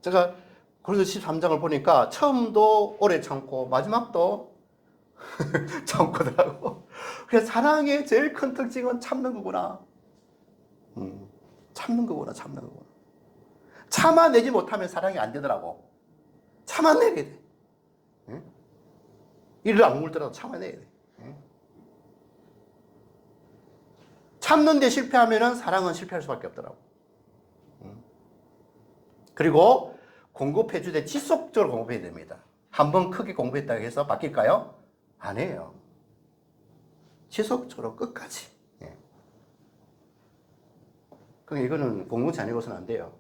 Speaker 1: 제가 그래서 13장을 보니까 처음도 오래 참고 마지막도 참고더라고. 그래서 사랑의 제일 큰 특징은 참는 거구나. 참는 거구나. 참아내지 못하면 사랑이 안 되더라고. 참아내야 돼. 응? 이를 안 물더라도 참아내야 돼. 응? 참는데 실패하면 사랑은 실패할 수밖에 없더라고. 응? 그리고 공급해줄 때 지속적으로 공급해야 됩니다. 한번 크게 공급했다고 해서 바뀔까요? 아니에요. 지속적으로 끝까지. 예. 그러니까 이거는 공동체 아니고서는 안 돼요.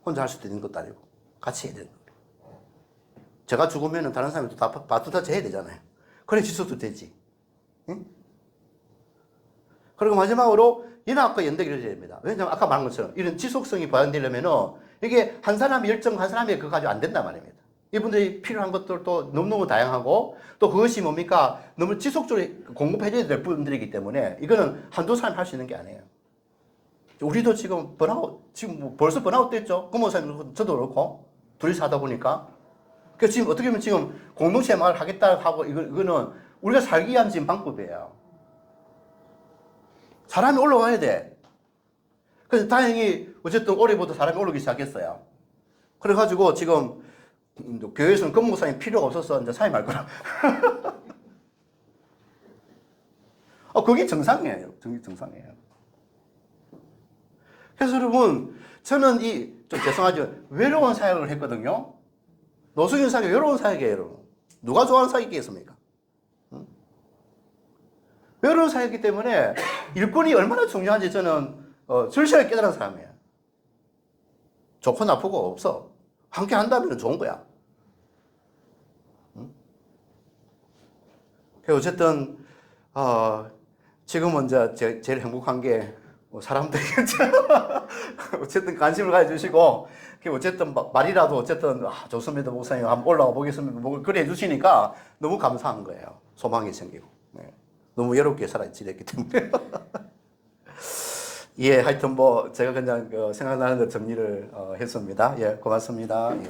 Speaker 1: 혼자 할 수도 있는 것도 아니고 같이 해야 되는 거예요. 제가 죽으면 다른 사람이 다 바톤 터치 해야 되잖아요. 그래 지속도 되지. 예? 그리고 마지막으로 연합과 연대가 이루어져야 됩니다. 왜냐하면 아까 말한 것처럼 이런 지속성이 보완되려면 이게 한 사람의 열정, 한 사람의 그거 가지고 안 된단 말입니다. 이분들이 필요한 것들도 너무너무 다양하고 또 그것이 뭡니까? 너무 지속적으로 공급해줘야 될 분들이기 때문에 이거는 한두 사람이 할 수 있는 게 아니에요. 우리도 지금 지금 뭐 벌써 번아웃 됐죠? 부모사님, 저도 그렇고 둘이서 하다 보니까. 그래서 지금 어떻게 보면 지금 공동체 생활을 하겠다 하고 이거는 우리가 살기 위한 지금 방법이에요. 사람이 올라와야 돼. 그래서 다행히 어쨌든 올해부터 사람이 올라오기 시작했어요. 그래가지고 지금 교회에서는 근무사님 필요가 없어서 이제 사임할 거라. 그게 정상이에요. 정상이에요. 그래서 여러분, 저는 좀 죄송하지만 외로운 사역을 했거든요. 노숙인 사역, 외로운 사역이에요, 여러분. 누가 좋아하는 사역이겠습니까? 응? 외로운 사역이기 때문에 일꾼이 얼마나 중요한지 저는 절실하게 깨달은 사람이에요. 좋고 나쁘고 없어. 함께 한다면 좋은 거야. 응? 어쨌든 지금은 이제 제일 행복한 게 사람들이 어쨌든 관심을 가져주시고 어쨌든 말이라도 어쨌든 좋습니다 목사님 한번 올라와 보겠습니다 뭐 그래 해주시니까 너무 감사한 거예요. 소망이 생기고 네. 너무 외롭게 살아지냈기 때문에 예 하여튼 뭐 제가 그냥 생각나는 거 정리를 했습니다. 예 고맙습니다. 예.